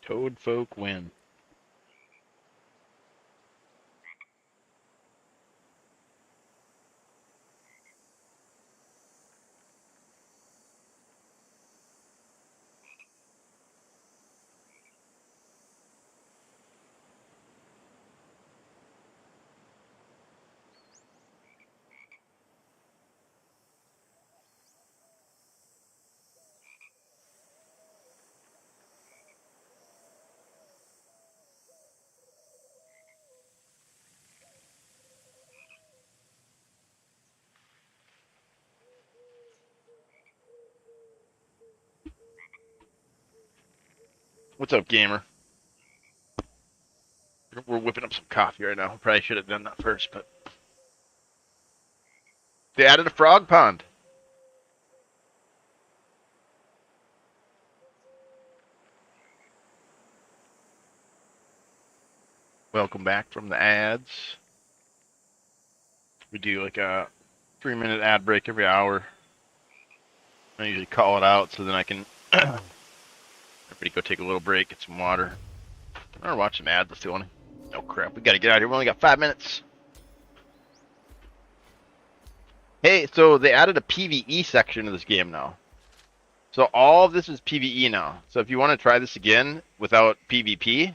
Toad folk win. What's up, gamer? We're whipping up some coffee right now. Probably should have done that first, but they added a frog pond. Welcome back from the ads. We do like a 3-minute ad break every hour. I usually call it out so then I can everybody go take a little break, get some water, or watch some ads if they want to. Oh crap, we gotta get out of here. We only got 5 minutes. Hey, so they added a PvE section to this game now. So all of this is PvE now. So if you want to try this again without PvP,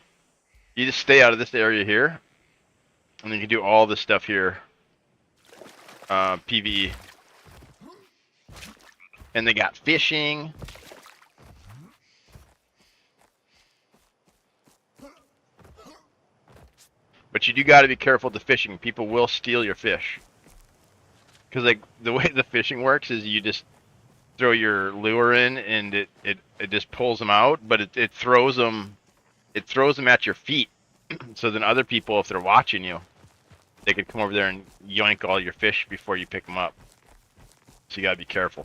you just stay out of this area here, and then you can do all this stuff here, PvE. And they got fishing. But you do got to be careful with the fishing. People will steal your fish. Because like the way the fishing works is you just throw your lure in and it just pulls them out, but it throws them at your feet. So then other people, if they're watching you, they could come over there and yoink all your fish before you pick them up. So you gotta be careful.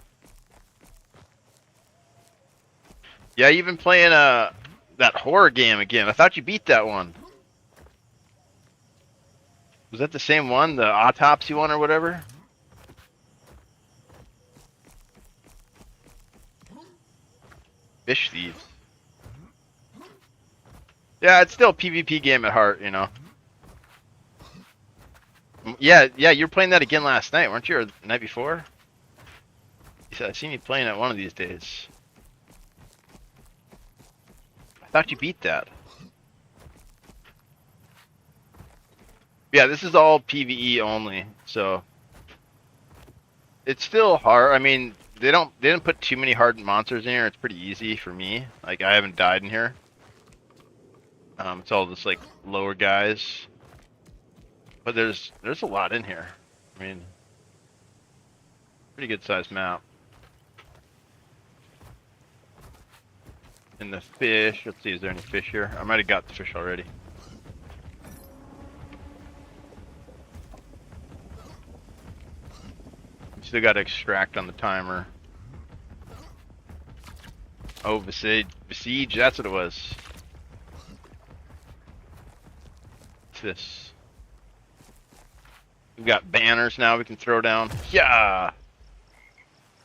Yeah, you've been playing that horror game again. I thought you beat that one. Was that the same one, the autopsy one or whatever? Fish thieves. Yeah, it's still a PvP game at heart, you know. Yeah, you were playing that again last night, weren't you? Or the night before? You said I seen you playing it one of these days. I thought you beat that. Yeah, this is all PvE only, so it's still hard. I mean, they didn't put too many hardened monsters in here. It's pretty easy for me. Like I haven't died in here. It's all just like lower guys. But there's a lot in here. I mean, pretty good sized map. And the fish, let's see, is there any fish here? I might have got the fish already. Still got to extract on the timer. Oh, Besiege, that's what it was. What's this? We've got banners now we can throw down. Yeah!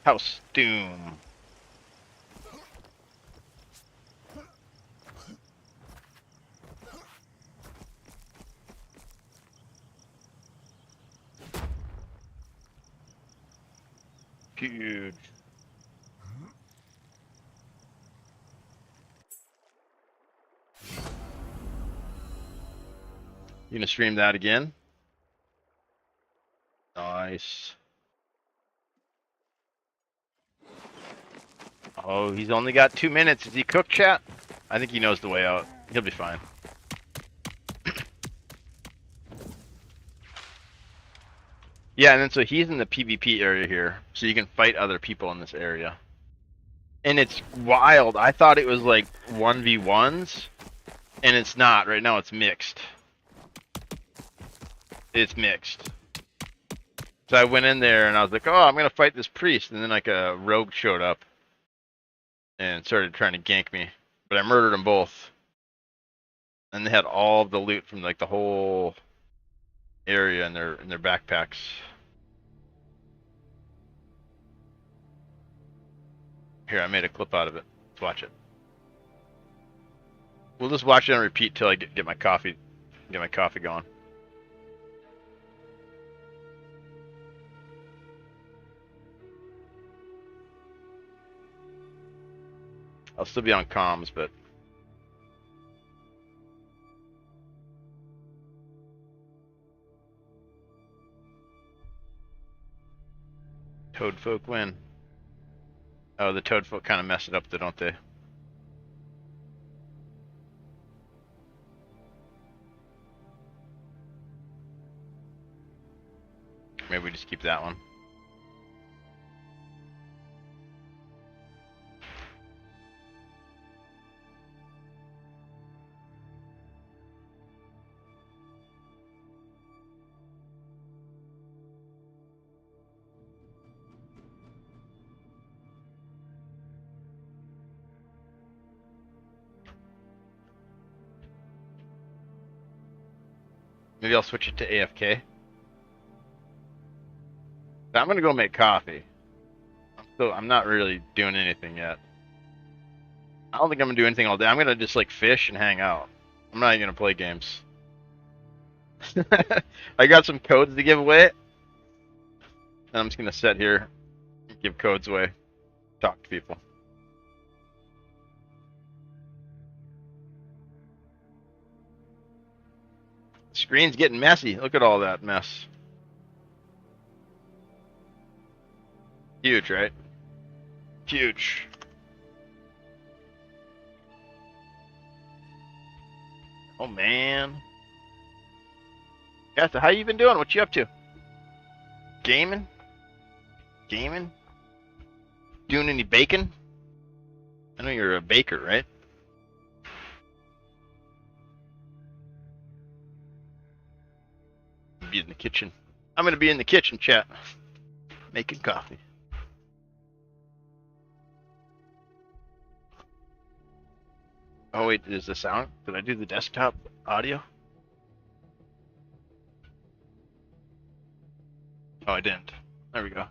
House Doom. Huge. You gonna stream that again? Nice. Oh, he's only got 2 minutes. Is he cooked, chat? I think he knows the way out. He'll be fine. Yeah, and then so he's in the PvP area here, so you can fight other people in this area. And it's wild. I thought it was like 1v1s, and it's not. Right now it's mixed. It's mixed. So I went in there and I was like, oh, I'm gonna fight this priest, and then like a rogue showed up and started trying to gank me, but I murdered them both. And they had all of the loot from like the whole area in their backpacks. Here, I made a clip out of it. Let's watch it. We'll just watch it on repeat till I get my coffee going. I'll still be on comms, but Toad folk win. Oh, the Toad folk kind of mess it up, though, don't they? Maybe we just keep that one. Maybe I'll switch it to AFK. I'm gonna go make coffee. I'm not really doing anything yet. I don't think I'm gonna do anything all day. I'm gonna just like fish and hang out. I'm not even gonna play games. I got some codes to give away. And I'm just gonna sit here and give codes away. Talk to people. The screen's getting messy. Look at all that mess. Huge, right? Huge. Oh man. Gasta, how you been doing? What you up to? Gaming? Gaming? Doing any baking? I know you're a baker, right? Be in the kitchen. I'm gonna be in the kitchen, chat. Making coffee. Oh wait, is the sound? Did I do the desktop audio? Oh, I didn't. There we go.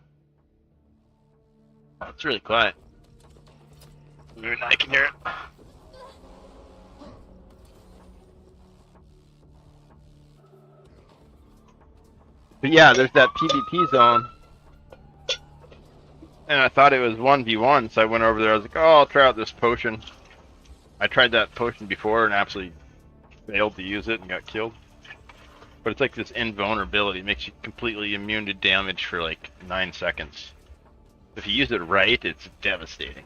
Oh, it's really quiet. Maybe now I can hear it. But yeah, there's that PvP zone. And I thought it was 1v1, so I went over there. I was like, oh, I'll try out this potion. I tried that potion before and absolutely failed to use it and got killed. But it's like this invulnerability. It makes you completely immune to damage for like 9 seconds. If you use it right, it's devastating.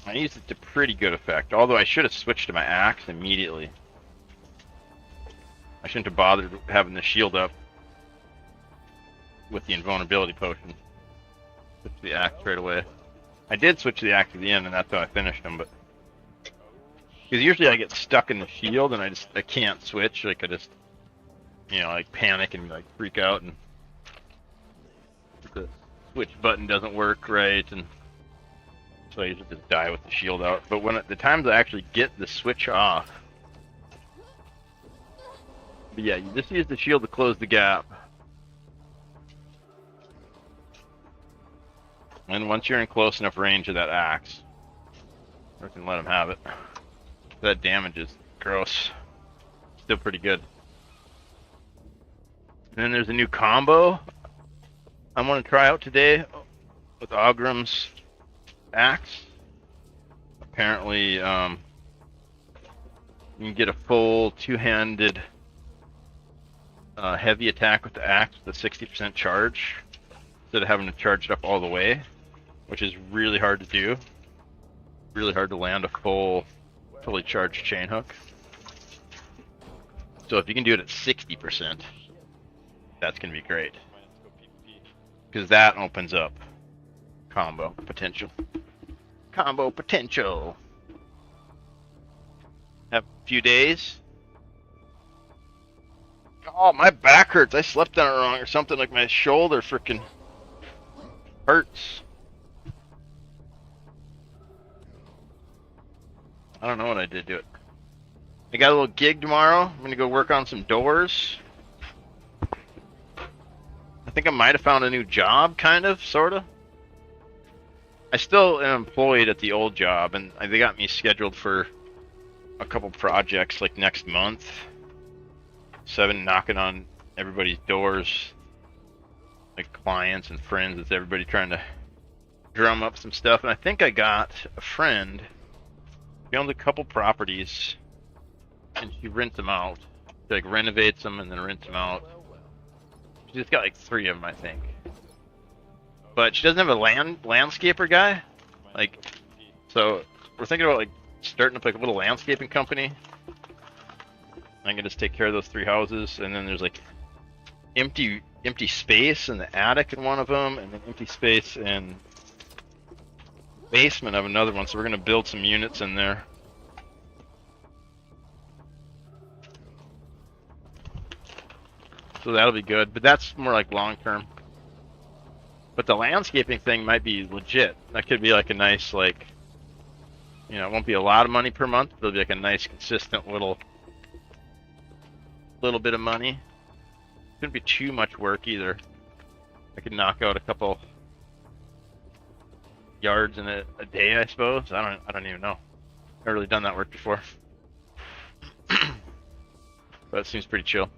I used it to pretty good effect, although I should have switched to my axe immediately. I shouldn't have bothered having the shield up with the invulnerability potion. Switch the axe right away. I did switch the axe at the end, and that's how I finished him, but... Because usually I get stuck in the shield, and I can't switch, like I just, you know, like panic and like freak out, and the switch button doesn't work right, and so I usually just die with the shield out. But when the times I actually get the switch off, but yeah, you just use the shield to close the gap. And once you're in close enough range of that axe, I can let him have it. That damage is gross. Still pretty good. And then there's a new combo I want to try out today with Ogrim's axe. Apparently, you can get a full two-handed heavy attack with the axe with a 60% charge instead of having to charge it up all the way, which is really hard to do. Really hard to land a fully charged chain hook. So if you can do it at 60%, that's going to be great. Because that opens up combo potential. Combo potential. Have a few days. Oh, my back hurts. I slept on it wrong or something, like my shoulder freaking hurts. I don't know what I did to it. I got a little gig tomorrow. I'm gonna go work on some doors. I think I might have found a new job, kind of, sorta. I still am employed at the old job, and they got me scheduled for a couple projects like next month. So I've been knocking on everybody's doors, like clients and friends. It's everybody trying to drum up some stuff. And I think I got a friend. She owns a couple properties, and she rents them out. She like renovates them and then rents them out. She just got like 3 of them, I think. But she doesn't have a landscaper guy. Like, so we're thinking about like starting up like a little landscaping company. I can just take care of those 3 houses, and then there's like empty space in the attic in one of them, and then empty space in the basement of another one. So we're gonna build some units in there. So that'll be good, but that's more like long term. But the landscaping thing might be legit. That could be like a nice, like, you know, it won't be a lot of money per month, but it'll be like a nice consistent little bit of money. Shouldn't be too much work either. I could knock out a couple yards in a day, I suppose. I don't even know. I've really done that work before. But it seems pretty chill.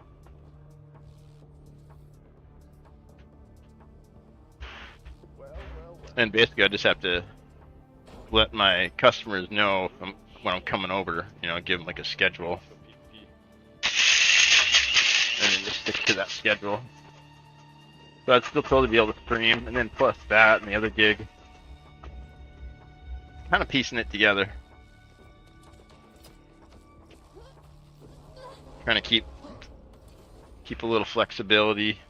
And basically I just have to let my customers know when I'm coming over, you know, give them like a schedule. And then just stick to that schedule. So I'd still totally be able to stream, and then plus that and the other gig. Kind of piecing it together. Trying to keep a little flexibility.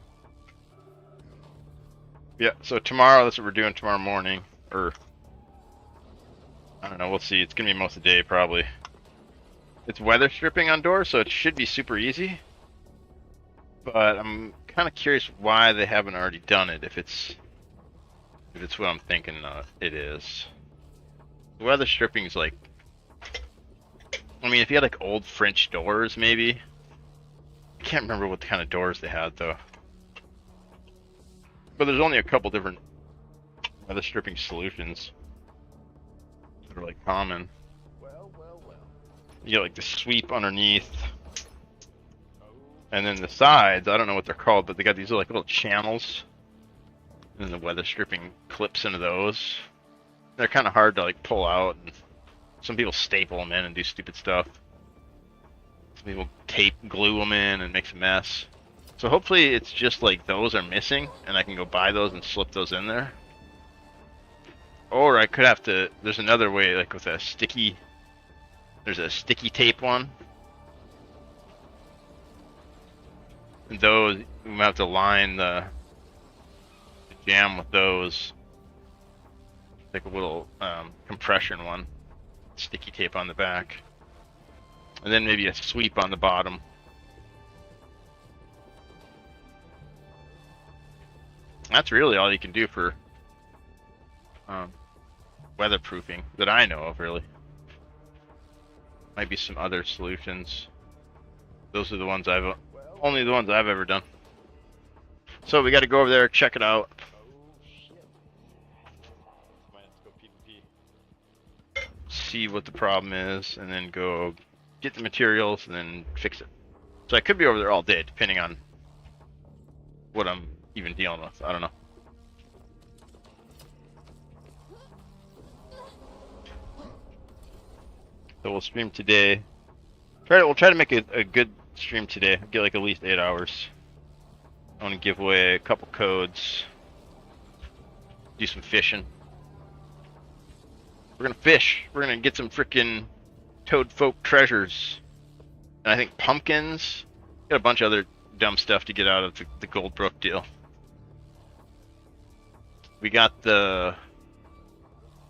Yeah, so tomorrow, that's what we're doing tomorrow morning. Or, I don't know, we'll see. It's gonna be most of the day, probably. It's weather stripping on doors, so it should be super easy. But I'm kind of curious why they haven't already done it, if it's what I'm thinking it is. Weather stripping is like, I mean, if you had like old French doors, maybe. I can't remember what kind of doors they had, though. But there's only a couple different weather stripping solutions that are like common. You get like the sweep underneath, and then the sides, I don't know what they're called, but they got these like little channels, and then the weather stripping clips into those. They're kind of hard to like pull out, and some people staple them in and do stupid stuff. Some people glue them in and makes a mess. So hopefully it's just like those are missing, and I can go buy those and slip those in there. Or I could have to, there's another way, like with a sticky, there's a sticky tape one. And those, we might have to line the jam with those. Like a little compression one. Sticky tape on the back. And then maybe a sweep on the bottom. That's really all you can do for weatherproofing that I know of, really. Might be some other solutions. Those are the ones only the ones I've ever done. So we got to go over there, check it out. See what the problem is, and then go get the materials and then fix it. So I could be over there all day, depending on what I'm even dealing with. I don't know. So we'll stream today. We'll try to make a good stream today. Get like at least 8 hours. I want to give away a couple codes. Do some fishing. We're gonna fish. We're gonna get some freaking Toad Folk treasures. And I think pumpkins. Got a bunch of other dumb stuff to get out of the Goldbrook deal. We got the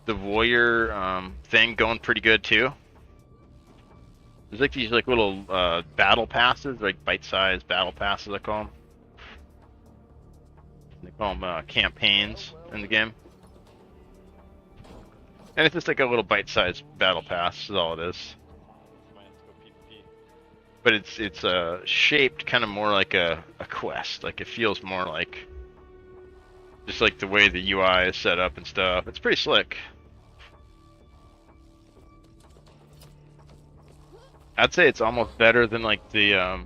warrior thing going pretty good too. There's like these like little battle passes, like bite-sized battle passes, I call them. They call them campaigns in the game. And it's just like a little bite-sized battle pass is all it is. But it's shaped kind of more like a quest. Like it feels more like Just like the way the UI is set up and stuff. It's pretty slick. I'd say it's almost better than like the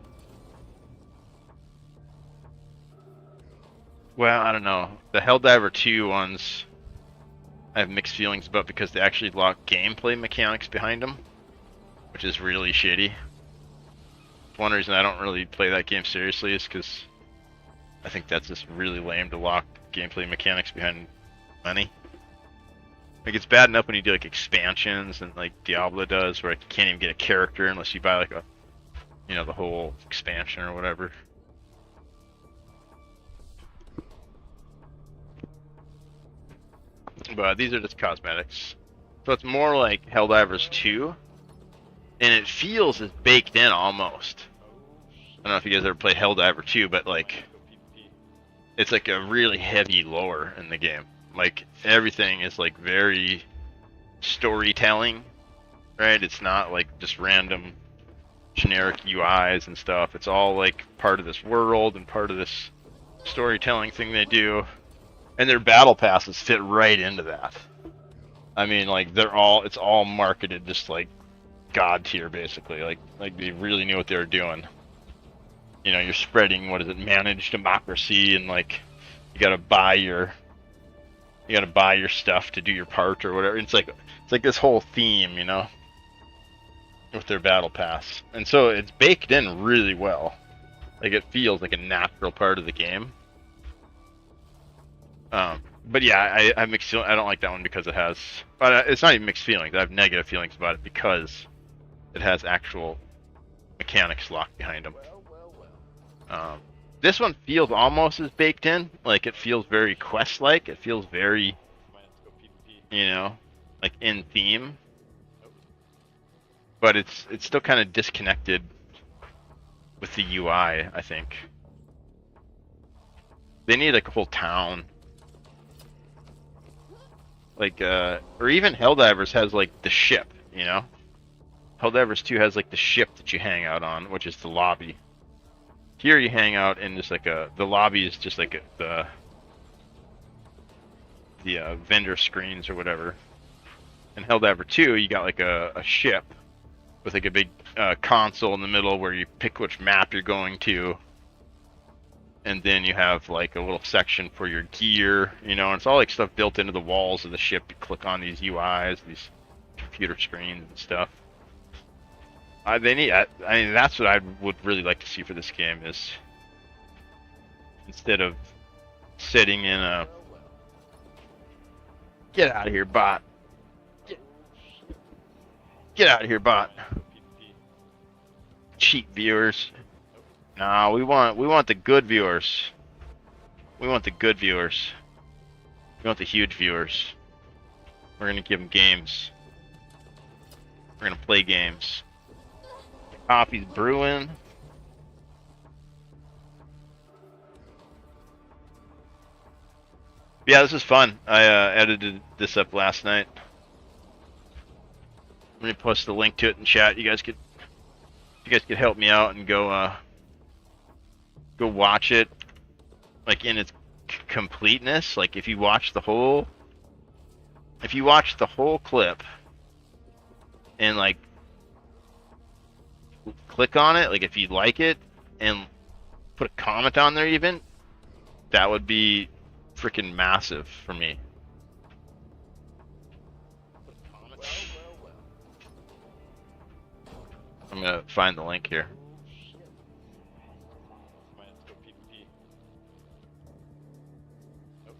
well, I don't know. The Helldiver 2 ones I have mixed feelings about because they actually lock gameplay mechanics behind them, which is really shitty. One reason I don't really play that game seriously is because I think that's just really lame to lock gameplay mechanics behind money. Like, it's bad enough when you do like expansions and like Diablo does, where like, you can't even get a character unless you buy like a, you know, the whole expansion or whatever. But these are just cosmetics. So it's more like Helldivers 2, and it feels as baked in almost. I don't know if you guys ever played Helldiver 2, but like, it's like a really heavy lore in the game. Like, everything is like very storytelling, right? It's not like just random generic UIs and stuff. It's all like part of this world and part of this storytelling thing they do. And their battle passes fit right into that. I mean, like, it's all marketed just like God tier, basically. Like they really knew what they were doing. You know, you're spreading, what is it, managed democracy, and like, you gotta buy your stuff to do your part or whatever. It's like this whole theme, you know, with their battle pass. And so it's baked in really well. Like, it feels like a natural part of the game. But yeah, I mixed feelings. I don't like that one because it has, but it's not even mixed feelings. I have negative feelings about it because it has actual mechanics locked behind them. This one feels almost as baked in. Like, it feels very quest-like. It feels very, you know, like in theme. But it's still kind of disconnected with the UI, I think. They need like a whole town. Like, or even Helldivers has like the ship, you know? Helldivers 2 has like the ship that you hang out on, which is the lobby. Here you hang out in just like the lobby is just like the vendor screens or whatever. In Helldiver 2, you got like a ship with like a big console in the middle where you pick which map you're going to. And then you have like a little section for your gear, you know, and it's all like stuff built into the walls of the ship. You click on these UIs, these computer screens and stuff. I mean, that's what I would really like to see for this game, is instead of sitting in a, get out of here, bot. Get out of here, bot. Cheap viewers. No, we want the good viewers. We want the good viewers. We want the huge viewers. We're gonna give them games. We're gonna play games. Coffee's brewing. Yeah, this is fun. I edited this up last night. I'm gonna post the link to it in chat. You guys could help me out and go watch it, like in its completeness. Like, if you watch the whole clip and like click on it, like if you like it and put a comment on there even, that would be freaking massive for me. I'm gonna find the link here.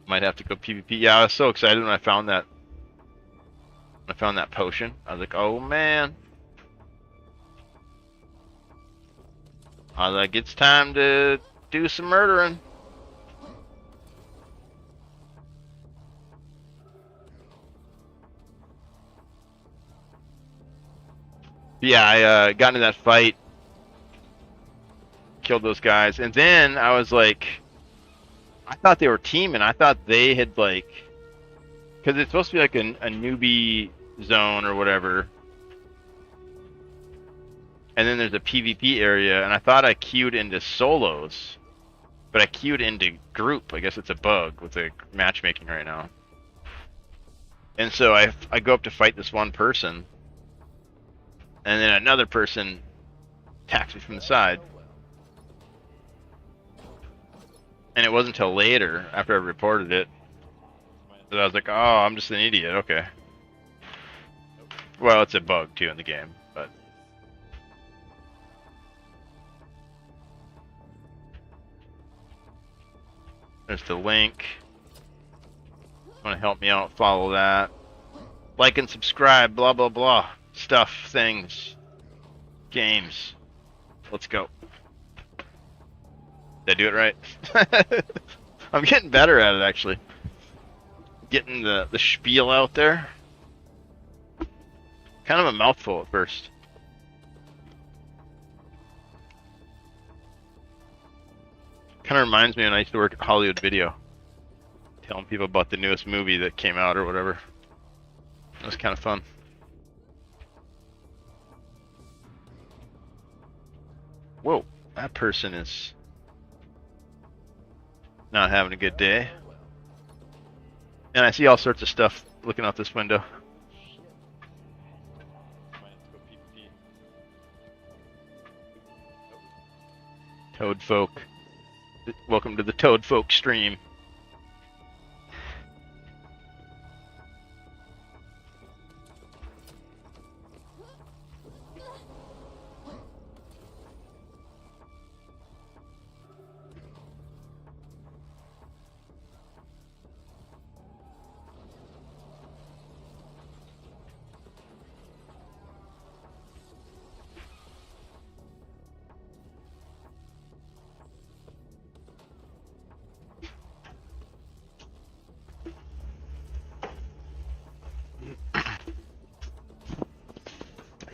Might have to go PvP. Yeah, I was so excited when I found that. When I found that potion, I was like, oh man. I was like, it's time to do some murdering. Yeah, I got into that fight, killed those guys, and then I was like, I thought they were teaming. I thought they had like, because it's supposed to be like a newbie zone or whatever, and then there's a PvP area, and I thought I queued into solos, But I queued into group. I guess it's a bug with the matchmaking right now. And so I go up to fight this one person, and then another person attacks me from the side. And it wasn't until later, after I reported it, that I was like, oh, I'm just an idiot. Okay. Well, it's a bug too in the game, but there's the link. Want to help me out? Follow that. Like and subscribe. Blah blah blah. Stuff, things, games. Let's go. Did I do it right? I'm getting better at it actually. Getting the spiel out there. Kind of a mouthful at first. Kind of reminds me when I used to work at Hollywood Video, telling people about the newest movie that came out or whatever. It was kind of fun. Whoa, that person is not having a good day. And I see all sorts of stuff looking out this window. Toad folk. Welcome to the Toad folk stream.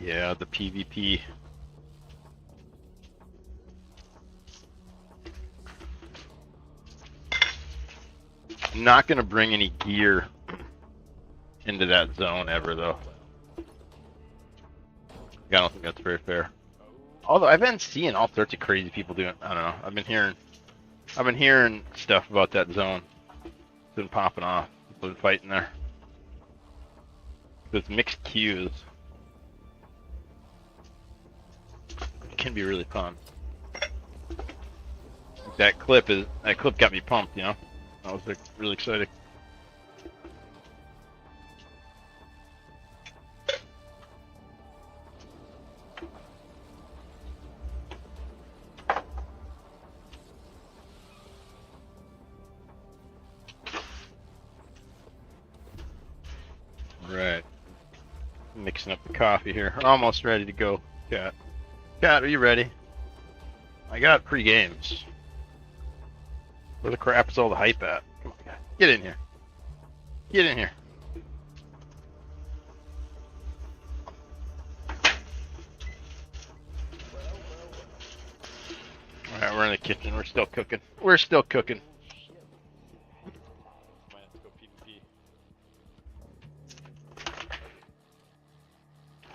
Yeah, the PvP. I'm not going to bring any gear into that zone ever, though. I don't think that's very fair. Although I've been seeing all sorts of crazy people doing. I don't know. I've been hearing stuff about that zone. It's been popping off. People been fighting there. There's mixed queues. It can be really fun. That clip got me pumped, you know. That was like really exciting. Right. Mixing up the coffee here. Almost ready to go, Cat. Cat, are you ready? I got pre-games. Where the crap is all the hype at? Come on, guy. Get in here. Get in here. Alright, we're in the kitchen. We're still cooking. We're still cooking.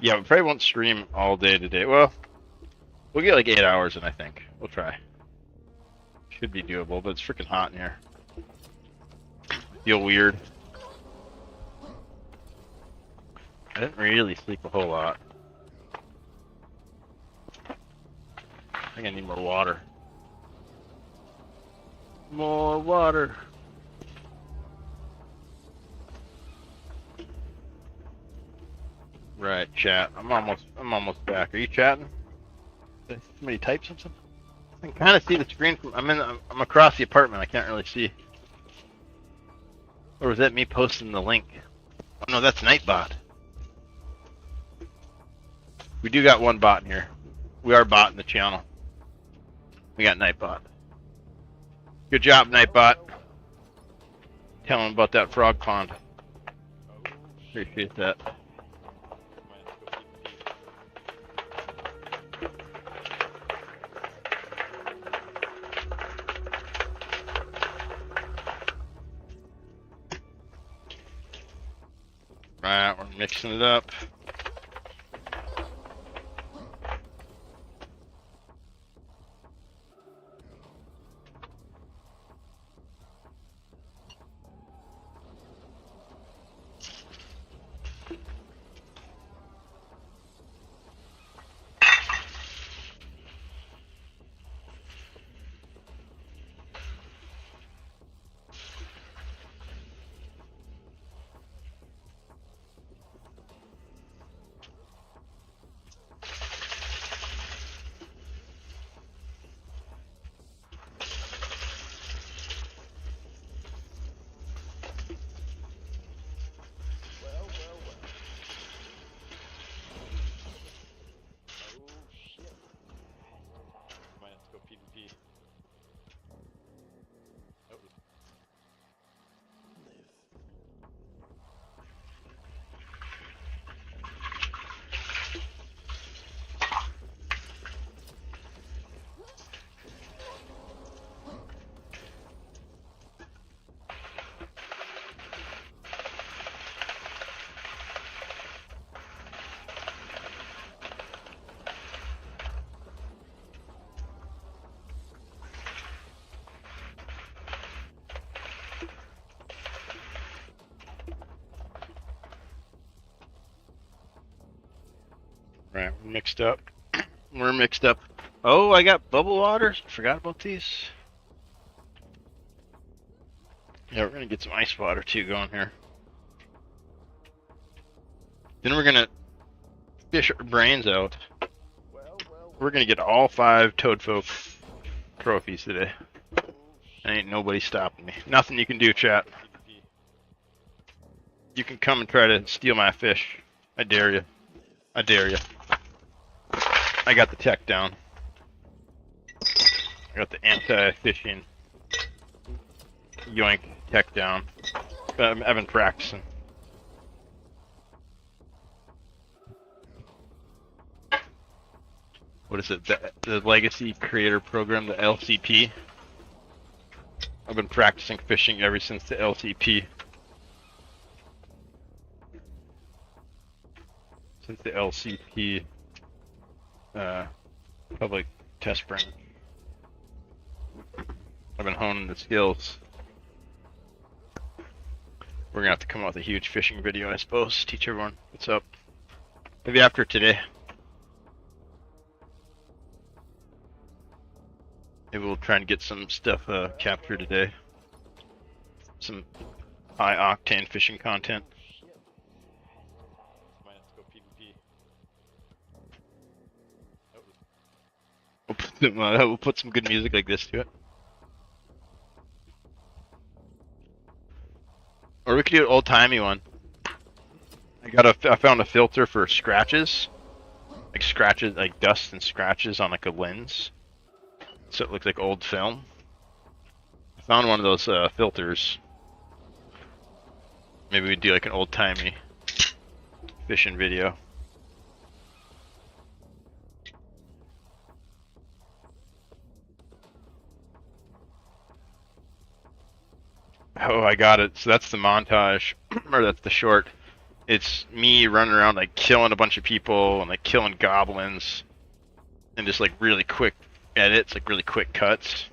Yeah, we probably won't stream all day today. Well, we'll get like 8 hours in, I think. We'll try. Should be doable, but it's freaking hot in here. Feel weird. I didn't really sleep a whole lot. I think I need more water. More water. Right, chat. I'm almost back. Are you chatting? Did somebody type something? I can kind of see the screen from. I'm across the apartment. I can't really see. Or was that me posting the link? Oh no, that's Nightbot. We do got one bot in here. We are botting the channel. We got Nightbot. Good job, Nightbot. Tell him about that frog pond. Appreciate that. Right, we're mixing it up. Right, we're mixed up. We're mixed up. Oh, I got bubble waters. Forgot about these. Yeah, we're gonna get some ice water too going here. Then we're gonna fish our brains out. We're gonna get all 5 Toadfolk trophies today. Ain't nobody stopping me. Nothing you can do, chat. You can come and try to steal my fish. I dare you. I dare you. I got the tech down. I got the anti-fishing yoink tech down. I've been practicing. What is it? The Legacy Creator Program, the LCP. I've been practicing fishing ever since the LCP. Since the LCP public test branch. I've been honing the skills. We're gonna have to come out with a huge fishing video, I suppose. Teach everyone what's up. Maybe after today. Maybe we'll try and get some stuff captured today. Some high octane fishing content. We'll put some good music like this to it. Or we could do an old-timey one. I found a filter for scratches. Like scratches, like dust and scratches on like a lens. So it looks like old film. I found one of those filters. Maybe we'd do like an old-timey fishing video. Oh, I got it. So that's the montage, or that's the short. It's me running around like killing a bunch of people and like killing goblins, and just like really quick edits, like really quick cuts.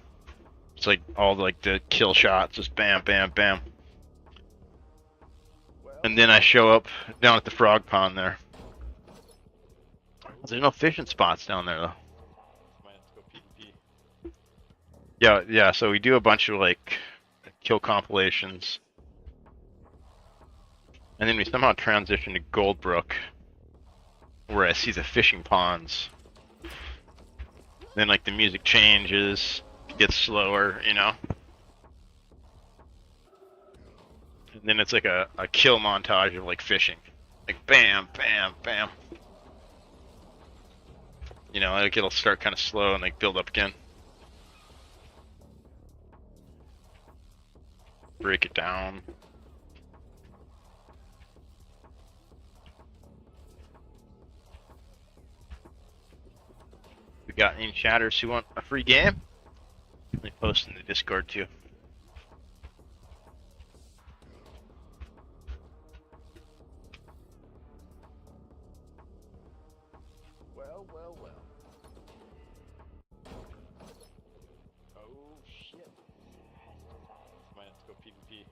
It's like all like the kill shots, just bam, bam, bam. And then I show up down at the frog pond there. There's no fishing spots down there though. Yeah. So we do a bunch of like kill compilations. And then we somehow transition to Goldbrook, where I see the fishing ponds. Then like the music changes, it gets slower, you know? And then it's like a kill montage of like fishing. Like bam, bam, bam. You know, like it'll start kind of slow and like build up again. Break it down. We got any chatters who want a free game? Let me post in the Discord too. Well. Oh shit. Might have to go PvP.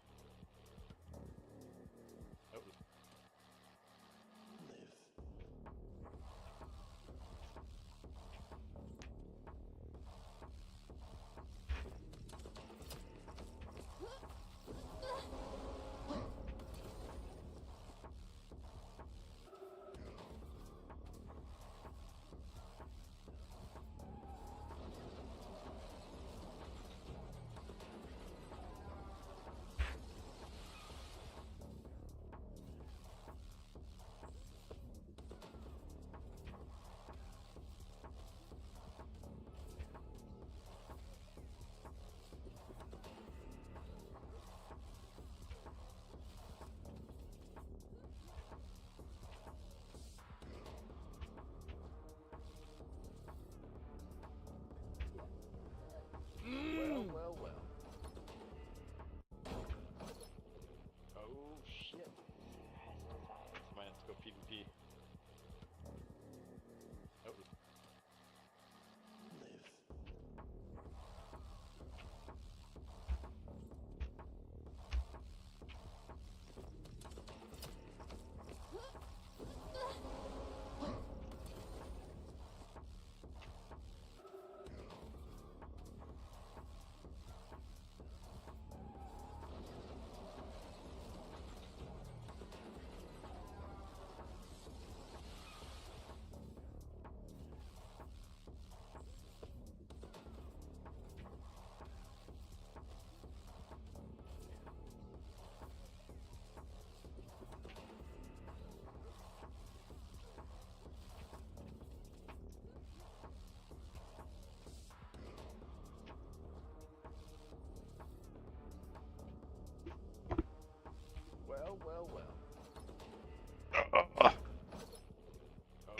Oh.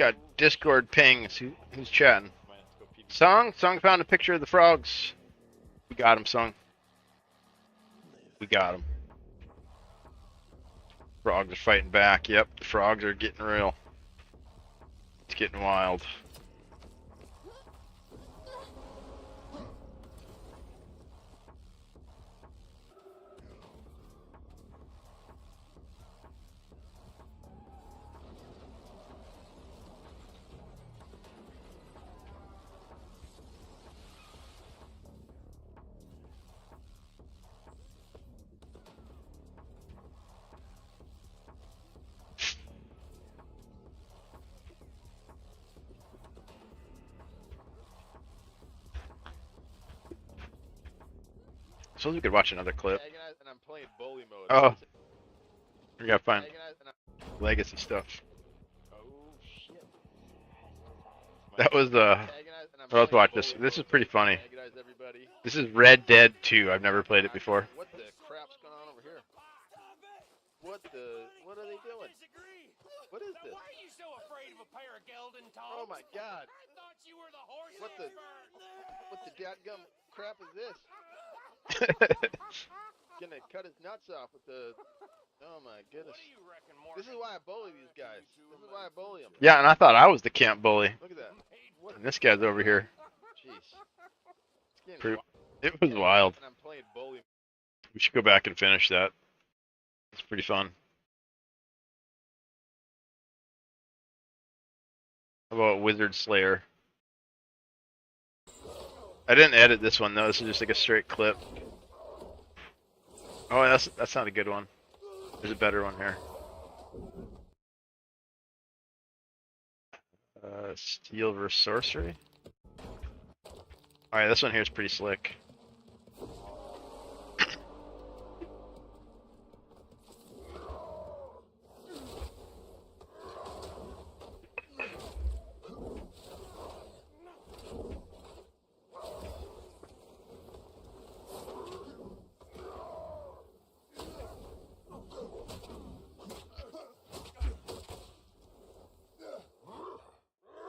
Got Discord pings. Who's chatting? Might have to go PvP. Song found a picture of the frogs. We got him, Song. We got him. Frogs are fighting back. Yep, the frogs are getting real. It's getting wild. Suppose we could watch another clip. Agonize, and I'm playing bully mode. Oh. We gotta find Agonize, and I'm... legacy stuff. Oh shit. That was Agonize, and I'm well, let's playing watch this. bully This is mode. pretty funny. Agonize everybody. This is Red Dead 2. I've never played it before. What the crap's going on over here? What are they doing? What is this? Why are you so afraid of a pair of gelding Oh togs? my god. I thought you were the horse What the- expert. What the dadgum crap is this? Gonna cut his nuts off with the... Oh my goodness. What do you reckon, Morgan? This is why I bully these guys. This is why I bully them. Yeah, and I thought I was the camp bully. Look at that. What? And this guy's over here. Jeez. It's getting Pretty- wild. It was wild. And I'm playing bully. We should go back and finish that. It's pretty fun. How about Wizard Slayer? I didn't edit this one though. This is just like a straight clip. Oh, that's not a good one. There's a better one here. Steel vs Sorcery. All right, this one here is pretty slick.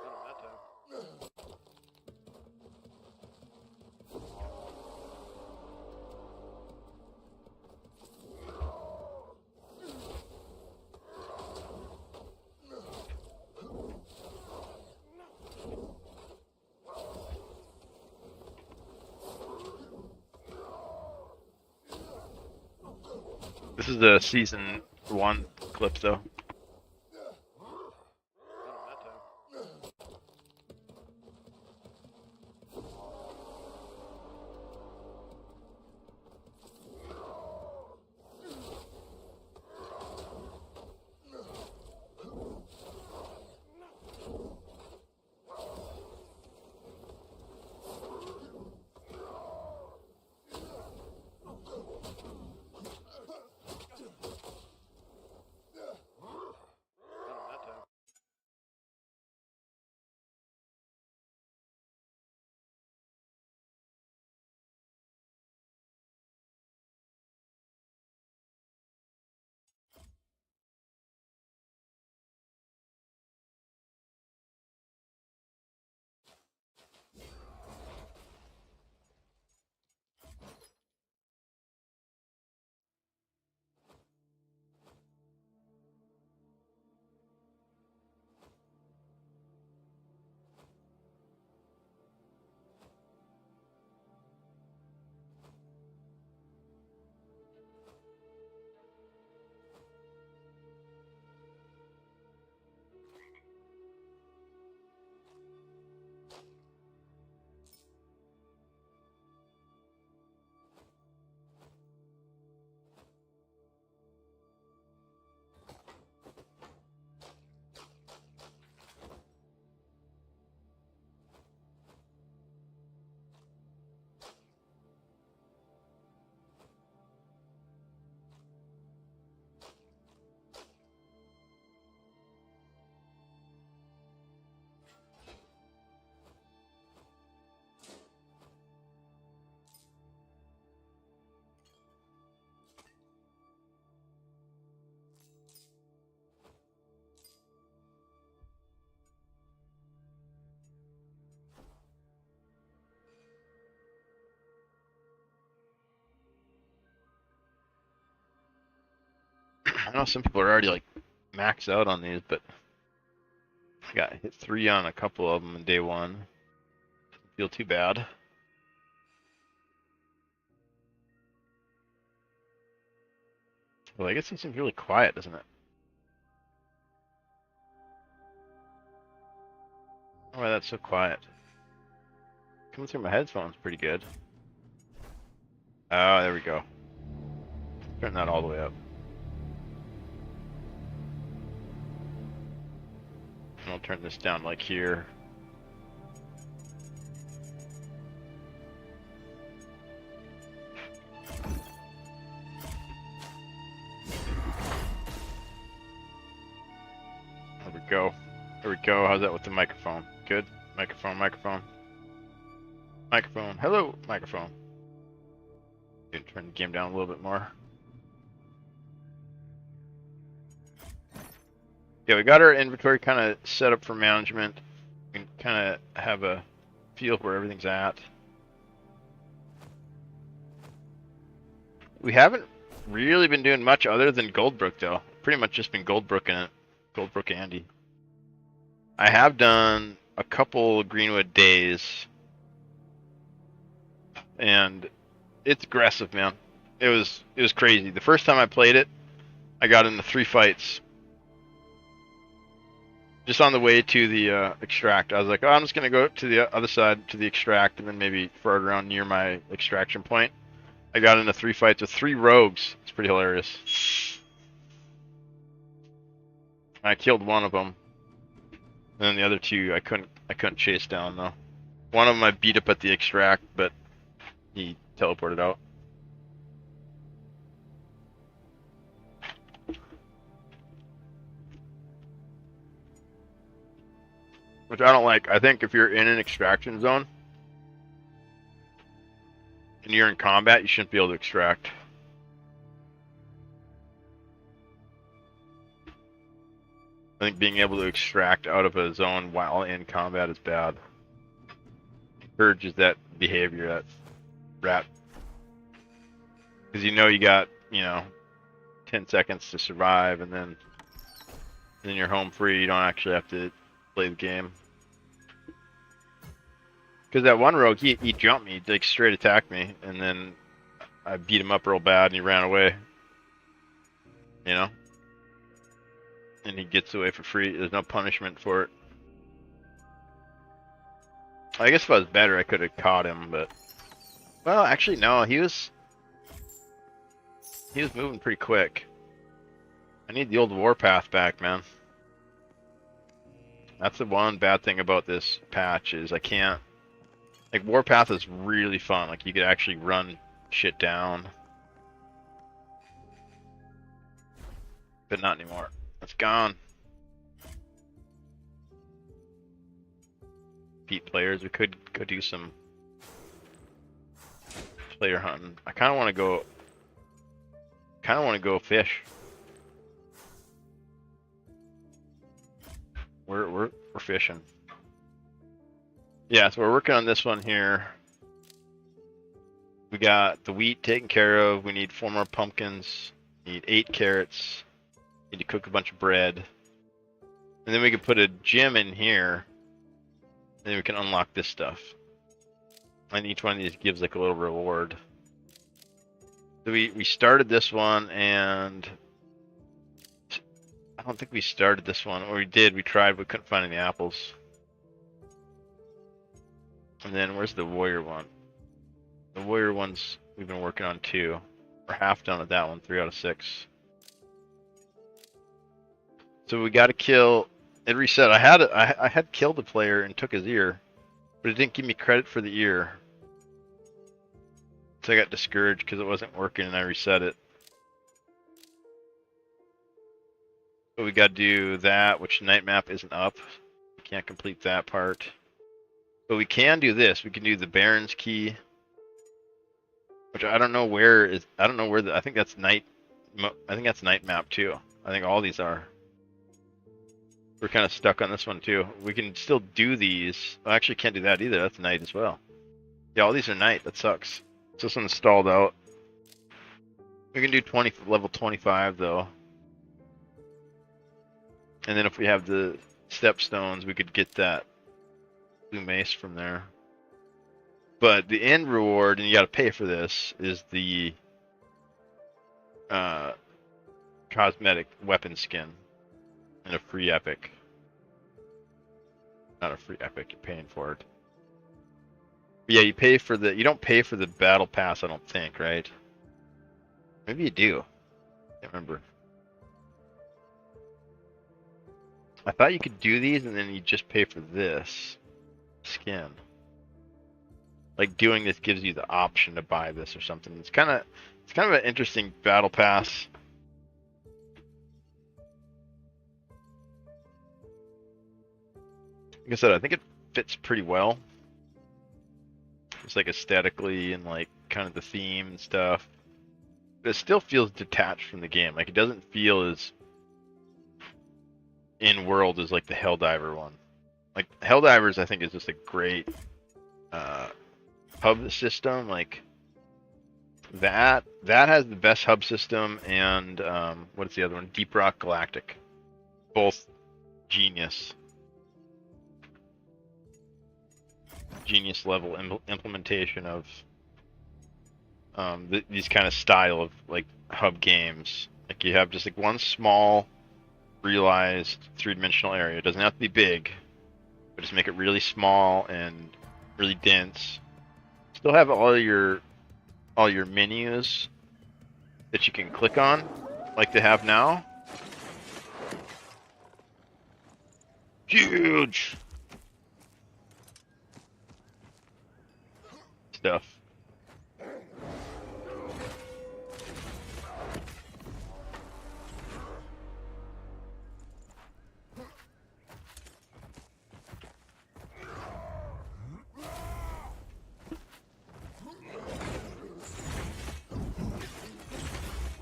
Not that time. This is the season 1 clip though. Not that time. I know some people are already like maxed out on these, but I got hit 3 on a couple of them in day 1. Doesn't feel too bad. Well, I guess it seems really quiet, doesn't it? Why that's so quiet? Coming through my headphones pretty good. Oh, there we go. Turn that all the way up. And I'll turn this down like here. There we go. There we go. How's that with the microphone? Good? Microphone, microphone. Microphone. Hello, microphone. Turn the game down a little bit more. Yeah, we got our inventory kind of set up for management. We can kind of have a feel where everything's at. We haven't really been doing much other than Goldbrook, though. Pretty much just been Goldbrooking it. Goldbrook Andy. I have done a couple Greenwood days. And it's aggressive, man. It was crazy. The first time I played it, I got into 3 fights. Just on the way to the extract. I was like, oh, I'm just going to go to the other side to the extract and then maybe further around near my extraction point. I got into 3 fights with 3 rogues. It's pretty hilarious. I killed one of them. And then the other 2 I couldn't chase down though. One of them I beat up at the extract, but he teleported out. Which I don't like. I think if you're in an extraction zone and you're in combat, you shouldn't be able to extract. I think being able to extract out of a zone while in combat is bad. Encourages that behavior, that rat. Because you know you got, 10 seconds to survive, and then you're home free. You don't actually have to play the game. Because that one rogue, he jumped me, like straight attacked me, and then I beat him up real bad, and he ran away. And he gets away for free. There's no punishment for it. I guess if I was better, I could have caught him, but... Well, actually, no. He was moving pretty quick. I need the old warpath back, man. That's the one bad thing about this patch is I can't... Like, warpath is really fun. Like, you could actually run shit down. But not anymore. It's gone. Beat players. We could do some player hunting. I kind of want to go fish. We're fishing. Yeah, so we're working on this one here. We got the wheat taken care of. We need 4 more pumpkins. We need 8 carrots. Need to cook a bunch of bread. And then we can put a gem in here. And then we can unlock this stuff. And each one of these gives like a little reward. So we started this one, and I don't think we started this one. Or we did, we tried, we couldn't find any apples. And then where's the warrior one? The warrior ones we've been working on too. We're half done with that one, 3 out of 6. So we got to kill. It reset. I had killed a player and took his ear, but it didn't give me credit for the ear. So I got discouraged because it wasn't working, and I reset it. But we got to do that, which night map isn't up. We can't complete that part. But we can do this. We can do the Baron's Key, which I don't know where is. I don't know where the. I think that's night. I think that's night map too. I think all these are. We're kind of stuck on this one too. We can still do these. I actually can't do that either. That's night as well. Yeah, all these are night. That sucks. So this one's stalled out. We can do level 25 though. And then if we have the stepstones, we could get that blue mace from there. But the end reward, and you got to pay for this, is the cosmetic weapon skin and a free epic. Not a free epic, you're paying for it. But yeah, you pay for the. You don't pay for the battle pass, I don't think, right? Maybe you do. Can't remember. I thought you could do these and then you just pay for this skin. Like doing this gives you the option to buy this or something. It's kind of an interesting battle pass. Like I said, I think it fits pretty well. It's like aesthetically and like kind of the theme and stuff. But it still feels detached from the game. Like it doesn't feel as in world as like the Helldiver one. Like Helldivers I think is just a great hub system. Like that has the best hub system, and what's the other one? Deep Rock Galactic. Both genius level implementation of these kind of style of like hub games. Like you have just like one small realized three-dimensional area. It doesn't have to be big, but just make it really small and really dense. Still have all your menus that you can click on like they have now. Huge stuff.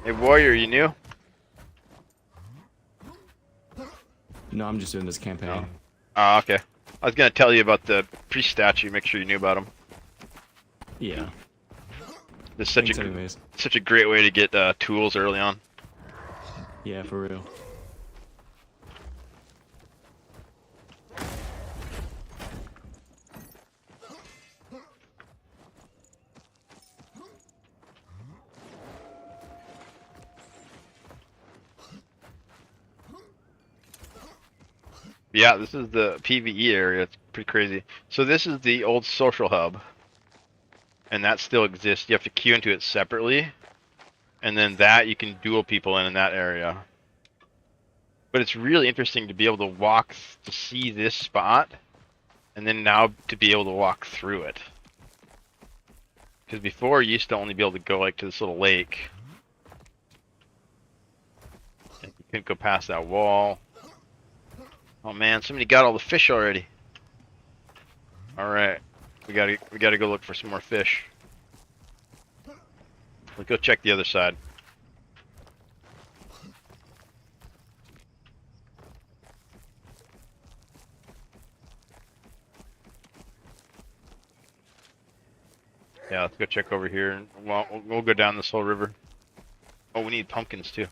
Hey Warrior, you new? No, I'm just doing this campaign. Oh, okay. I was gonna tell you about the priest statue. Make sure you knew about them. Yeah. It's Thanks anyways. such a great way to get tools early on. Yeah, for real. Yeah, this is the PvE area. It's pretty crazy. So this is the old social hub, and that still exists. You have to queue into it separately, and then that you can duel people in that area. But it's really interesting to be able to walk to see this spot, and then now to be able to walk through it. Because before you used to only be able to go like to this little lake, and you couldn't go past that wall. Oh man, somebody got all the fish already. All right, we gotta go look for some more fish. Let's go check the other side. Yeah, let's go check over here, and we'll go down this whole river. Oh, we need pumpkins too.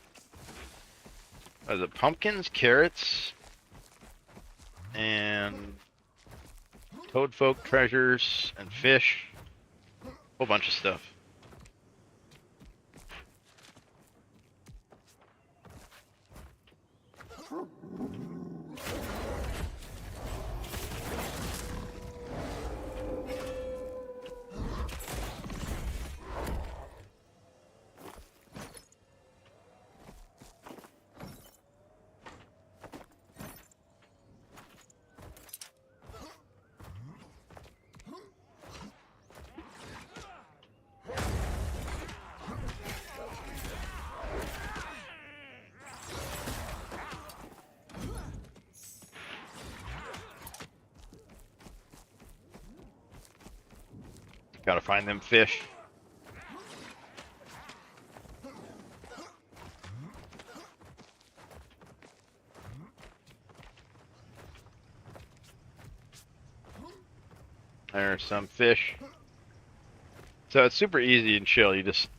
The pumpkins, carrots, and toadfolk treasures, and fish. Whole bunch of stuff. Gotta find them fish. There's some fish. So it's super easy and chill. You just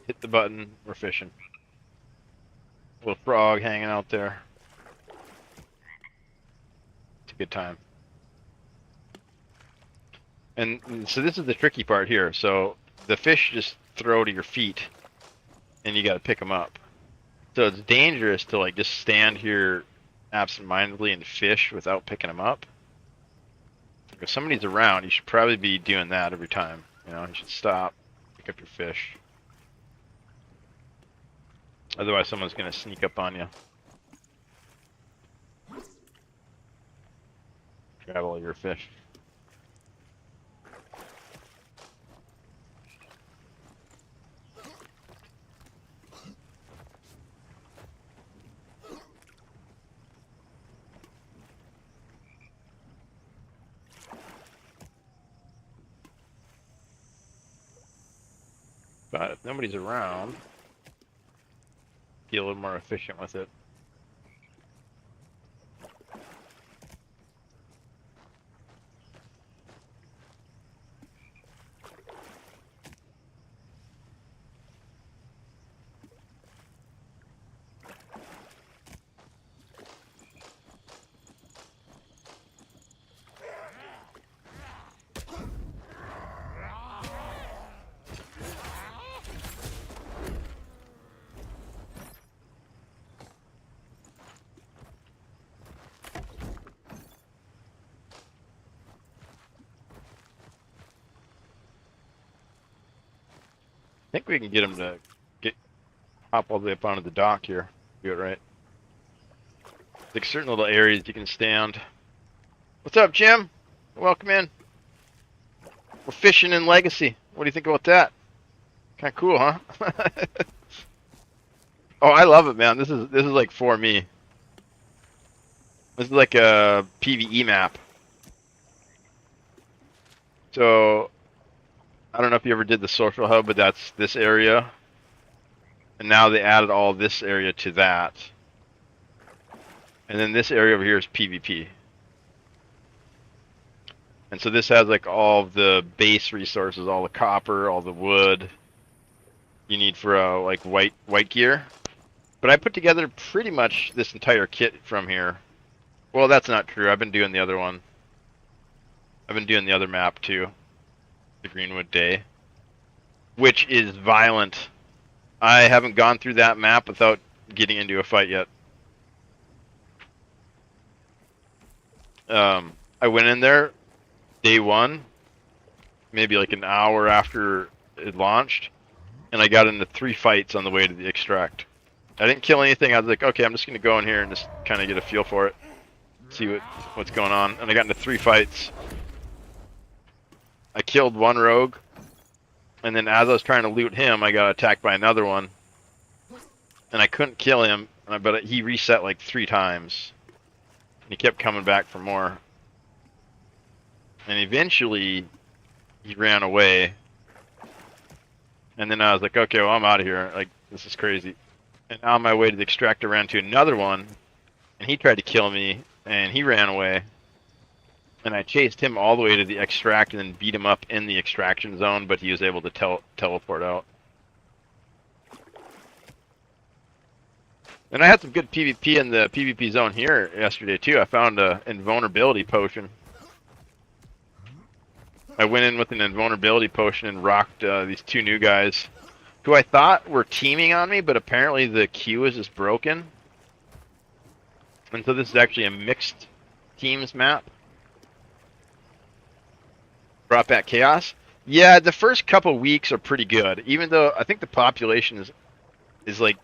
hit the button, we're fishing. Little frog hanging out there. good time. And so this is the tricky part here. So the fish just throw to your feet, and you got to pick them up. So it's dangerous to like just stand here absentmindedly and fish without picking them up. If somebody's around, you should probably be doing that every time. You know, you should stop, pick up your fish. Otherwise, someone's gonna sneak up on you. Grab all your fish. But if nobody's around, be a little more efficient with it. I think we can get him to hop all the way up onto the dock here. Do it right. Like certain little areas you can stand. What's up, Jim? Welcome in. We're fishing in Legacy. What do you think about that? Kind of cool, huh? Oh, I love it, man. This is like for me. This is like a PvE map. So I don't know if you ever did the social hub, but that's this area. And now they added all this area to that. And then this area over here is PvP. And so this has like all of the base resources, all the copper, all the wood you need for like white gear. But I put together pretty much this entire kit from here. Well, that's not true. I've been doing the other one. I've been doing the other map too. The Greenwood Day. Which is violent. I haven't gone through that map without getting into a fight yet. I went in there day one, maybe like an hour after it launched, and I got into 3 fights on the way to the extract. I didn't kill anything. I was like, okay, I'm just gonna go in here and just kind of get a feel for it, see what's going on. And I got into 3 fights. I killed 1 rogue, and then as I was trying to loot him, I got attacked by another one, and I couldn't kill him, but he reset like 3 times, and he kept coming back for more. And eventually, he ran away. And then I was like, okay, well, I'm out of here. Like, this is crazy. And on my way to the extractor, I ran to another one, and he tried to kill me, and he ran away. And I chased him all the way to the extract and then beat him up in the extraction zone, but he was able to teleport out. And I had some good PvP in the PvP zone here yesterday, too. I found an invulnerability potion. I went in with an invulnerability potion and rocked these 2 new guys who I thought were teaming on me, but apparently the queue is just broken. And so this is actually a mixed teams map. Brought back chaos. Yeah, the first couple weeks are pretty good, even though I think the population is like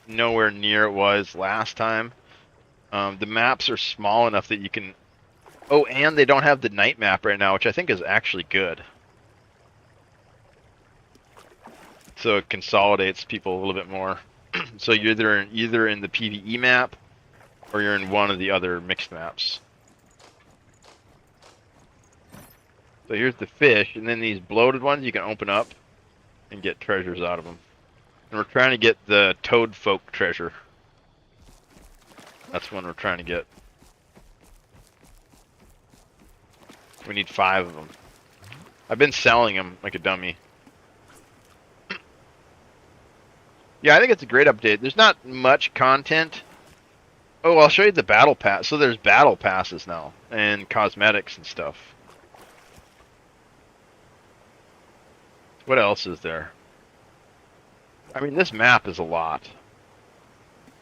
nowhere near it was last time. The maps are small enough that you can... Oh, and they don't have the night map right now, which I think is actually good. So it consolidates people a little bit more. So you're either in the PvE map, or you're in one of the other mixed maps. So here's the fish, and then these bloated ones you can open up and get treasures out of them. And we're trying to get the Toad Folk treasure. That's one we're trying to get. We need 5 of them. I've been selling them like a dummy. Yeah, I think it's a great update. There's not much content Oh, I'll show you the battle pass. So there's battle passes now and cosmetics and stuff. What else is there? I mean, this map is a lot.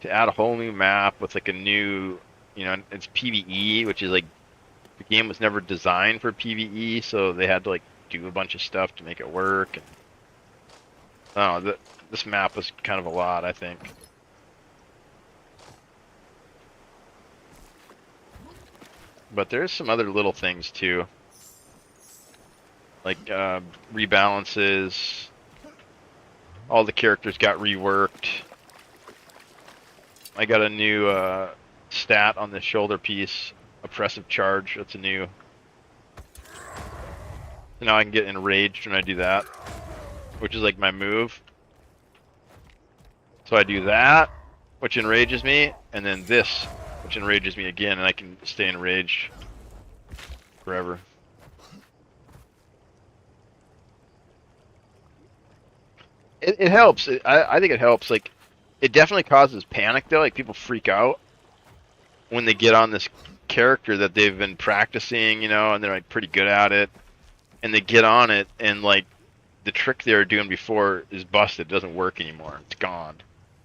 To add a whole new map with like a new, you know, it's PvE, which is like the game was never designed for PvE, so they had to like do a bunch of stuff to make it work. And, oh, this map was kind of a lot, I think. But there's some other little things too, like rebalances. All the characters got reworked. I got a new stat on the shoulder piece, oppressive charge. That's a new. So now I can get enraged when I do that, which is like my move. So I do that, which enrages me, and then this, which enrages me again, and I can stay enraged forever. It helps. I think it helps. Like, it definitely causes panic though. Like, people freak out when they get on this character that they've been practicing, you know, and they're like pretty good at it, and they get on it, and like the trick they were doing before is busted. It doesn't work anymore. It's gone.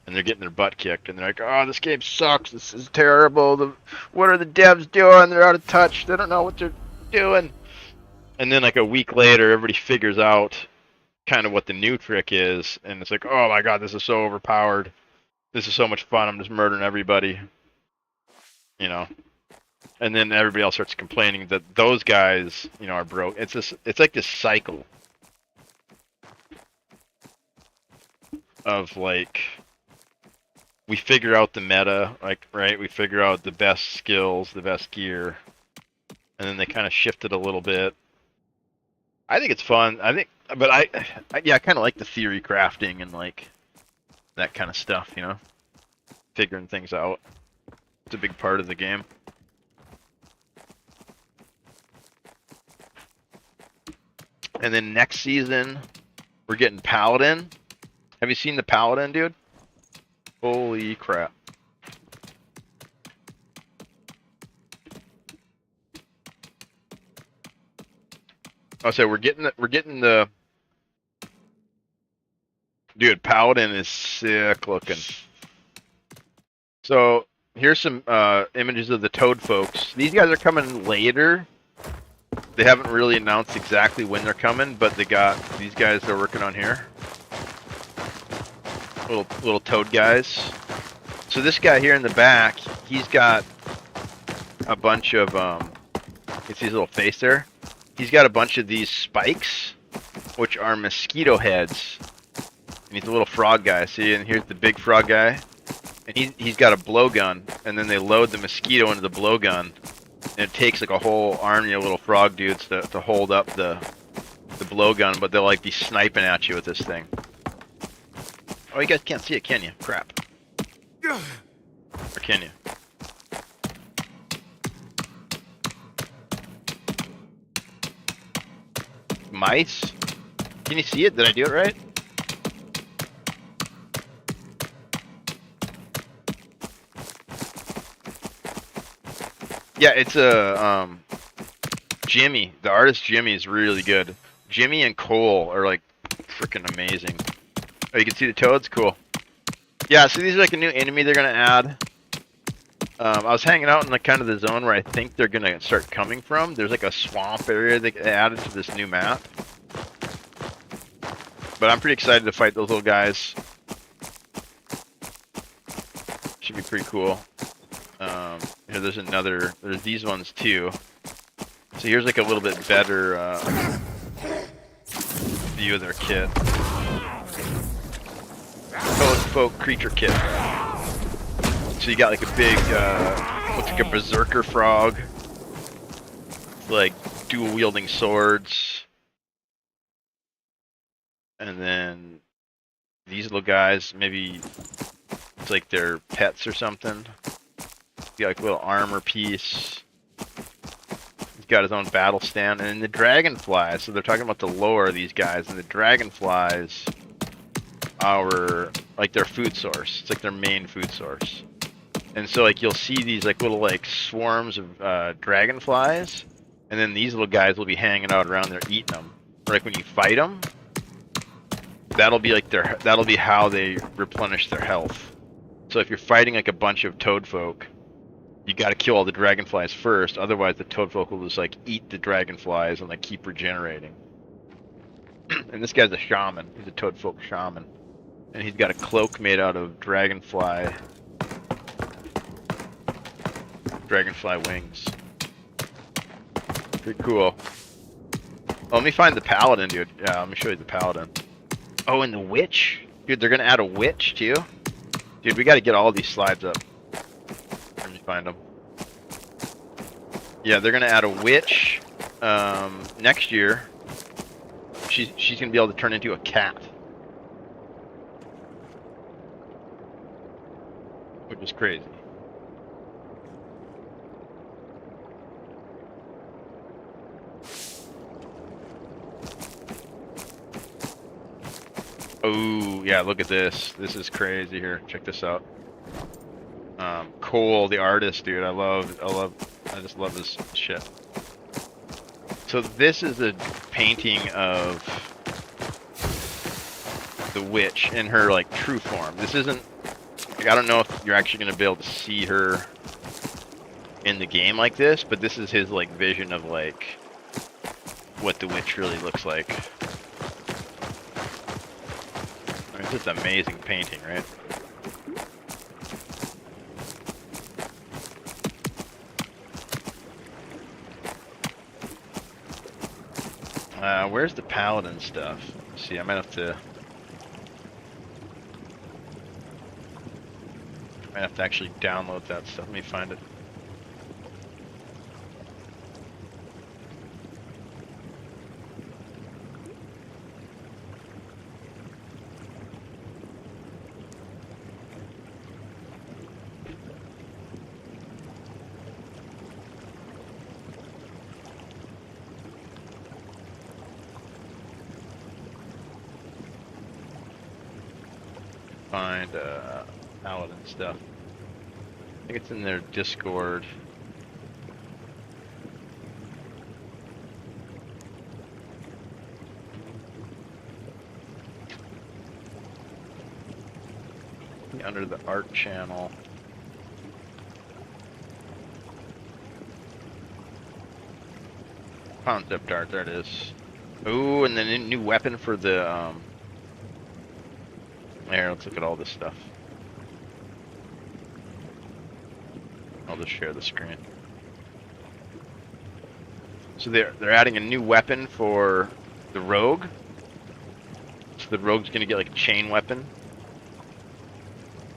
And they're getting their butt kicked, and they're like, "Oh, this game sucks. This is terrible. What are the devs doing? They're out of touch. They don't know what they're doing." And then like a week later, everybody figures out kind of what the new trick is, and it's like, "Oh my god, this is so overpowered. This is so much fun. I'm just murdering everybody." You know. And then everybody else starts complaining that those guys, you know, are broke. It's like this cycle of like, we figure out the meta, like, right? We figure out the best skills, the best gear, and then they kind of shift it a little bit. I think it's fun. But I kind of like the theory crafting and like that kind of stuff, you know, figuring things out. It's a big part of the game. And then next season, we're getting Paladin. Have you seen the Paladin, dude? Holy crap. Oh, so we're getting the dude, Paladin is sick looking. So here's some images of the Toad folks. These guys are coming later. They haven't really announced exactly when they're coming, but they got these guys they're working on here. Little Toad guys. So this guy here in the back, he's got a bunch of you see his little face there? He's got a bunch of these spikes, which are mosquito heads. And he's a little frog guy, see? And here's the big frog guy. And he's got a blowgun, and then they load the mosquito into the blowgun. And it takes like a whole army of little frog dudes to hold up the blowgun, but they'll like be sniping at you with this thing. Oh, you guys can't see it, can you? Crap. Or can you? Mice? Can you see it? Did I do it right? Yeah, it's a Jimmy. The artist Jimmy is really good. Jimmy and Cole are like freaking amazing. Oh, you can see the toads? Cool. Yeah, so these are like a new enemy they're gonna add. I was hanging out in like kind of the zone where I think they're gonna start coming from. There's like a swamp area they added to this new map. But I'm pretty excited to fight those little guys. Should be pretty cool. Here, there's these ones too. So here's like a little bit better view of their kit. Toad folk creature kit. So you got like a big, looks like a berserker frog, like dual wielding swords, and then these little guys, maybe it's like their pets or something. Got like a little armor piece. He's got his own battle stand, and then the dragonflies. So they're talking about the lore of these guys, and the dragonflies are like their food source. It's like their main food source. And so like you'll see these like little like swarms of dragonflies, and then these little guys will be hanging out around there eating them. Like when you fight them, that'll be like that'll be how they replenish their health. So if you're fighting like a bunch of toad folk, you got to kill all the dragonflies first. Otherwise, the toad folk will just like eat the dragonflies and like keep regenerating. And this guy's a shaman. He's a toad folk shaman, and he's got a cloak made out of dragonfly wings. Pretty cool. Oh, let me find the paladin, dude. Yeah, let me show you the paladin. Oh, and the witch? Dude, they're gonna add a witch, too? Dude, we gotta get all these slides up. Let me find them. Yeah, they're gonna add a witch next year. She's gonna be able to turn into a cat. Which is crazy. Oh, yeah, look at this. This is crazy here. Check this out. Cole, the artist, dude. I just love this shit. So this is a painting of the witch in her, like, true form. This isn't, like, I don't know if you're actually gonna be able to see her in the game like this, but this is his, like, vision of, like, what the witch really looks like. I mean, it's just amazing painting, right? Where's the paladin stuff? Let's see, I might have to actually download that stuff. Let me find it. Find paladin stuff. I think it's in their Discord. Under the art channel. Concept art, there it is. Ooh, and then a new weapon for the here, let's look at all this stuff. I'll just share the screen. So they're adding a new weapon for the rogue. So the rogue's gonna get like a chain weapon.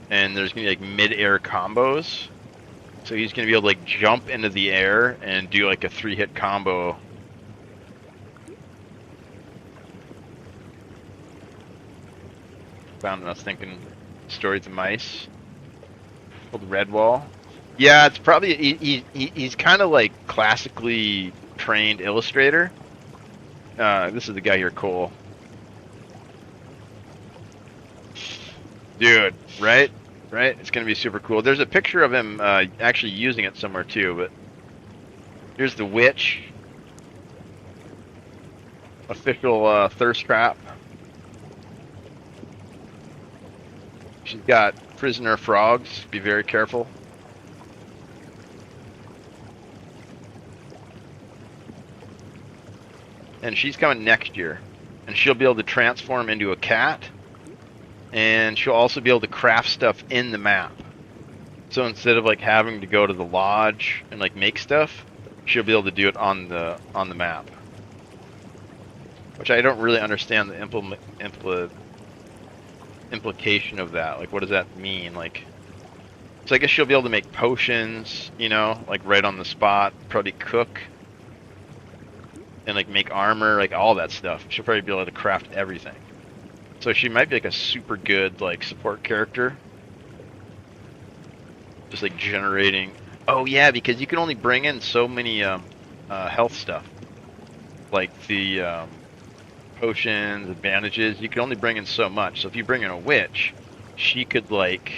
And there's gonna be like mid-air combos. So he's gonna be able to like jump into the air and do like a 3-hit combo. Found when I was thinking Stories of Mice. Called Redwall. Yeah, it's probably he's kind of like classically trained illustrator. This is the guy here, Cole. Dude, right? Right? It's gonna be super cool. There's a picture of him actually using it somewhere too, but here's the witch. Official thirst trap. She's got prisoner frogs. Be very careful. And she's coming next year. And she'll be able to transform into a cat. And she'll also be able to craft stuff in the map. So instead of like having to go to the lodge and like make stuff, she'll be able to do it on the map. Which I don't really understand the implication of that. Like, what does that mean? Like, so I guess she'll be able to make potions, you know, like right on the spot. Probably cook and like make armor, like all that stuff. She'll probably be able to craft everything. So she might be like a super good like support character. Just like generating. Oh yeah, because you can only bring in so many health stuff. Like the potions, advantages, you can only bring in so much. So if you bring in a witch, she could like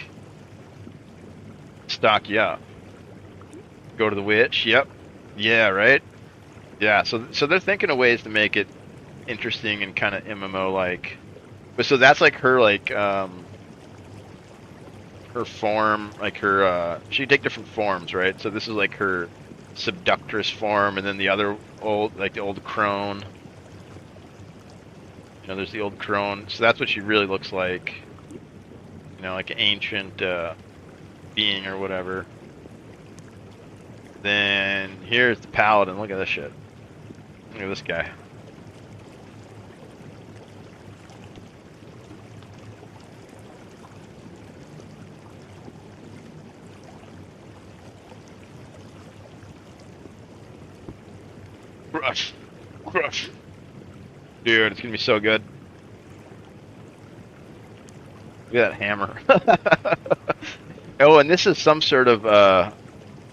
stock you up. Go to the witch. Yep. Yeah. Right. Yeah. So they're thinking of ways to make it interesting and kind of MMO like. But so that's like her her form, like her she can take different forms, right? So this is like her subductress form, and then the other old, like the old crone. You know, there's the old crone. So that's what she really looks like. You know, like an ancient being or whatever. Then here's the paladin. Look at this shit. Look at this guy. Crush. Crush. Dude, it's gonna be so good. Look at that hammer. Oh, and this is some sort of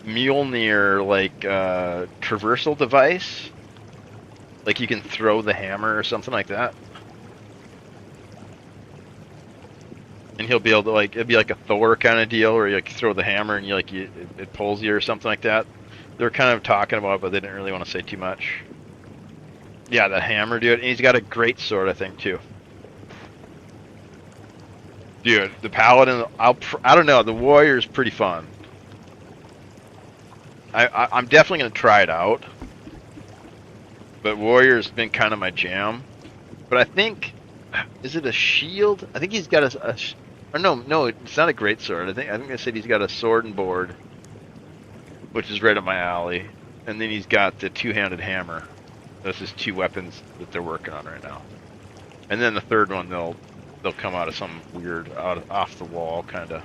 Mjolnir like traversal device. Like you can throw the hammer or something like that. And he'll be able to like, it'd be like a Thor kind of deal where you like throw the hammer and it pulls you or something like that. They're kind of talking about it, but they didn't really want to say too much. Yeah, that hammer, dude. And he's got a great sword, I think, too. Dude, the paladin, I don't know, the warrior's pretty fun. I'm definitely going to try it out. But warrior's been kind of my jam. But I think, is it a shield? I think he's got or no, it's not a great sword. I think I said he's got a sword and board, which is right up my alley. And then he's got the two-handed hammer. Those is two weapons that they're working on right now. And then the third one, they'll come out of some weird, off the wall kind of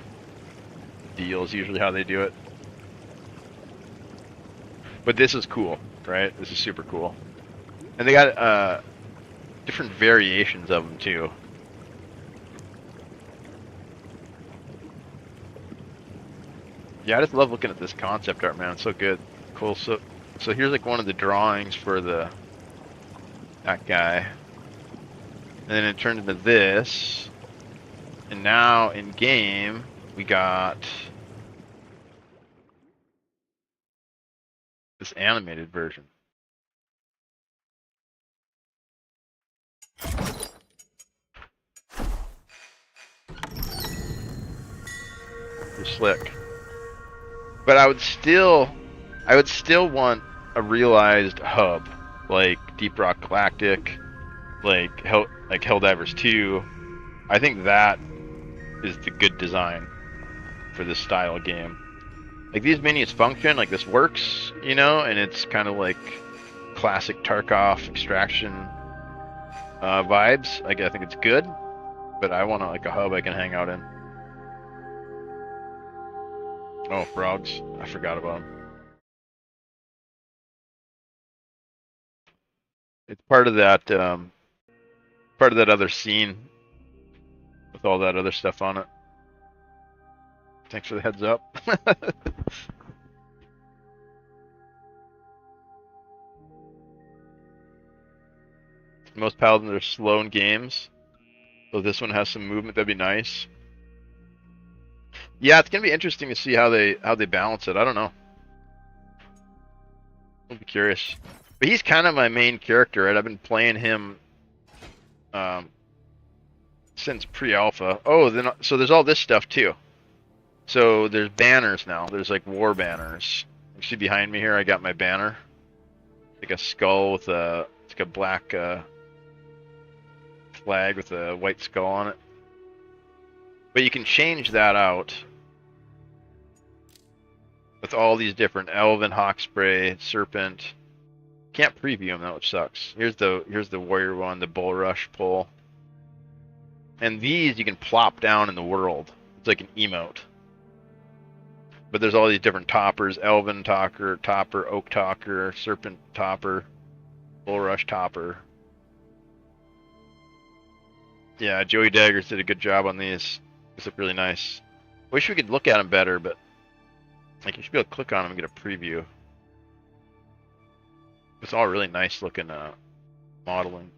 deal is usually how they do it. But this is cool, right? This is super cool. And they got different variations of them too. Yeah, I just love looking at this concept art, man. It's so good. Cool. So here's like one of the drawings for that guy. And then it turned into this. And now in game, we got this animated version. They're slick. But I would still want a realized hub, like Deep Rock Galactic, like Helldivers 2. I think that is the good design for this style of game. Like these minis function, like this works, you know, and it's kind of like classic Tarkov extraction vibes. Like I think it's good, but I want like a hub I can hang out in. Oh, frogs! I forgot about them. It's part of that other scene with all that other stuff on it. Thanks for the heads up. Most paladins are slow in games, so this one has some movement. That'd be nice. Yeah, it's gonna be interesting to see how they balance it. I don't know. I'll be curious. But he's kind of my main character, right? I've been playing him since pre-alpha. Oh, then so there's all this stuff too. So there's banners now. There's like war banners. You see behind me here, I got my banner. Like a skull with it's like a black flag with a white skull on it. But you can change that out with all these different Elven, Hawkspray, Serpent. Can't preview them though, which sucks. Here's the warrior one, the bull rush pull. And these you can plop down in the world. It's like an emote. But there's all these different toppers: Elven topper, Oak topper, Serpent topper, bull rush topper. Yeah, Joey Daggers did a good job on these. These look really nice. Wish we could look at them better, but like you should be able to click on them and get a preview. It's all really nice looking modeling.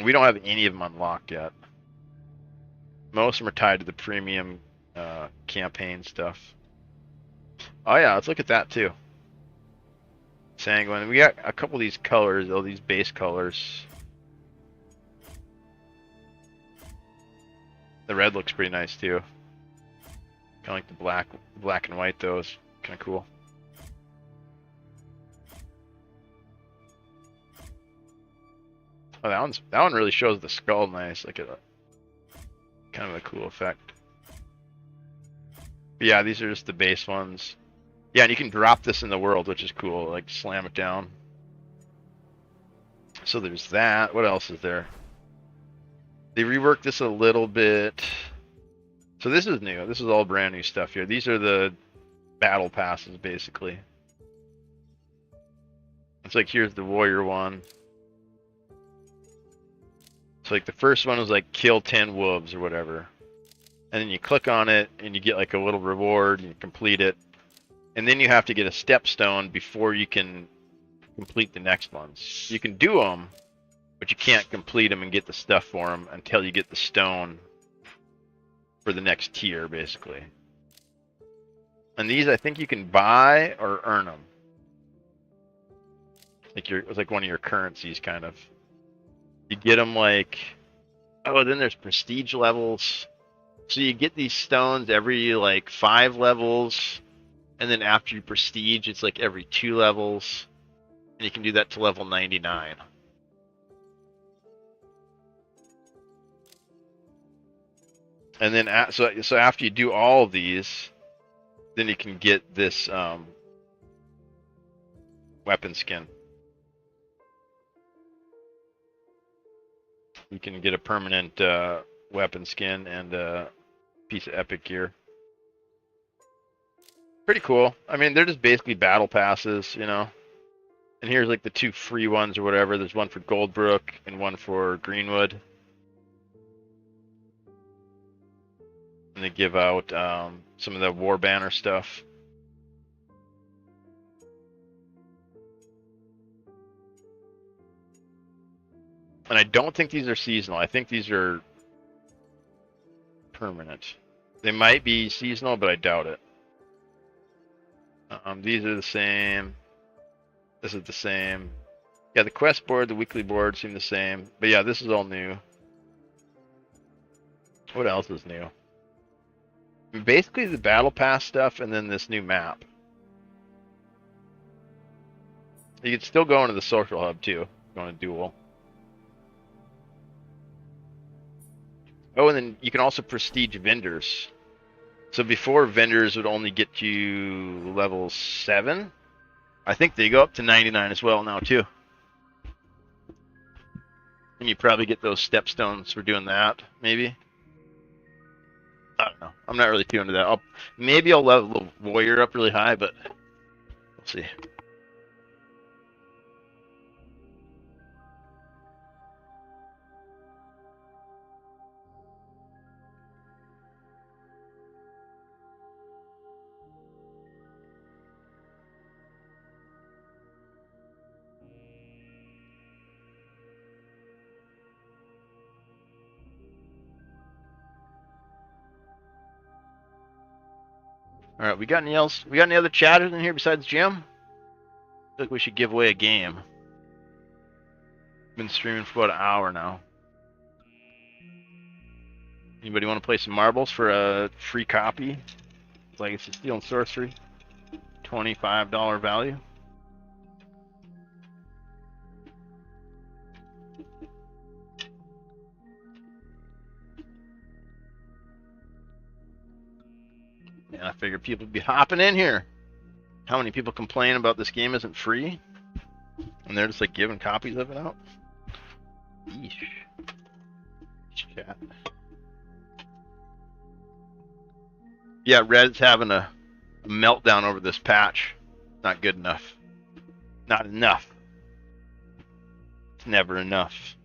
We don't have any of them unlocked yet. Most of them are tied to the premium campaign stuff. Oh yeah, let's look at that too. Sanguine. We got a couple of these colors, all these base colors. The red looks pretty nice too. Kind of like the black and white though. Is kind of cool. Oh, that one really shows the skull nice, like a kind of a cool effect. But yeah, these are just the base ones. Yeah, and you can drop this in the world, which is cool. Like slam it down. So there's that. What else is there? They reworked this a little bit. So this is new. This is all brand new stuff here. These are the battle passes, basically. It's like here's the warrior one. So like the first one was like kill 10 wolves or whatever. And then you click on it and you get like a little reward and you complete it. And then you have to get a stepstone before you can complete the next ones. You can do them, but you can't complete them and get the stuff for them until you get the stone for the next tier, basically. And these I think you can buy or earn them. Like it's like one of your currencies, kind of. You get them like, oh, then there's prestige levels. So you get these stones every like 5 levels, and then after you prestige, it's like every 2 levels, and you can do that to level 99. And then so after you do all of these, then you can get this weapon skin. You can get a permanent weapon skin and a piece of epic gear. Pretty cool. I mean, they're just basically battle passes, you know. And here's like the 2 free ones or whatever. There's one for Goldbrook and one for Greenwood. And they give out some of the War Banner stuff. And I don't think these are seasonal. I think these are permanent. They might be seasonal, but I doubt it. These are the same. This is the same. Yeah, the quest board, the weekly board seem the same. But yeah, this is all new. What else is new? Basically the battle pass stuff and then this new map. You can still go into the social hub too, if you want to duel. Oh, and then you can also prestige vendors. So before, vendors would only get you level 7. I think they go up to 99 as well now too. And you probably get those stepstones for doing that, maybe. I don't know. I'm not really too into that. Maybe I'll level the warrior up really high, but we'll see. All right, we got any else? We got any other chatters in here besides Jim? I feel like we should give away a game. Been streaming for about an hour now. Anybody want to play some marbles for a free copy? Legacy Steel and Sorcery. $25 value. Yeah, I figured people would be hopping in here. How many people complain about this game isn't free? And they're just like giving copies of it out? Yeesh. Chat. Yeah, Red's having a meltdown over this patch. Not good enough. Not enough. It's never enough.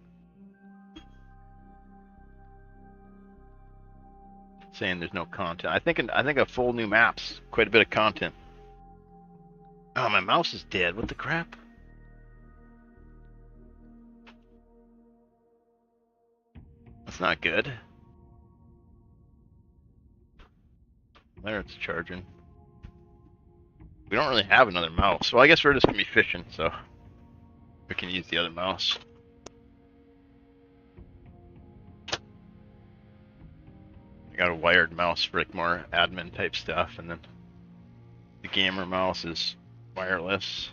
Saying there's no content. I think a full new map's quite a bit of content. Oh, my mouse is dead. What the crap? That's not good. There it's charging. We don't really have another mouse. Well, I guess we're just gonna be fishing, so we can use the other mouse. I got a wired mouse for like more admin type stuff, and then the gamer mouse is wireless.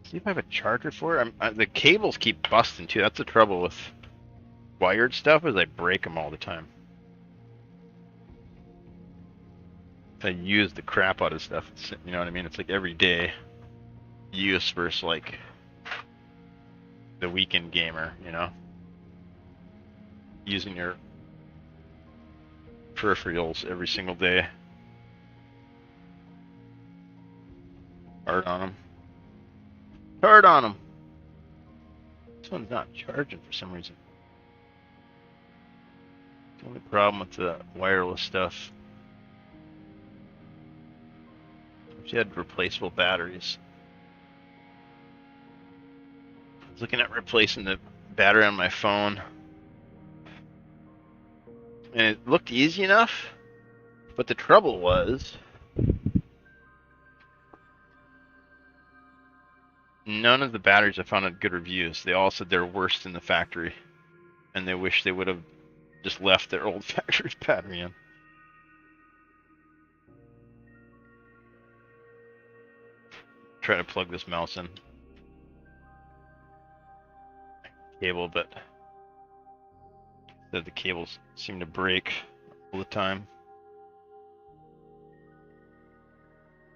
See if I have a charger for it. The cables keep busting too. That's the trouble with wired stuff, is I break them all the time. I use the crap out of stuff. You know what I mean? It's like every day use versus like the weekend gamer, you know? Using your peripherals every single day. Hard on them. Hard on them. This one's not charging for some reason. The only problem with the wireless stuff. If you had replaceable batteries. I was looking at replacing the battery on my phone. And it looked easy enough. But the trouble was, none of the batteries I found had good reviews. They all said they're worse than the factory. And they wish they would have just left their old factory's battery in. Try to plug this mouse in. Cable, but the cables seem to break all the time.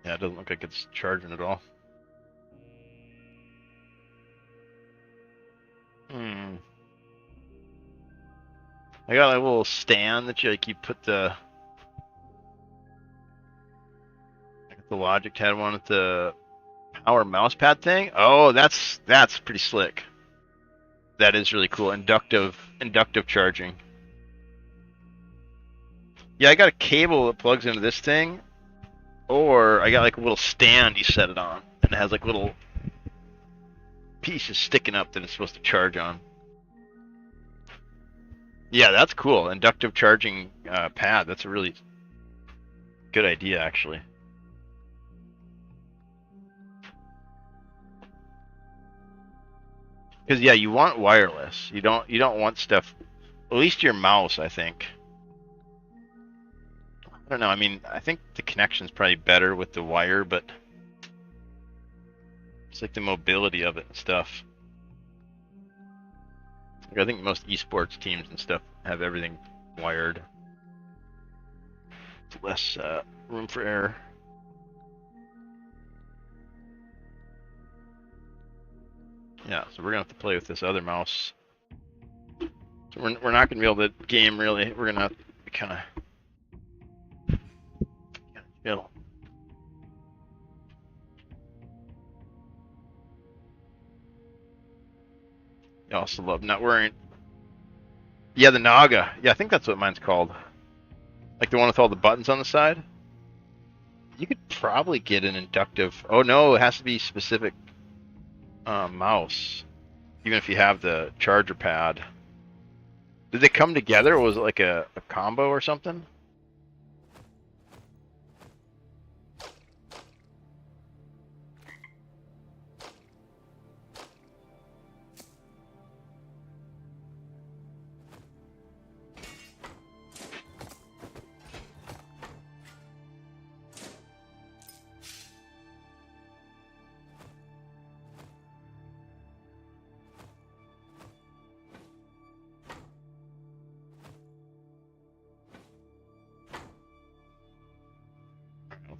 Yeah, it doesn't look like it's charging at all. I got a little stand that you put the Logitech had one with the power mouse pad thing. Oh, that's pretty slick. That is really cool. Inductive charging. Yeah, I got a cable that plugs into this thing, or I got like a little stand you set it on, and it has like little pieces sticking up that it's supposed to charge on. Yeah, that's cool. Inductive charging pad. That's a really good idea, actually. Because yeah, you want wireless. You don't want stuff. At least your mouse, I think. I don't know. I mean, I think the connection's probably better with the wire, but it's like the mobility of it and stuff. Like, I think most esports teams and stuff have everything wired. It's less room for error. Yeah, so we're gonna have to play with this other mouse. So we're not gonna be able to game really. We're gonna have to kind of chill. I also love not wearing. Yeah, the Naga. Yeah, I think that's what mine's called. Like the one with all the buttons on the side. You could probably get an inductive. Oh no, it has to be specific mouse. Even if you have the charger pad. Did they come together, or was it like a combo or something?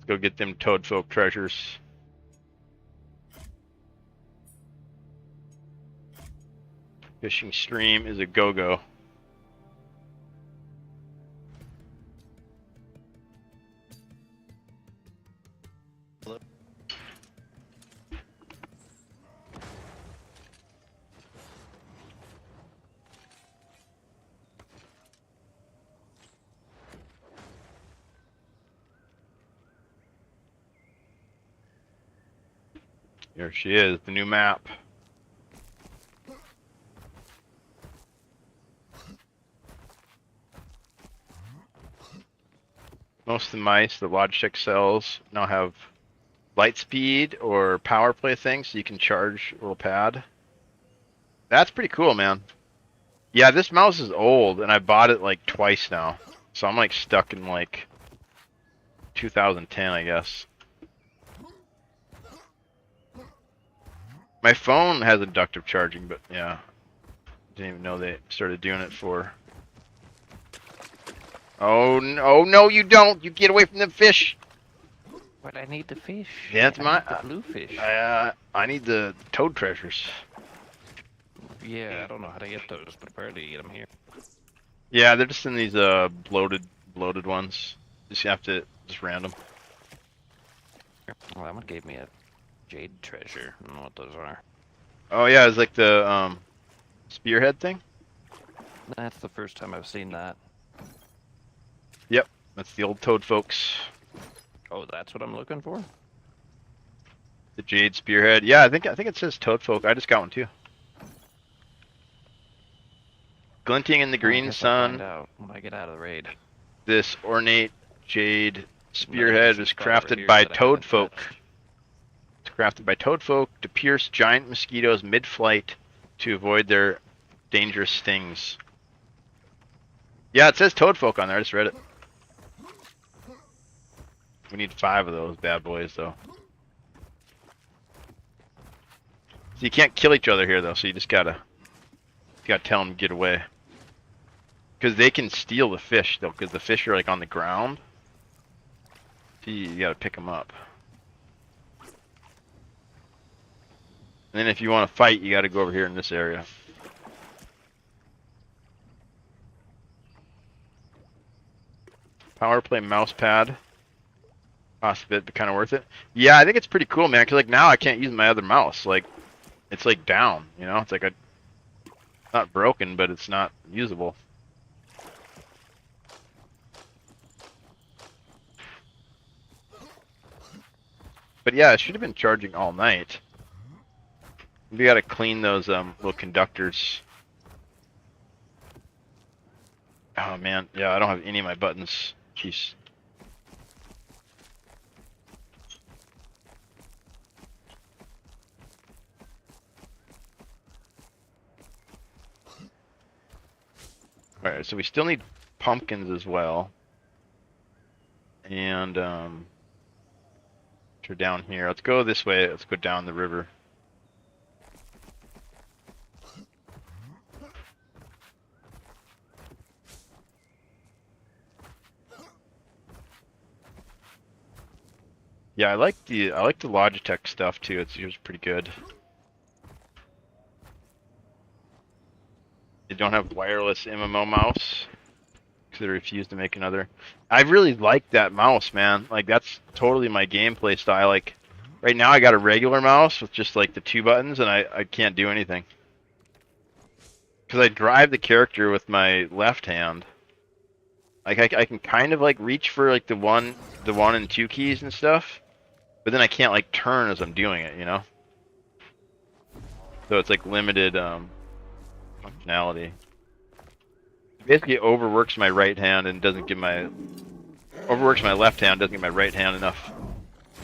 Go get them Toadfolk treasures. Fishing stream is a go-go. Here she is, the new map. Most of the mice that Logitech sells now have light speed or power play things, so you can charge a little pad. That's pretty cool, man. Yeah, this mouse is old, and I bought it like twice now, so I'm like stuck in like 2010, I guess. My phone has inductive charging, but yeah, didn't even know they started doing it for. Oh no, you don't! You get away from the fish. But I need the fish. Yeah, it's I my. need the blue fish. I need the toad treasures. Yeah, I don't know how to get those, but apparently you get them here. Yeah, they're just in these bloated ones. Just have to just random. Well, that one gave me a jade treasure. I don't know what those are. Oh yeah, it's like the spearhead thing. That's the first time I've seen that. Yep, that's the old toad folks. Oh, that's what I'm looking for? The jade spearhead. Yeah, I think it says toad folk. I just got one too. Glinting in the I green guess I'll find sun, out when I get out of the raid. this ornate jade Another spearhead is spot over crafted here by that I toad haven't folk. touched. It's crafted by toad folk to pierce giant mosquitoes mid-flight to avoid their dangerous stings. Yeah, it says toad folk on there. I just read it. We need 5 of those bad boys, though. So you can't kill each other here, though. So you gotta tell them to get away. Because they can steal the fish, though. Because the fish are like on the ground. So you gotta pick them up. And then if you want to fight, you gotta go over here in this area. Power play mouse pad. Cost a bit, but kind of worth it. Yeah, I think it's pretty cool, man. Because like now I can't use my other mouse. Like, it's like down. You know, it's like not broken, but it's not usable. But yeah, it should have been charging all night. We gotta clean those little conductors. Oh man, yeah, I don't have any of my buttons. Jeez. Alright, so we still need pumpkins as well. And we're down here. Let's go this way. Let's go down the river. Yeah, I like the Logitech stuff too. It's usually pretty good. They don't have wireless MMO mouse because they refuse to make another. I really like that mouse, man. Like that's totally my gameplay style. Like right now, I got a regular mouse with just like the 2 buttons, and I can't do anything because I drive the character with my left hand. Like I can kind of like reach for like the one and 2 keys and stuff. But then I can't like turn as I'm doing it, you know? So it's like limited functionality. It basically overworks my right hand and doesn't give my overworks my left hand, doesn't give my right hand enough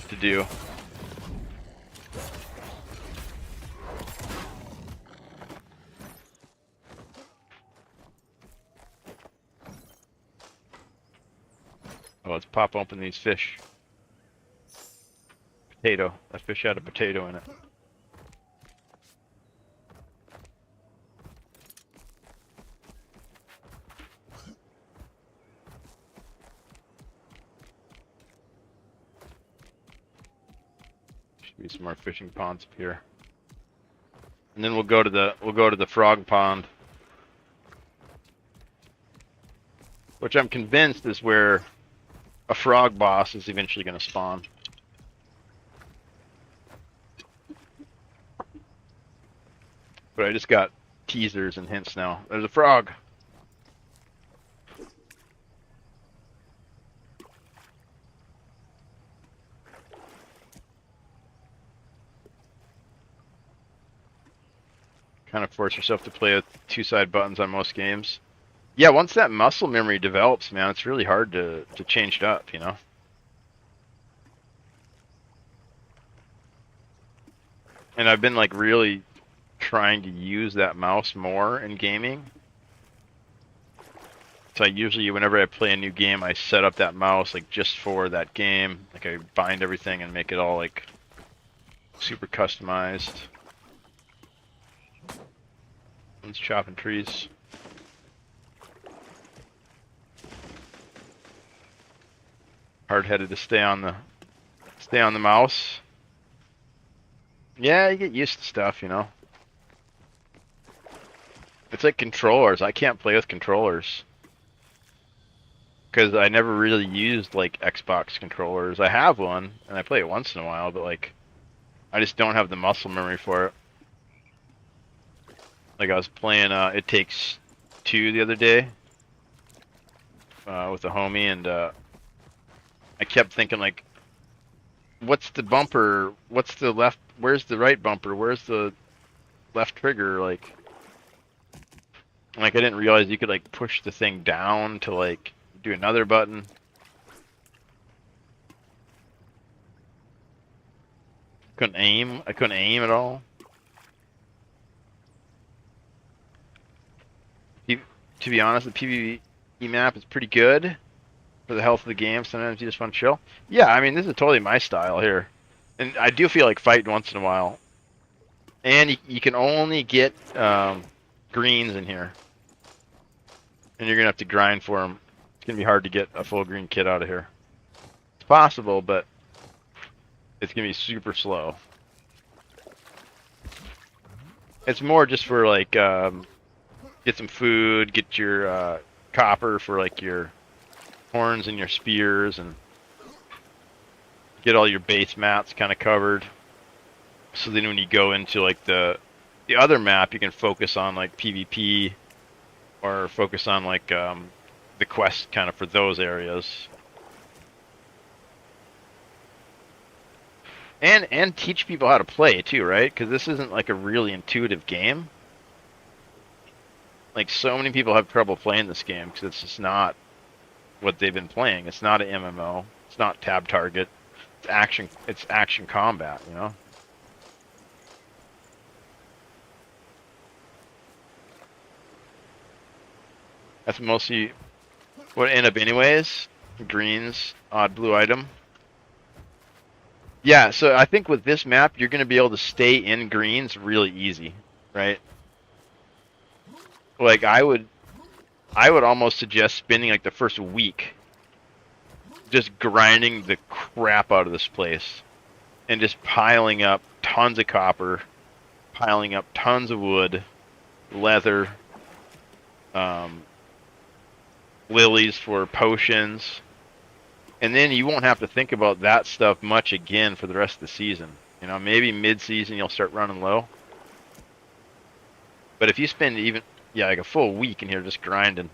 to do. Oh, let's pop open these fish. Potato. That fish had a potato in it. Should be some more fishing ponds up here. And then we'll go to the frog pond. Which I'm convinced is where a frog boss is eventually going to spawn. But I just got teasers and hints now. There's a frog. Kind of force yourself to play with 2-side buttons on most games. Yeah, once that muscle memory develops, man, it's really hard to change it up, you know? And I've been like really trying to use that mouse more in gaming. So I usually, whenever I play a new game, I set up that mouse like just for that game. Like I bind everything and make it all like super customized. One's chopping trees. Hard-headed to stay on the mouse. Yeah, you get used to stuff, you know. It's like controllers. I can't play with controllers because I never really used like Xbox controllers. I have one and I play it once in a while, but like I just don't have the muscle memory for it. Like I was playing It Takes Two the other day with a homie, and I kept thinking like, what's the bumper? What's the left? Where's the right bumper? Where's the left trigger? Like I didn't realize you could like push the thing down to like do another button. Couldn't aim. I couldn't aim at all. To be honest, the PvE map is pretty good for the health of the game. Sometimes you just want to chill. Yeah, I mean, this is totally my style here. And I do feel like fighting once in a while. And you can only get greens in here. And you're going to have to grind for them. It's going to be hard to get a full green kit out of here. It's possible, but it's going to be super slow. It's more just for like, get some food, get your copper for like your horns and your spears, and get all your base mats kind of covered. So then when you go into like the other map, you can focus on like PvP or focus on like the quest kind of for those areas. And teach people how to play too, right? Because this isn't like a really intuitive game. Like so many people have trouble playing this game because it's just not what they've been playing. It's not an MMO. It's not tab target. It's action. It's action combat. You know. That's mostly what I end up anyways. Greens, odd blue item. Yeah, so I think with this map, you're going to be able to stay in greens really easy, right? Like I would almost suggest spending like the first week just grinding the crap out of this place and just piling up tons of copper, piling up tons of wood, leather, lilies for potions, and then you won't have to think about that stuff much again for the rest of the season. You know, maybe mid-season you'll start running low. But if you spend even, yeah, like a full week in here just grinding,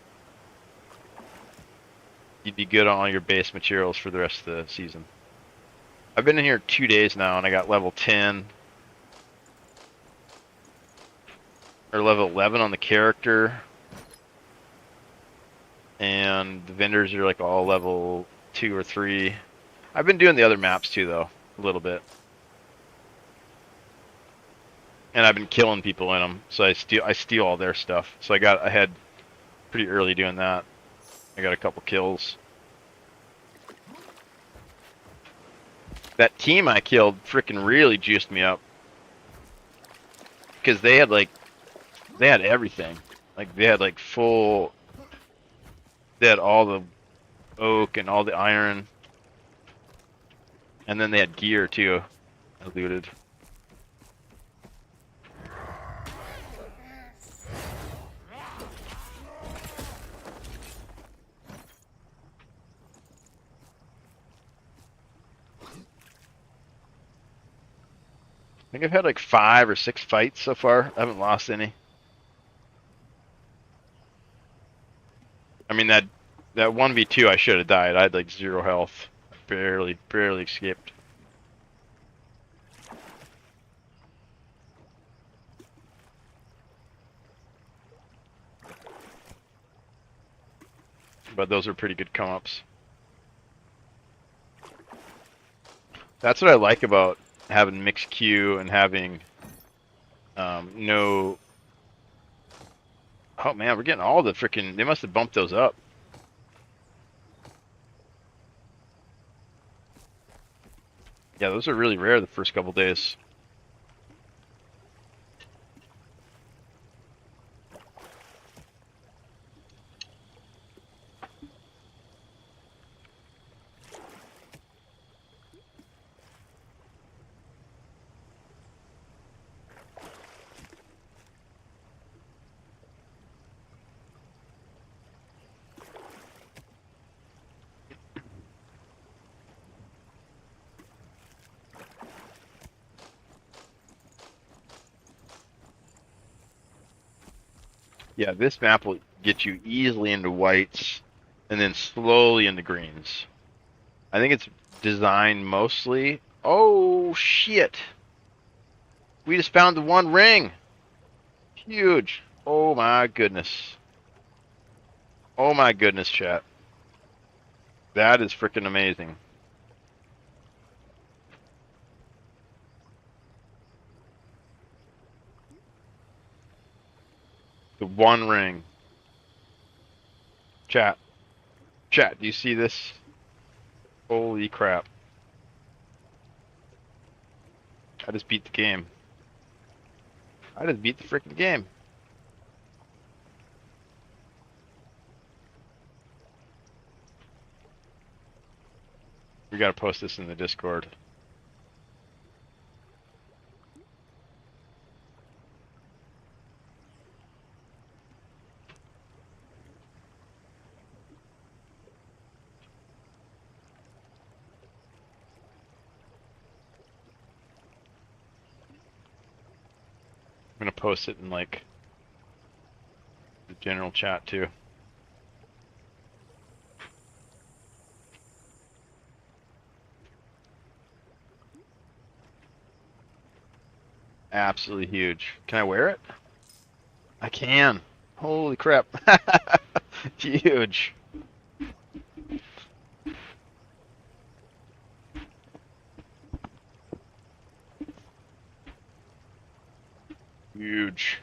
you'd be good on all your base materials for the rest of the season. I've been in here 2 days now, and I got level 10. Or level 11 on the character. And the vendors are like all level 2 or 3. I've been doing the other maps too, though, a little bit. And I've been killing people in them, so I steal all their stuff. So I got ahead pretty early doing that. I got a couple kills. That team I killed freaking really juiced me up. Because they had everything. Like they had like full, they had all the oak and all the iron. And then they had gear too. I looted. I think I've had like 5 or 6 fights so far. I haven't lost any. I mean that 1v2 I should have died. I had like 0 health. Barely escaped. but those are pretty good come-ups. That's what I like about having mixed queue and having no... Oh man, we're getting all the freaking... They must have bumped those up. Yeah, those are really rare the first couple days. Yeah, this map will get you easily into whites and then slowly into greens. I think it's designed mostly... Oh, shit! We just found the one ring! Huge! Oh my goodness. Oh my goodness, chat. That is freaking amazing. The one ring. Chat. Chat, do you see this? Holy crap. I just beat the game. I just beat the freaking game. We gotta post this in the Discord. I'm gonna post it in like the general chat too. Absolutely huge. Can I wear it? I can. Holy crap. Huge. Huge.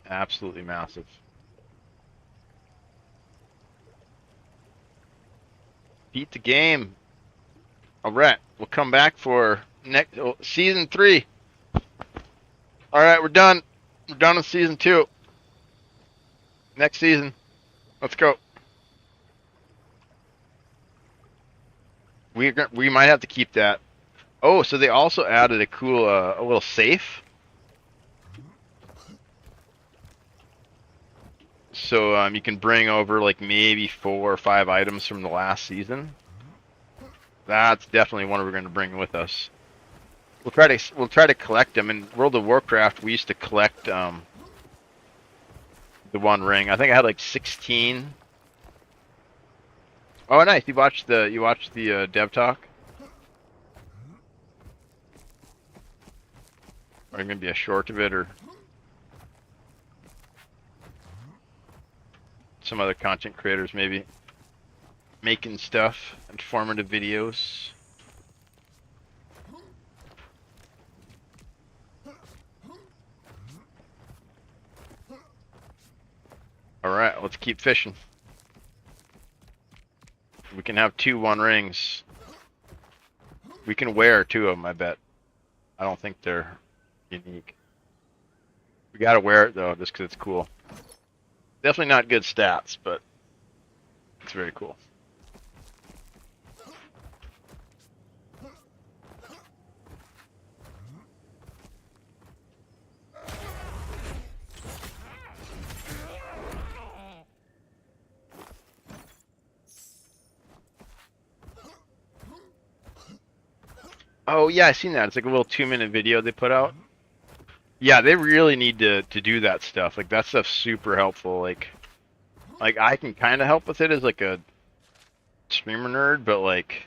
Absolutely massive. Beat the game. All right, we'll come back for next season 3. All right, we're done. We're done with season 2. Next season. Let's go. We might have to keep that. Oh, so they also added a cool a little safe. So you can bring over like maybe 4 or 5 items from the last season. That's definitely one we're going to bring with us. We'll try to collect them. In World of Warcraft, we used to collect the one ring. I think I had like 16. Oh, nice! You watched the dev talk, or maybe a short of it, or some other content creators maybe making stuff, informative videos. All right, let's keep fishing. We can have 2 one rings. We can wear 2 of them, I bet. I don't think they're unique. We gotta wear it though, just because it's cool. Definitely not good stats, but it's very cool. Oh yeah, I seen that. It's like a little 2-minute video they put out. Yeah, they really need to do that stuff. Like that stuff's super helpful. Like I can kind of help with it as like a streamer nerd, but like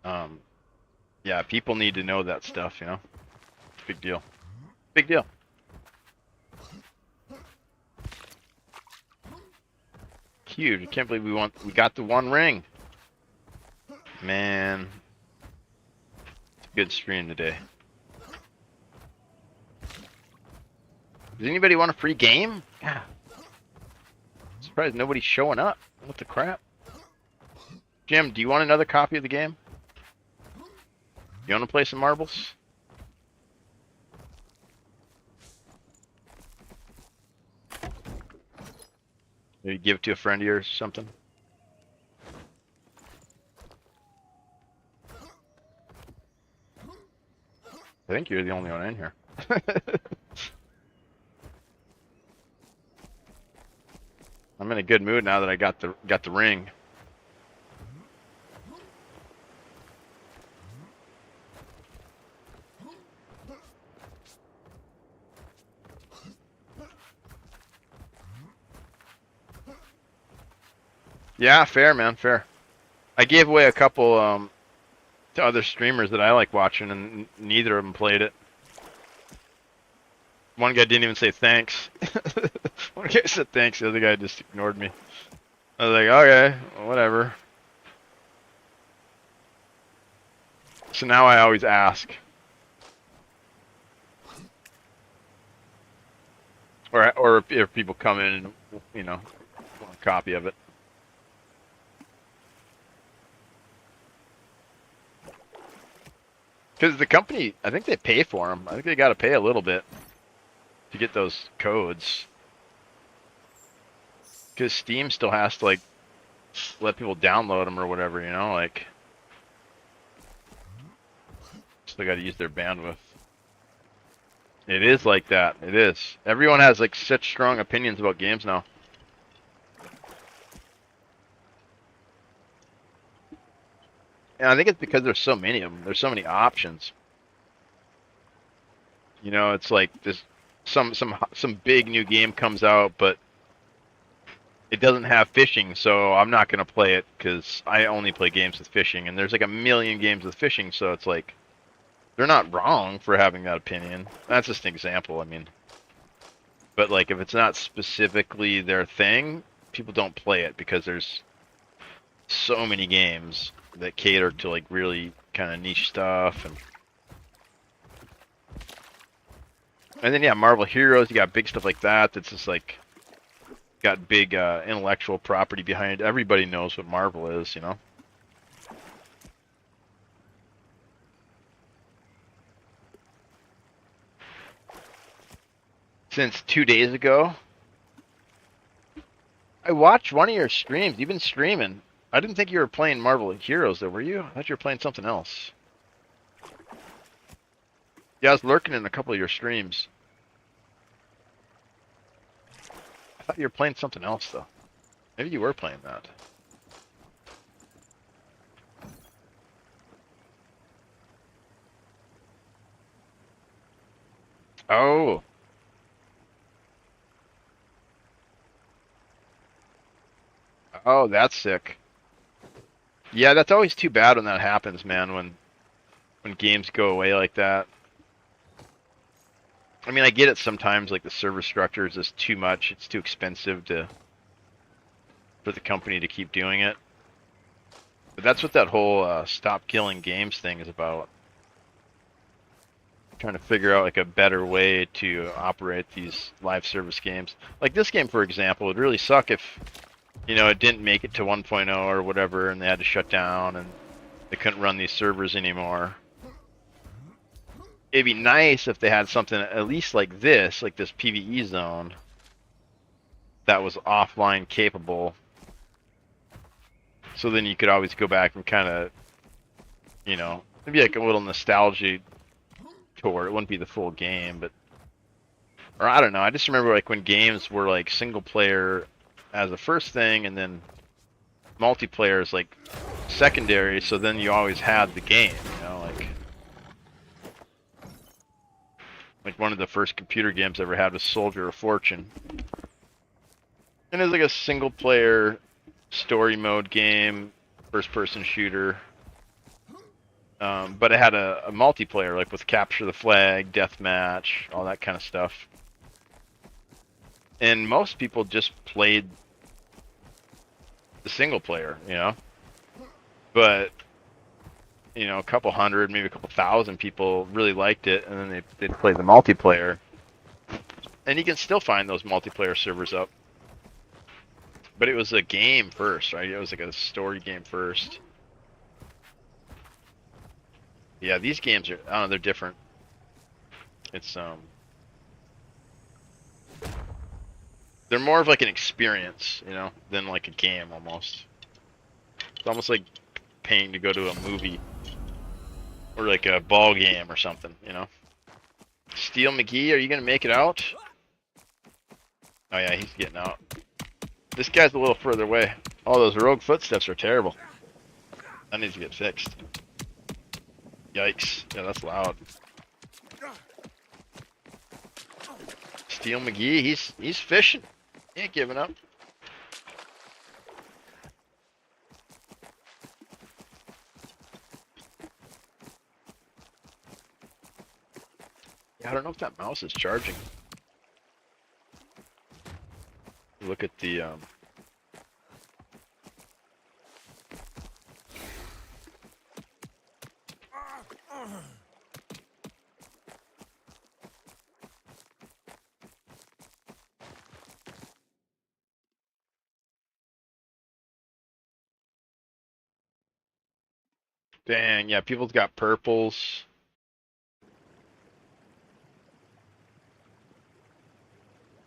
Yeah, people need to know that stuff, you know? Big deal. Big deal. Huge. I can't believe we got the one ring. Man. It's a good stream today. Does anybody want a free game? Yeah. Surprised nobody's showing up. What the crap? Jim, do you want another copy of the game? You want to play some marbles? Maybe give it to a friend of yours or something? I think you're the only one in here. I'm in a good mood now that I got the ring. Yeah, fair, man, fair. I gave away a couple to other streamers that I like watching, and neither of them played it. One guy didn't even say thanks. One guy said thanks, the other guy just ignored me. I was like, okay, whatever. So now I always ask. Or if people come in and, you know, want a copy of it. Because the company, I think they pay for them. I think they got to pay a little bit to get those codes. Because Steam still has to, like, let people download them or whatever, you know, like. Still got to use their bandwidth. It is like that. It is. Everyone has, like, such strong opinions about games now. And I think it's because there's so many of them. There's so many options. You know, it's like this some big new game comes out, but it doesn't have fishing, so I'm not gonna play it because I only play games with fishing. And there's like a million games with fishing, so it's like they're not wrong for having that opinion. That's just an example. I mean, but like if it's not specifically their thing, people don't play it because there's so many games that cater to like really kind of niche stuff, and then yeah, Marvel Heroes, you got big stuff like that that's just like got big intellectual property behind it. Everybody knows what Marvel is, you know. Since 2 days ago, I watched one of your streams. You've been streaming. I didn't think you were playing Marvel Heroes, though, were you? I thought you were playing something else. Yeah, I was lurking in a couple of your streams. I thought you were playing something else, though. Maybe you were playing that. Oh. Oh, that's sick. Yeah, that's always too bad when that happens, man, when games go away like that. I mean, I get it sometimes, like the server structure is just too much. It's too expensive for the company to keep doing it. But that's what that whole stop killing games thing is about. Trying to figure out like a better way to operate these live service games. Like this game, for example, would really suck if, you know, it didn't make it to 1.0 or whatever, and they had to shut down and they couldn't run these servers anymore. It'd be nice if they had something at least like this PvE zone, that was offline capable. So then you could always go back and kind of, you know, maybe like a little nostalgia tour. It wouldn't be the full game, but, or I don't know. I just remember like when games were like single player as the first thing, and then multiplayer is like secondary. So then you always had the game, you know, like one of the first computer games I ever had was Soldier of Fortune, and it was like a single player story mode game, first person shooter. But it had a multiplayer, like with capture the flag, deathmatch, all that kind of stuff. And most people just played the single player, you know. But you know, a couple hundred, maybe a couple thousand people really liked it, and then they played the multiplayer. And you can still find those multiplayer servers up. But it was a game first, right? It was like a story game first. Yeah, these games are, I don't know, they're different. It's they're more of like an experience, you know, than like a game almost. It's almost like paying to go to a movie or like a ball game or something, you know. Steel McGee, are you gonna make it out? Oh yeah, he's getting out. This guy's a little further away. Oh, those rogue footsteps are terrible. That needs to get fixed. Yikes. Yeah, that's loud. Steel McGee, he's fishing. He ain't giving up. Yeah, I don't know if that mouse is charging. Look at the dang, yeah, people's got purples.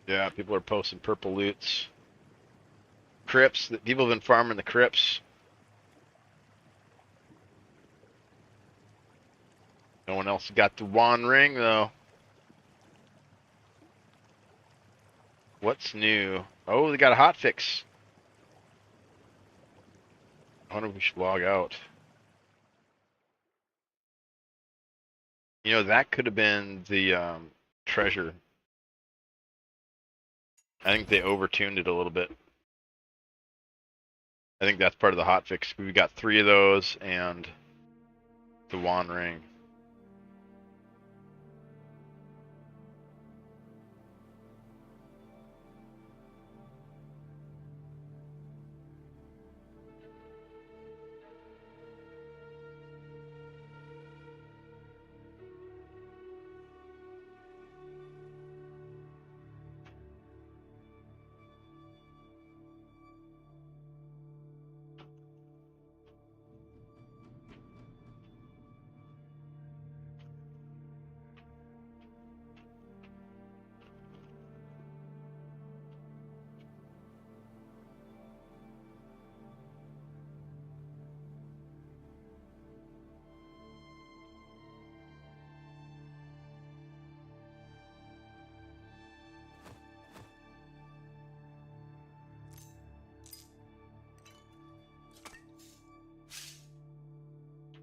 Yeah, people are posting purple loots. Crypts, people have been farming the crypts. No one else got the wand ring though. What's new? Oh, they got a hotfix. I wonder if we should log out. You know, that could have been the treasure. I think they overtuned it a little bit. I think that's part of the hotfix. We got 3 of those and the wand ring.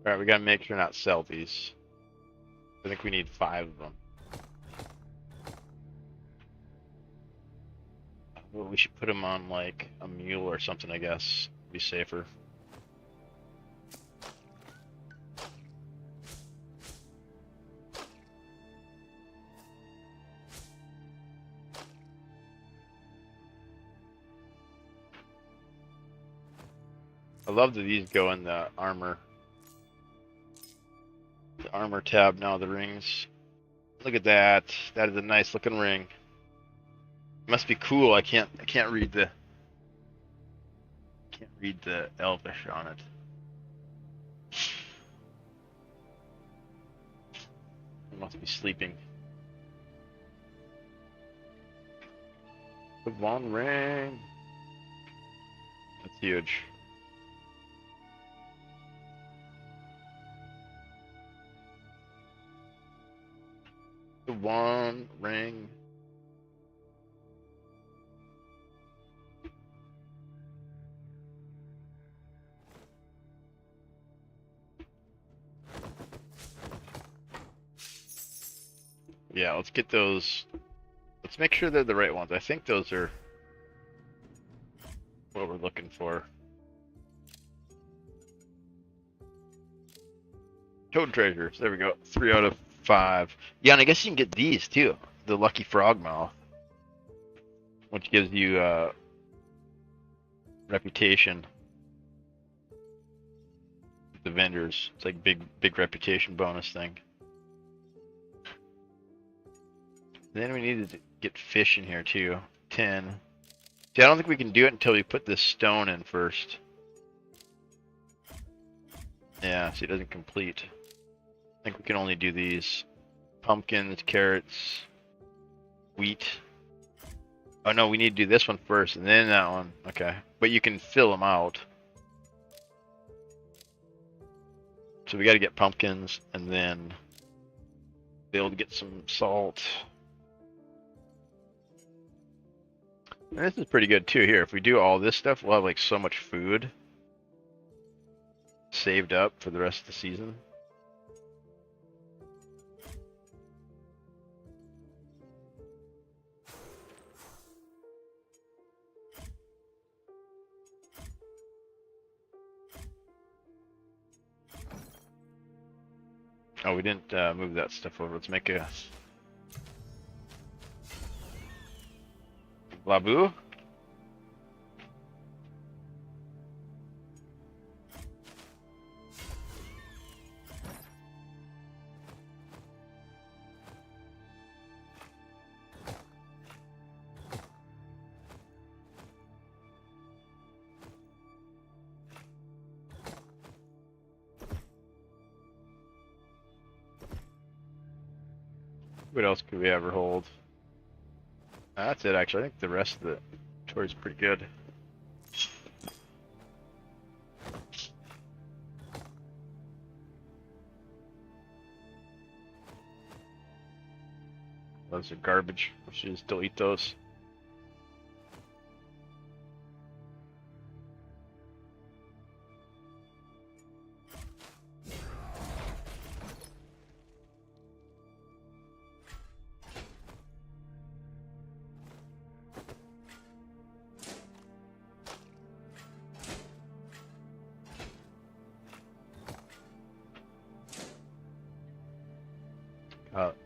Alright, we gotta make sure not sell these. I think we need 5 of them. Well, we should put them on like a mule or something, I guess. Be safer. I love that these go in the armor. The armor tab now, the rings. Look at that. That is a nice looking ring. Must be cool. I can't read the Elvish on it. It must be sleeping. The one ring. That's huge. The one ring. Yeah, let's get those. Let's make sure they're the right ones. I think those are what we're looking for. Toad treasures. There we go. 3 out of 5. Yeah, and I guess you can get these too. The Lucky Frog Mouth, which gives you reputation. The vendors. It's like big reputation bonus thing. Then we need to get fish in here too. 10. See, I don't think we can do it until we put this stone in first. Yeah, see, it doesn't complete. I think we can only do these. Pumpkins, carrots, wheat. Oh no, we need to do this one first and then that one. Okay. But you can fill them out. So we got to get pumpkins and then be able to get some salt. And this is pretty good too here. If we do all this stuff, we'll have like so much food saved up for the rest of the season. Oh, we didn't move that stuff over. Let's make a Labu. What else could we ever hold? That's it, actually. I think the rest of the tour is pretty good. Those are garbage. We should just delete those.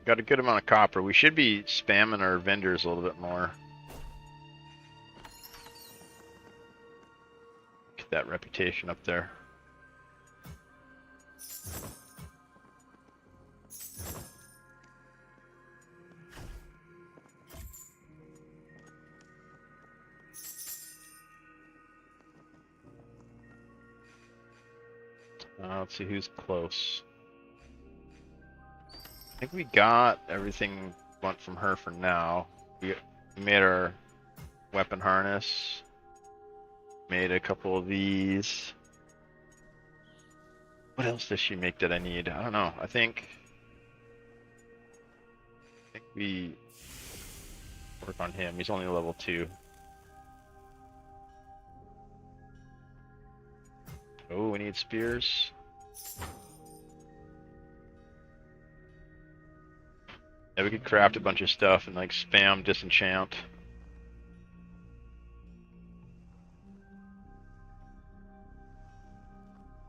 Got a good amount of copper. We should be spamming our vendors a little bit more. Get that reputation up there. Let's see who's close. I think we got everything we want from her for now. We made our weapon harness. Made a couple of these. What else does she make that I need? I don't know. I think we work on him. He's only level 2. Oh, we need spears. Yeah, we could craft a bunch of stuff and like spam disenchant.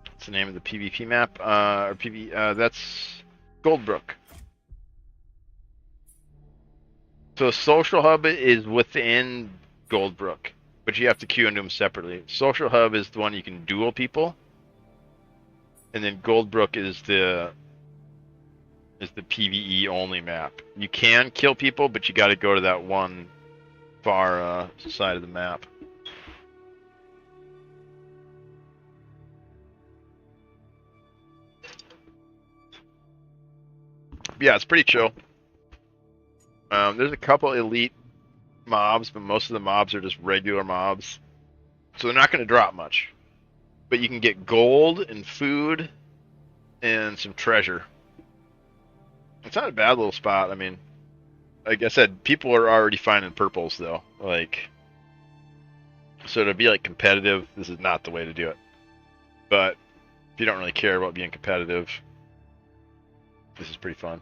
What's the name of the PvP map? Or PV? That's Goldbrook. So Social Hub is within Goldbrook, but you have to queue into them separately. Social Hub is the one you can duel people, and then Goldbrook is the PvE only map. You can kill people, but you got to go to that one far side of the map. Yeah, it's pretty chill. There's a couple elite mobs, but most of the mobs are just regular mobs, so they're not going to drop much. But you can get gold and food and some treasure. It's not a bad little spot. I mean, like I said, people are already finding purples though. Like, so to be like competitive, this is not the way to do it. But if you don't really care about being competitive, this is pretty fun.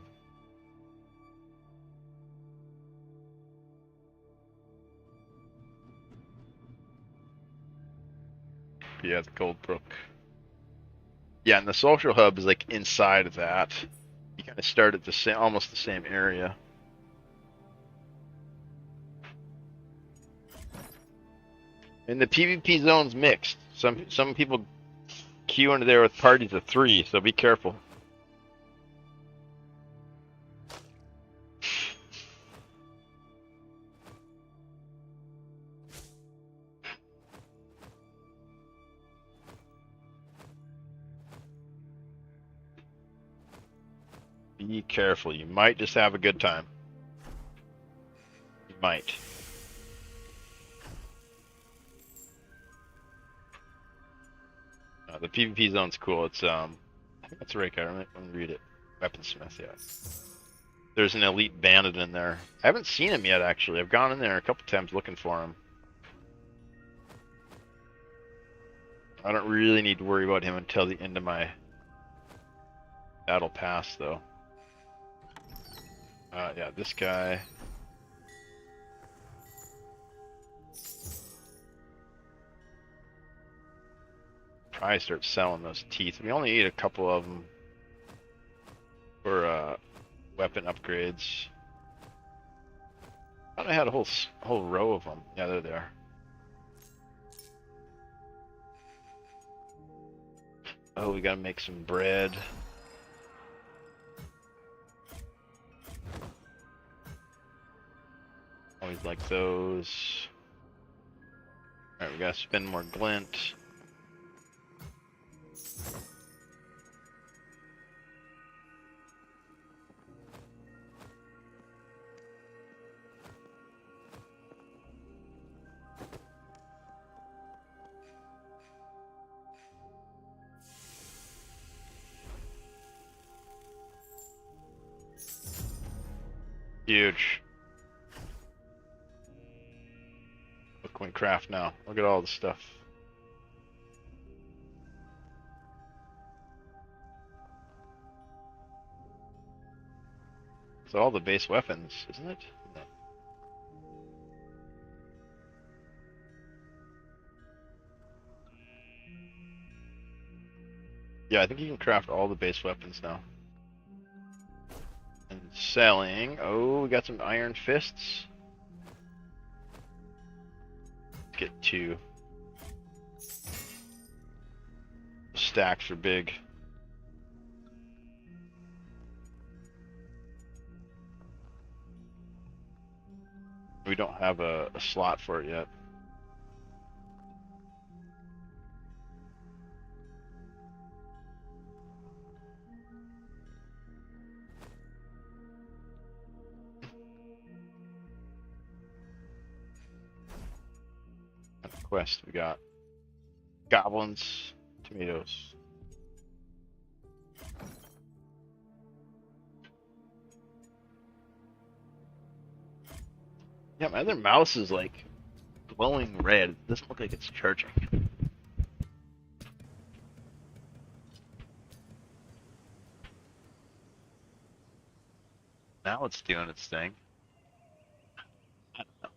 Yeah, the Goldbrook. Yeah, and the social hub is like inside of that. You kind of start at the same, almost the same area. And the PvP zone's mixed. Some people queue into there with parties of 3, so be careful. Be careful. You might just have a good time. You might. The PvP zone's cool. It's I think that's right, guy. Let me read it. Weaponsmith, yeah. There's an elite bandit in there. I haven't seen him yet, actually. I've gone in there a couple times looking for him. I don't really need to worry about him until the end of my battle pass, though. Yeah, this guy. Probably start selling those teeth. We only need a couple of them for weapon upgrades. I thought I had a whole row of them. Yeah, they're there. Oh, we gotta make some bread. Always like those. Alright, we gotta spend more glint. Huge. What can we craft now? Look at all the stuff. It's all the base weapons, isn't it? No. Yeah, I think you can craft all the base weapons now. And selling. Oh, we got some iron fists. Let's get 2. Stacks are big. We don't have a slot for it yet. Quest we got goblins, tomatoes. Yeah, my other mouse is like glowing red. It doesn't look like it's charging. Now it's doing its thing. I don't know.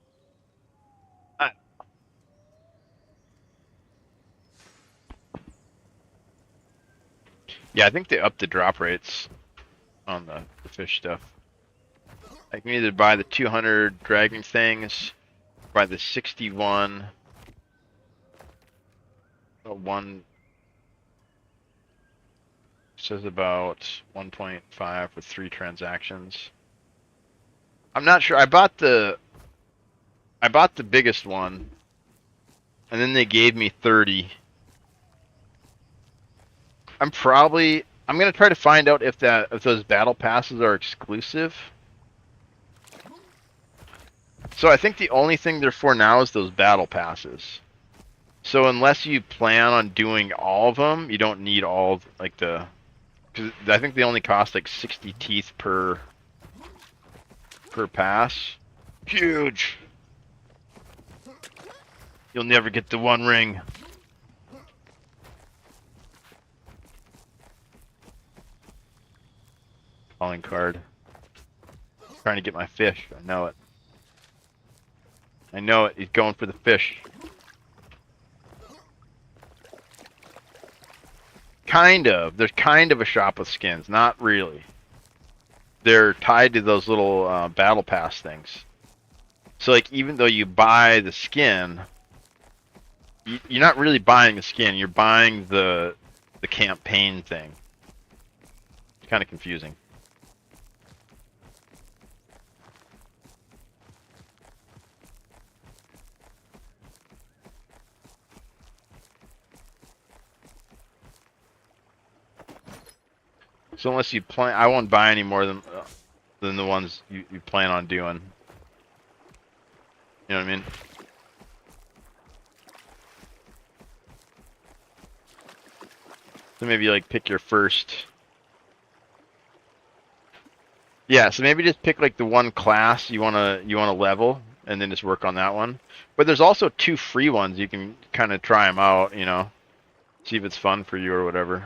Yeah, I think they upped the drop rates on the fish stuff. I can either buy the 200 dragon things, buy the 61, one says about 1.5 with 3 transactions. I'm not sure. I bought the biggest one, and then they gave me 30. I'm gonna try to find out if those battle passes are exclusive. So I think the only thing they're for now is those battle passes. So unless you plan on doing all of them, you don't need all like the. Because I think they only cost like 60 teeth per pass. Huge. You'll never get the 1 ring. Calling card. Trying to get my fish. I know it. I know it. He's going for the fish. kind of. There's kind of a shop with skins. Not really. They're tied to those little battle pass things. So like even though you buy the skin, you're not really buying the skin. You're buying the campaign thing. It's kind of confusing. So unless you plan, I won't buy any more than the ones you plan on doing. You know what I mean? So maybe like pick your first. Yeah, so maybe just pick like the one class you wanna level, and then just work on that one. But there's also 2 free ones you can kind of try them out. You know, see if it's fun for you or whatever.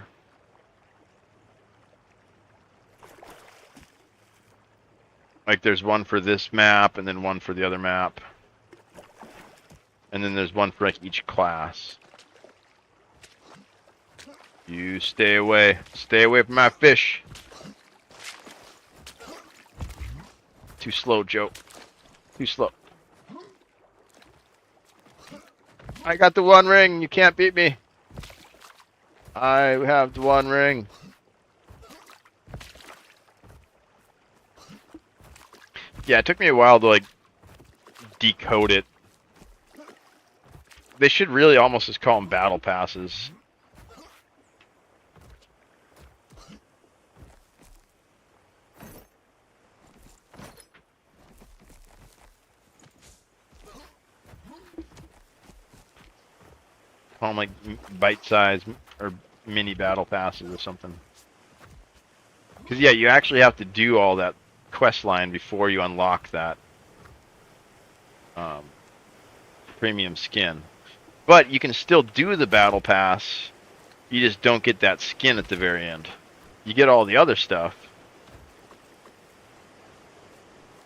Like there's one for this map, and then one for the other map. And then there's one for like each class. You stay away. Stay away from my fish. Too slow, Joe. Too slow. I got the 1 ring. You can't beat me. I have the 1 ring. Yeah, it took me a while to like decode it. They should really almost just call them battle passes. Call them like bite-sized or mini battle passes or something. Because yeah, you actually have to do all that quest line before you unlock that premium skin. But you can still do the battle pass. You just don't get that skin at the very end. You get all the other stuff.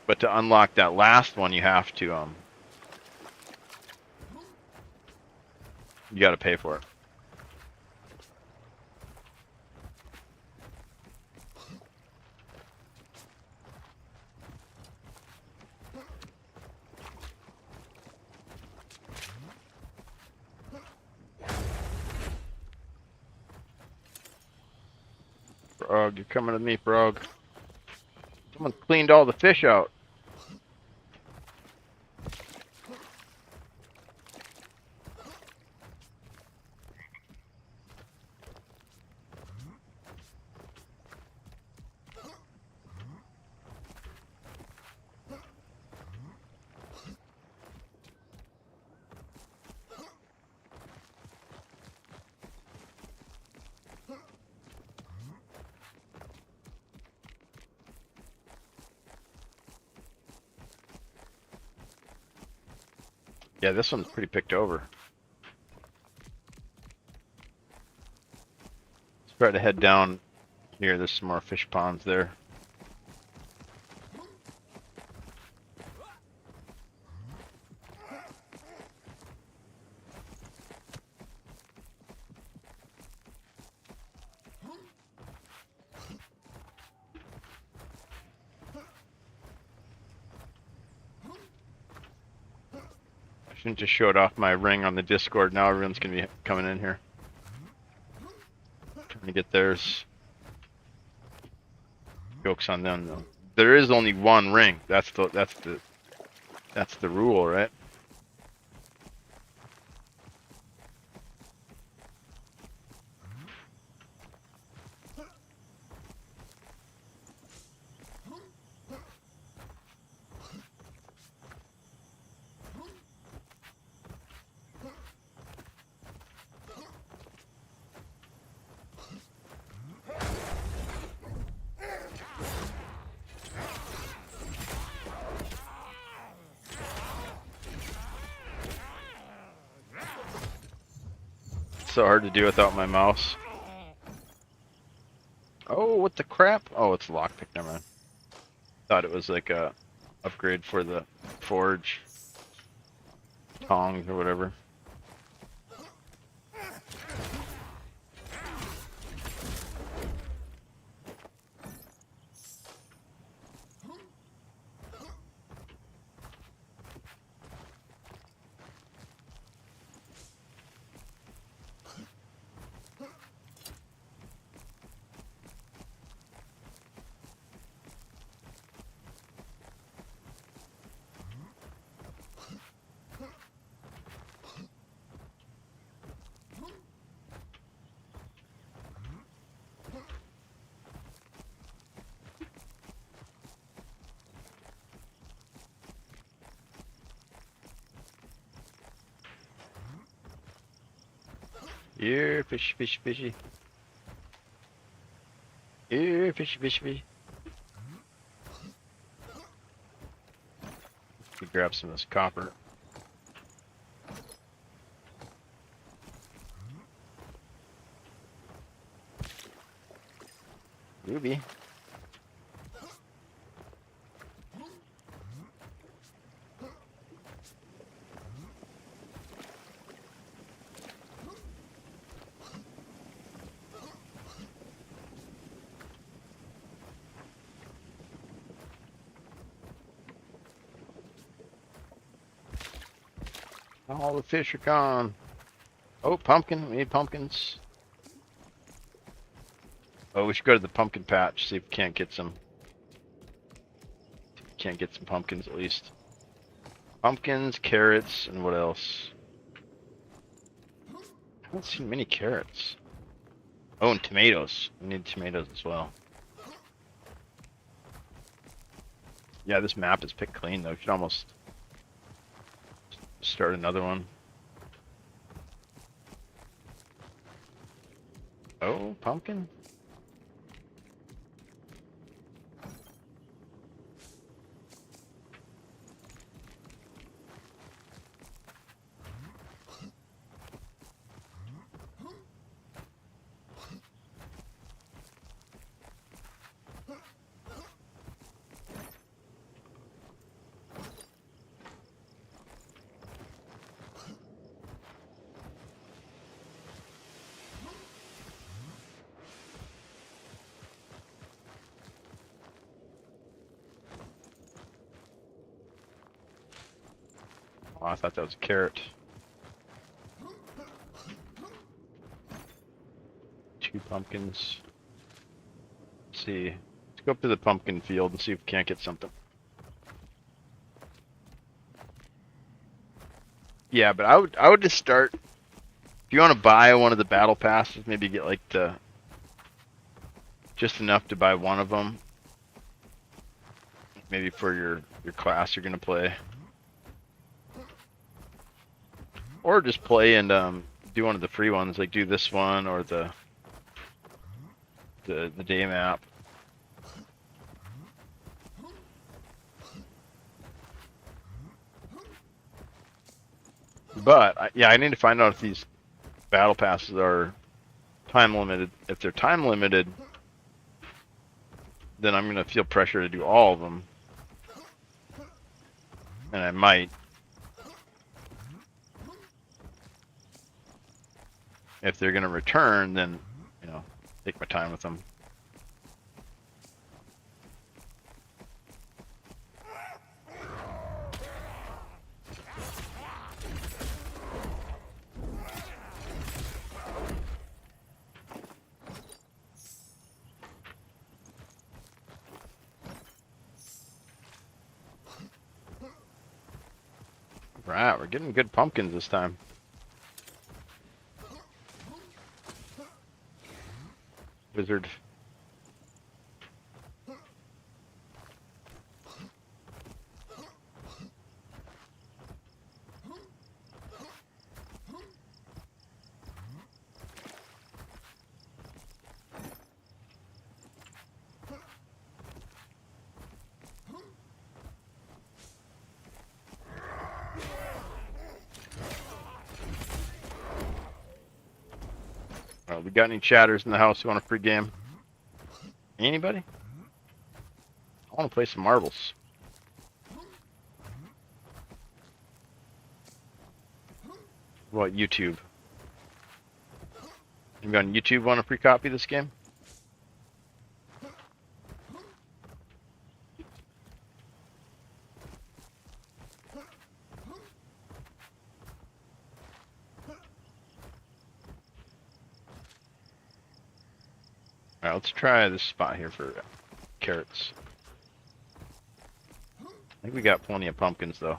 But to unlock that last one, you have to you got to pay for it. Frog, you're coming with me, Frog. Someone cleaned all the fish out. Yeah, this one's pretty picked over. Let's try to head down here. There's some more fish ponds there. I shouldn't just showed off my ring on the Discord. Now everyone's gonna be coming in here. Trying to get theirs. Joke's on them though. There is only 1 ring. That's the rule, right? So hard to do without my mouse. Oh, what the crap? Oh, it's a lockpick. Never mind. Thought it was like a upgrade for the forge, tongs or whatever. Here, fishy, fishy, fishy. Here, fishy, fishy, fishy. Let me grab some of this copper. Ruby. All the fish are gone. Oh, pumpkin. We need pumpkins. Oh, we should go to the pumpkin patch, see if we can't get some. Can't get some pumpkins at least. Pumpkins, carrots, and what else? I haven't seen many carrots. Oh, and tomatoes. We need tomatoes as well. Yeah, this map is picked clean though. We should almost start another one. Oh, pumpkin. Oh, I thought that was a carrot. 2 pumpkins. Let's see. Let's go up to the pumpkin field and see if we can't get something. Yeah, but I would just start. If you want to buy one of the battle passes, maybe get like the just enough to buy one of them. Maybe for your class you're gonna play. Or just play and do one of the free ones, like do this one or the day map. But yeah, I need to find out if these battle passes are time limited. If they're time limited, then I'm gonna feel pressure to do all of them, and I might. If they're gonna return, then, you know, take my time with them. Right, we're getting good pumpkins this time. Wizard. We got any chatters in the house who want a free game? Anybody? I want to play some marbles. What about YouTube? Anybody on YouTube want a free copy of this game? Alright, let's try this spot here for carrots. I think we got plenty of pumpkins though.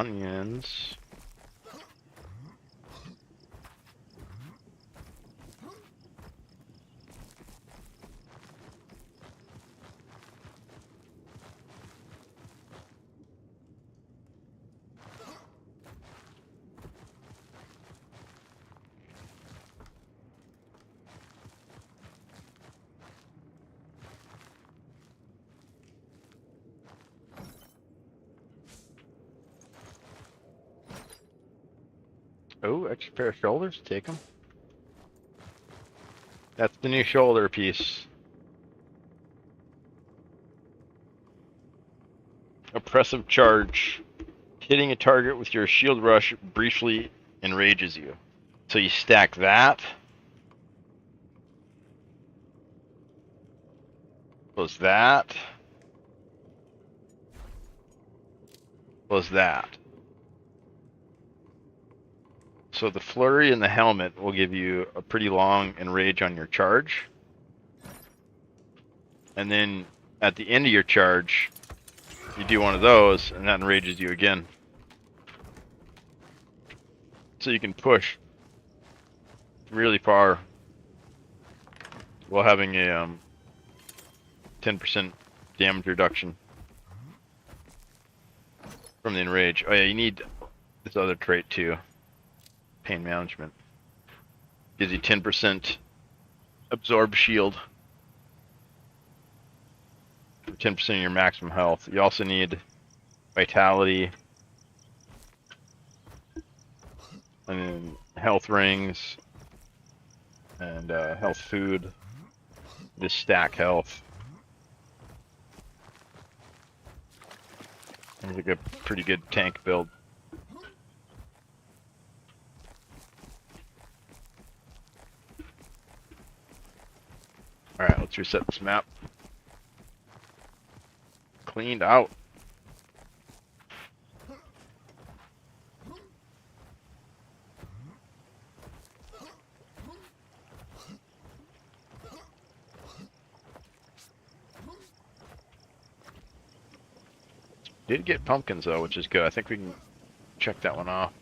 onions. Oh, extra pair of shoulders. Take them. That's the new shoulder piece. Oppressive charge. Hitting a target with your shield rush briefly enrages you. So you stack that. Plus that. Plus that. So the flurry and the helmet will give you a pretty long enrage on your charge. And then at the end of your charge, you do one of those and that enrages you again. So you can push really far while having a 10% damage reduction from the enrage. Oh yeah, you need this other trait too. Pain management. Gives you 10% absorb shield. 10% of your maximum health. You also need vitality. And then health rings. And health food. Just stack health. It's like a pretty good tank build. Alright, let's reset this map. Cleaned out. Did get pumpkins though, which is good. I think we can check that one off.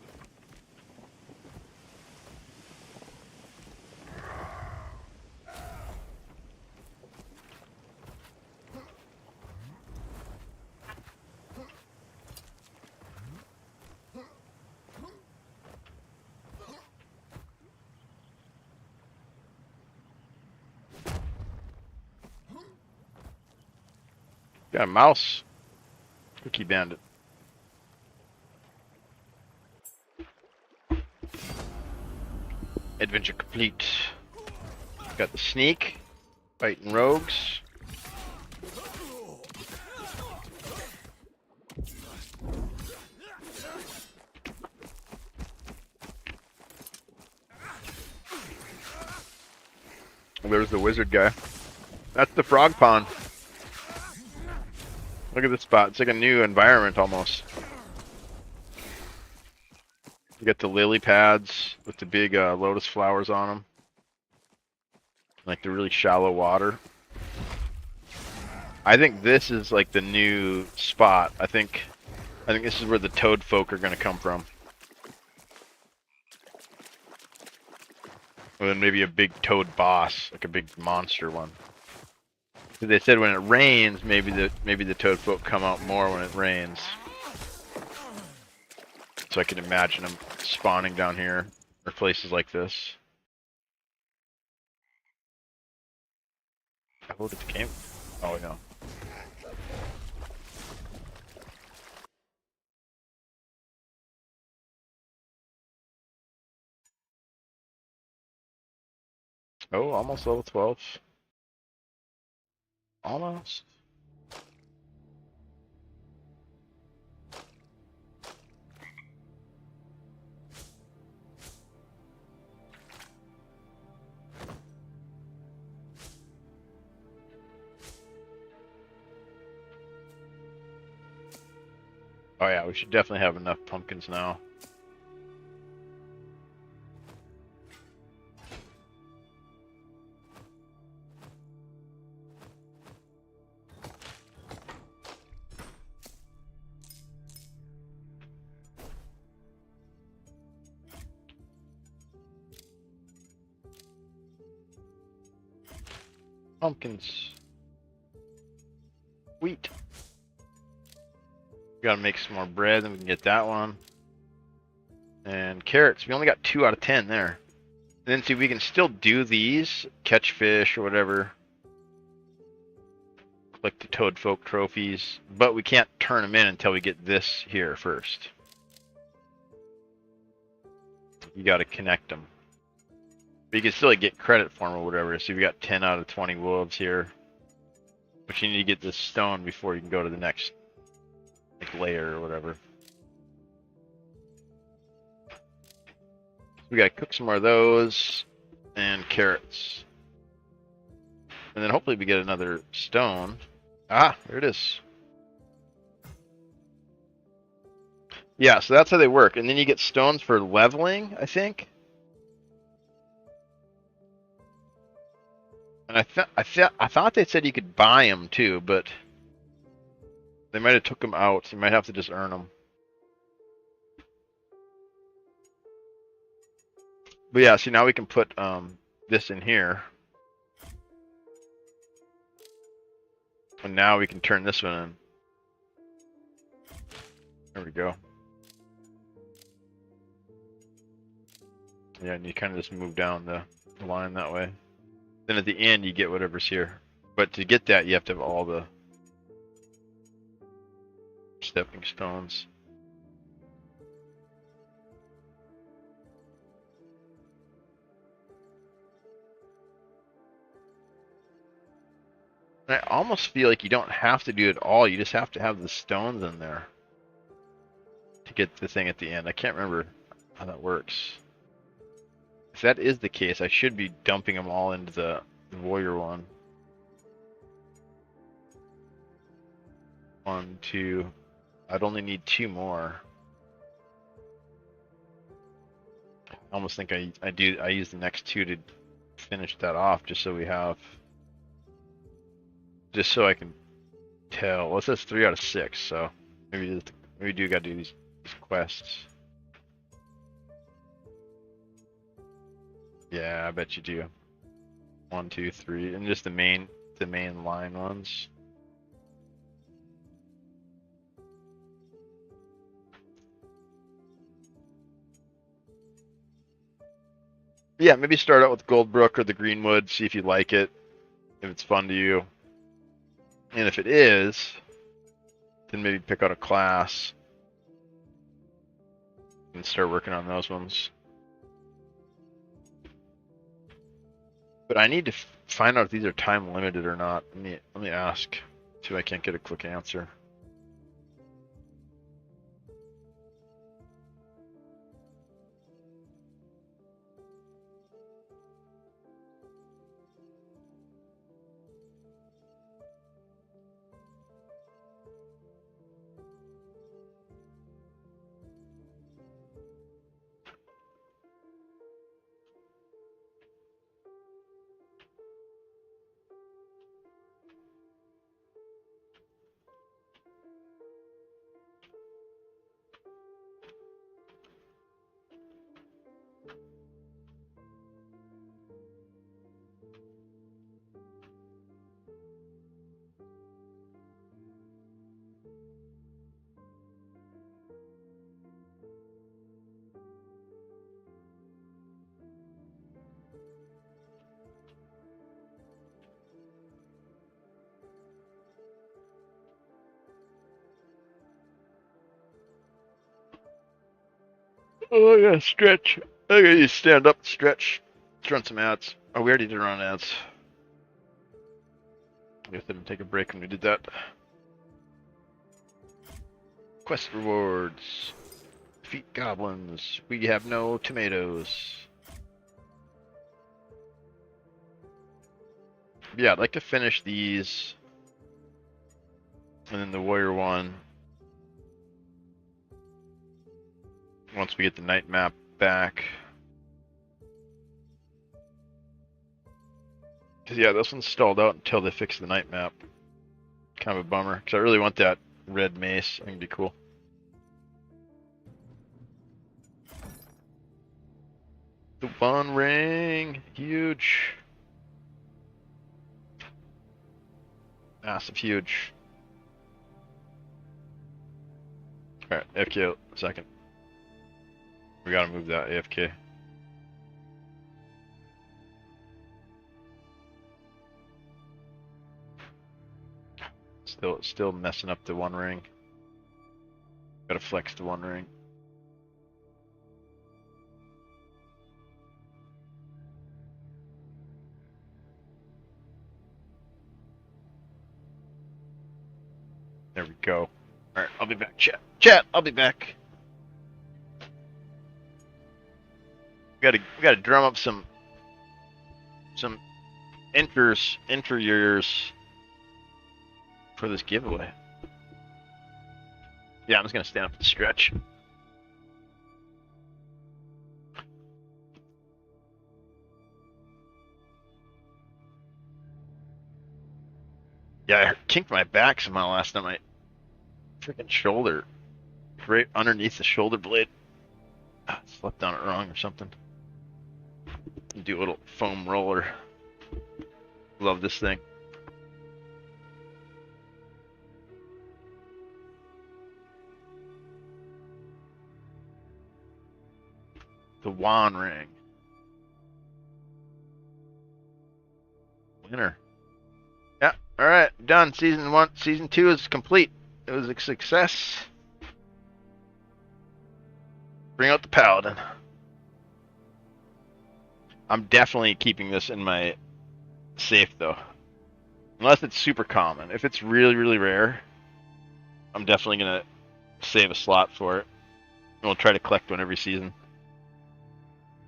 Got a mouse. Cookie bandit. Adventure complete. Got the sneak. Fighting rogues. There's the wizard guy. That's the frog pond. Look at this spot. It's like a new environment almost. You got the lily pads with the big lotus flowers on them. Like the really shallow water. I think this is like the new spot. I think this is where the toad folk are going to come from. And then maybe a big toad boss, like a big monster one. They said when it rains, maybe the toad folk come out more when it rains. So I can imagine them spawning down here or places like this. Oh, did the game? Oh no. Oh, almost level 12. Almost. Oh yeah, we should definitely have enough pumpkins now. Pumpkins. Wheat. We gotta make some more bread, then we can get that one. And carrots. We only got 2 out of 10 there. And then see, we can still do these, catch fish or whatever. Collect the Toad Folk trophies, but we can't turn them in until we get this here first. You gotta connect them. But you can still get credit for them or whatever. So we got 10 out of 20 wolves here. But you need to get this stone before you can go to the next layer or whatever. We gotta cook some more of those and carrots. And then hopefully we get another stone. Ah, there it is. Yeah, so that's how they work. And then you get stones for leveling, I think. And I thought they said you could buy them too, but they might have took them out. You might have to just earn them. But yeah, see now we can put this in here. And now we can turn this one in. There we go. Yeah, and you kind of just move down the line that way. Then at the end you get whatever's here. But to get that you have to have all the stepping stones. And I almost feel like you don't have to do it all, you just have to have the stones in there to get the thing at the end. I can't remember how that works. If that is the case, I should be dumping them all into the warrior one. 1, 2. I'd only need 2 more. I almost think I use the next 2 to finish that off, just so we have, just so I can tell. Well, it says 3 out of 6, so maybe we do got to do these quests. Yeah, I bet you do. 1, 2, 3, and just the main line ones. Yeah, maybe start out with Goldbrook or the Greenwood, see if you like it, if it's fun to you. And if it is, then maybe pick out a class and start working on those ones. But I need to find out if these are time limited or not. Let me ask. See if I can't get a quick answer. Oh, I gotta stretch. I gotta stand up, stretch, run some ads. Oh, we already did run ads. I guess I didn't take a break when we did that. Quest rewards. Defeat goblins. We have no tomatoes. Yeah, I'd like to finish these. And then the warrior one. Once we get the night map back. Cause yeah, this one's stalled out until they fix the night map. Kind of a bummer, cause I really want that red mace. I think it'd be cool. The One Ring, huge. Massive, huge. Alright, AFK a second. We gotta move that AFK. Still messing up the one ring. Gotta flex the one ring. There we go. Alright, I'll be back, chat. Chat, I'll be back. We gotta drum up some interiors for this giveaway. Yeah, I'm just gonna stand up and stretch. Yeah, I kinked my back somehow last time. My freaking shoulder, right underneath the shoulder blade. Slept on it wrong or something. Do a little foam roller. Love this thing. The Wan ring. Winner. Yeah, alright, done. Season 2 is complete. It was a success. Bring out the Paladin. I'm definitely keeping this in my safe though. Unless it's super common. If it's really, really rare, I'm definitely gonna save a slot for it. And we'll try to collect one every season.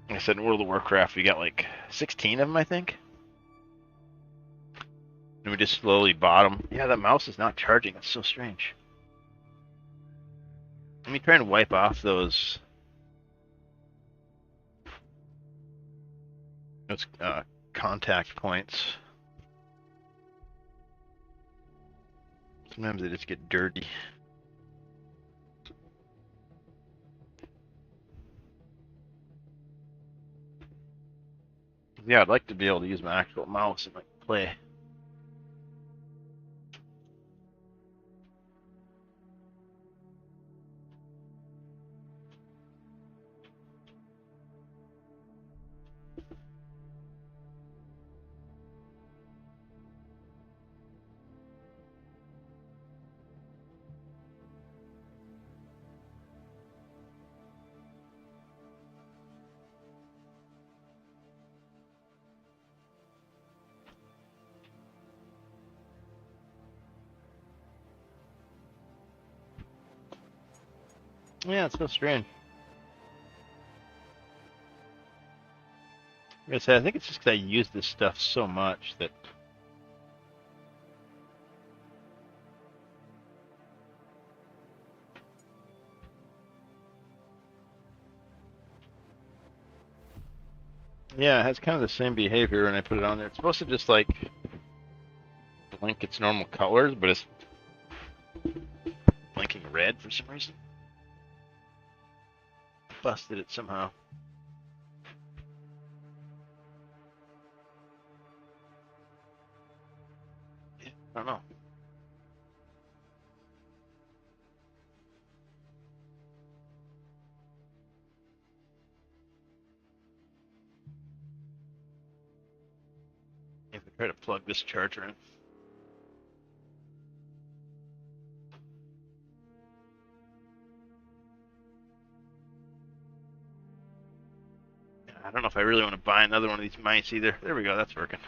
Like I said, in World of Warcraft, we got like 16 of them, I think. And we just slowly bought them. Yeah, that mouse is not charging. It's so strange. Let me try and wipe off those contact points. Sometimes they just get dirty. Yeah, I'd like to be able to use my actual mouse and like play. Yeah, it's so strange. Like I said, I think it's just because I use this stuff so much that. Yeah, it has kind of the same behavior when I put it on there. It's supposed to just like blink its normal colors, but it's blinking red for some reason. Busted it somehow. I don't know. I have to try to plug this charger in. I don't know if I really want to buy another one of these mice either. There we go, that's working.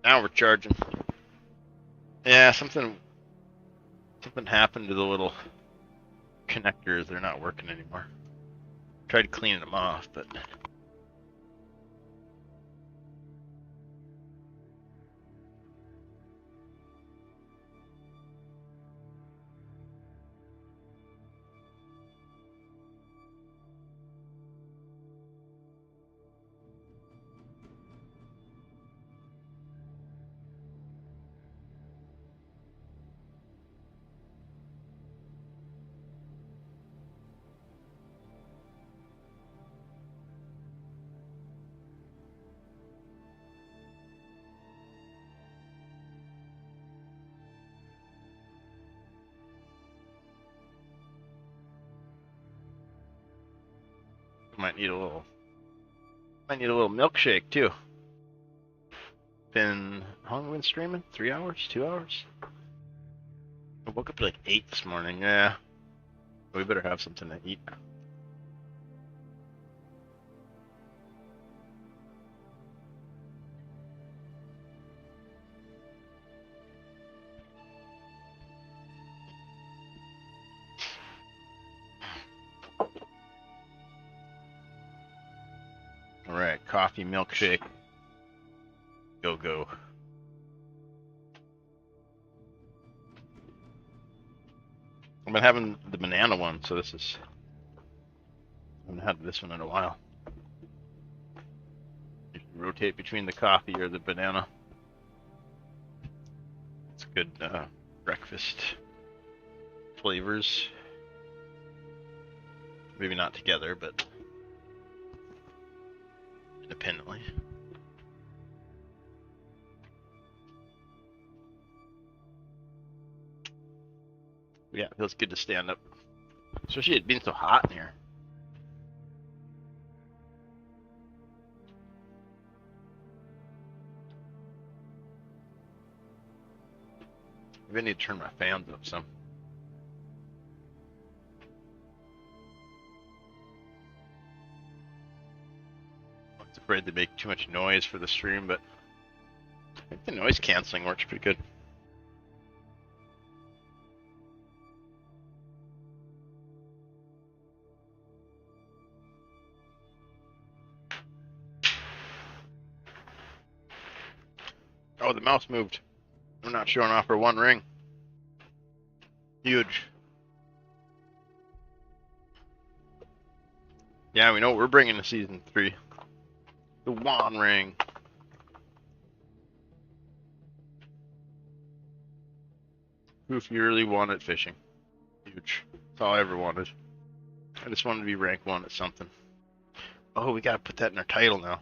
Now we're charging. Yeah, something happened to the little connectors. They're not working anymore. Tried cleaning them off, but might need a little milkshake too. How long have we been streaming? 3 hours? 2 hours? I woke up at like 8 this morning. Yeah. We better have something to eat. All right, coffee, milkshake. Go, go. I've been having the banana one, so this is... I haven't had this one in a while. You can rotate between the coffee or the banana. It's good breakfast flavors. Maybe not together, but independently. Yeah, it feels good to stand up. Especially it being so hot in here. Maybe I need to turn my fans up some. I was afraid they make too much noise for the stream, but I think the noise canceling works pretty good. Oh, the mouse moved. I'm not showing off her one ring. Huge. Yeah, we know what we're bringing to season 3. The Juan ring. Proof you really wanted fishing. Huge. That's all I ever wanted. I just wanted to be rank 1 at something. Oh, we gotta put that in our title now.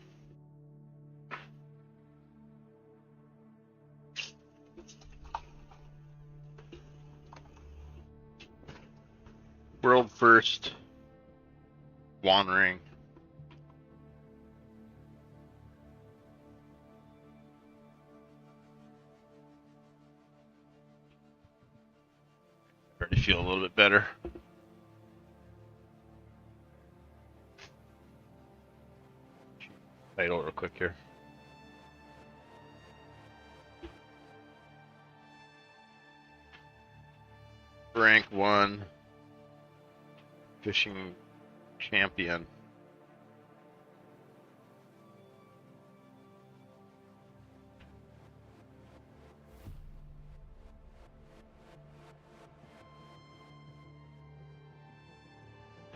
World first Juan ring. Already feel a little bit better. Title real quick here. Rank 1 fishing champion.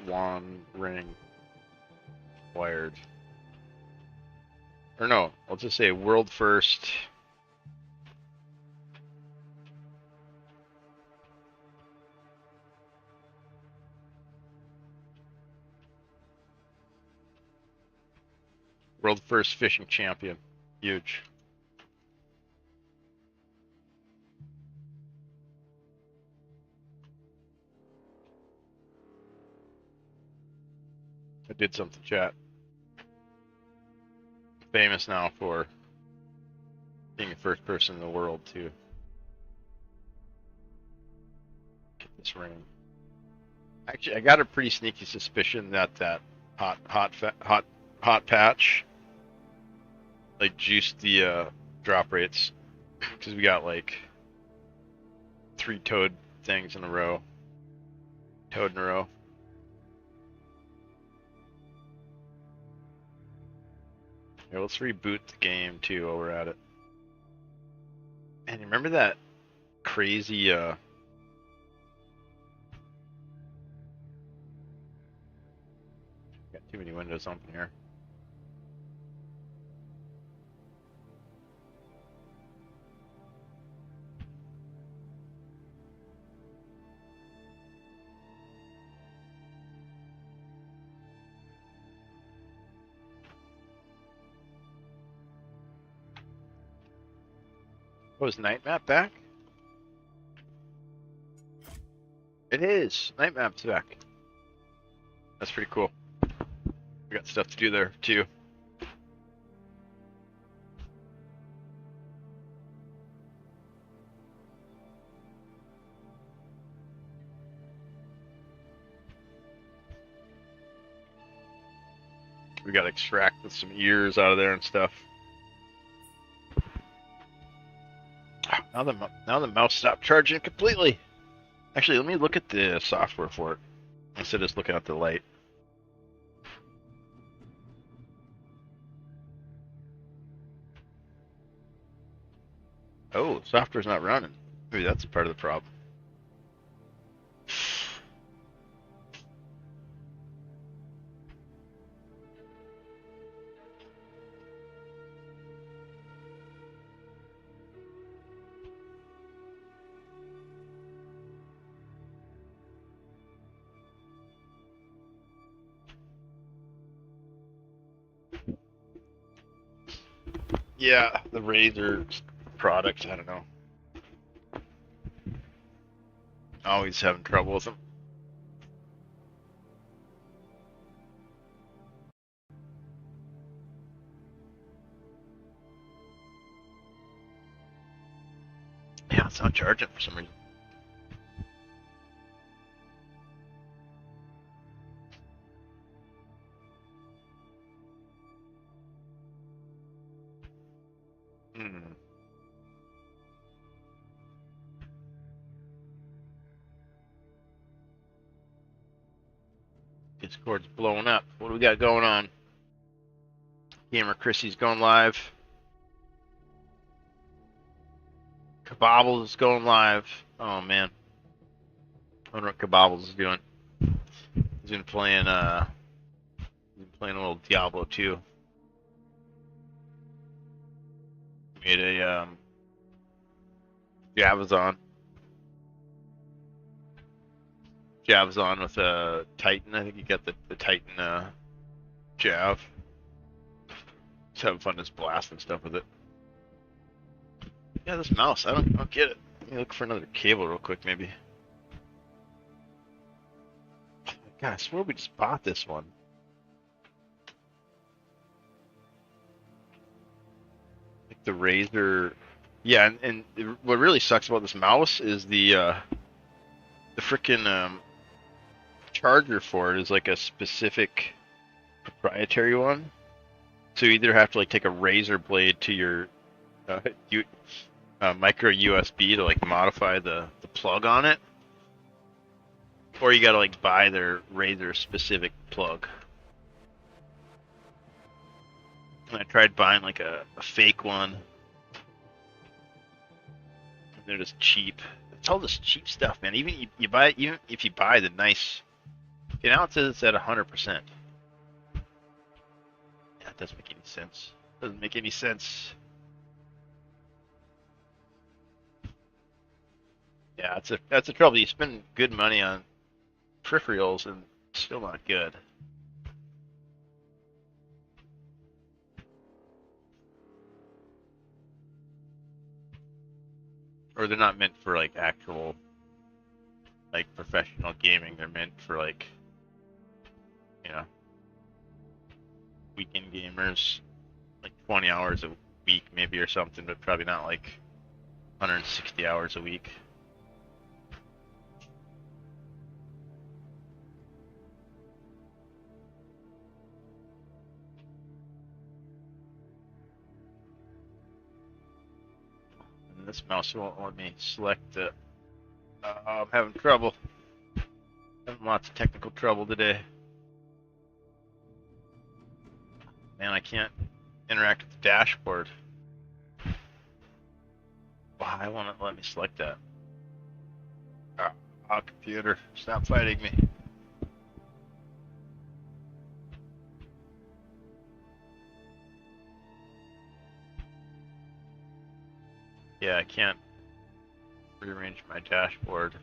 Juan ring wired. Or no, I'll just say world first. World first fishing champion. Huge. I did something, chat. Famous now for being the first person in the world to get this ring. Actually, I got a pretty sneaky suspicion that hot patch like juiced the drop rates because we got like 3 toad things in a row. Toad in a row. Here, let's reboot the game too while we're at it. And remember that crazy got too many windows open here. Oh, is Night Map back? It is. Night Map's back. That's pretty cool. We We got stuff to do there too. We gotta extract some ears out of there and stuff. Now the mouse stopped charging completely. Actually, let me look at the software for it instead of just looking at the light. Oh, software's not running. Maybe that's part of the problem. Yeah, the Razer product, I don't know. Always having trouble with them. Yeah, it's not charging for some reason. Discord's blowing up. What do we got going on? Gamer Chrissy's going live. Kabobbles is going live. Oh man. I wonder what Kabobbles is doing. He's been playing a little Diablo 2. Made a Javazon with a Titan. I think you got the Titan Jav. Just having fun just blasting stuff with it. Yeah, this mouse, I don't get it. Let me look for another cable real quick, maybe. God, I swear we just bought this one. Like the Razer. Yeah, and what really sucks about this mouse is the frickin' charger for it is like a specific proprietary one. So you either have to like take a razor blade to your micro USB to like modify the plug on it, or you gotta like buy their Razer specific plug. And I tried buying like a fake one, and they're just cheap. It's all this cheap stuff, man. Even if you buy the nice, now it says it's at 100%. That doesn't make any sense. Doesn't make any sense. Yeah, that's a trouble. You spend good money on peripherals and still not good. Or they're not meant for like actual like professional gaming. They're meant for like, you know, weekend gamers, like 20 hours a week maybe or something, but probably not like 160 hours a week. And this mouse won't let me select it. I'm having trouble. Having lots of technical trouble today. Man, I can't interact with the dashboard. Why won't it let me select that? Oh, computer, stop fighting me. Yeah, I can't rearrange my dashboard.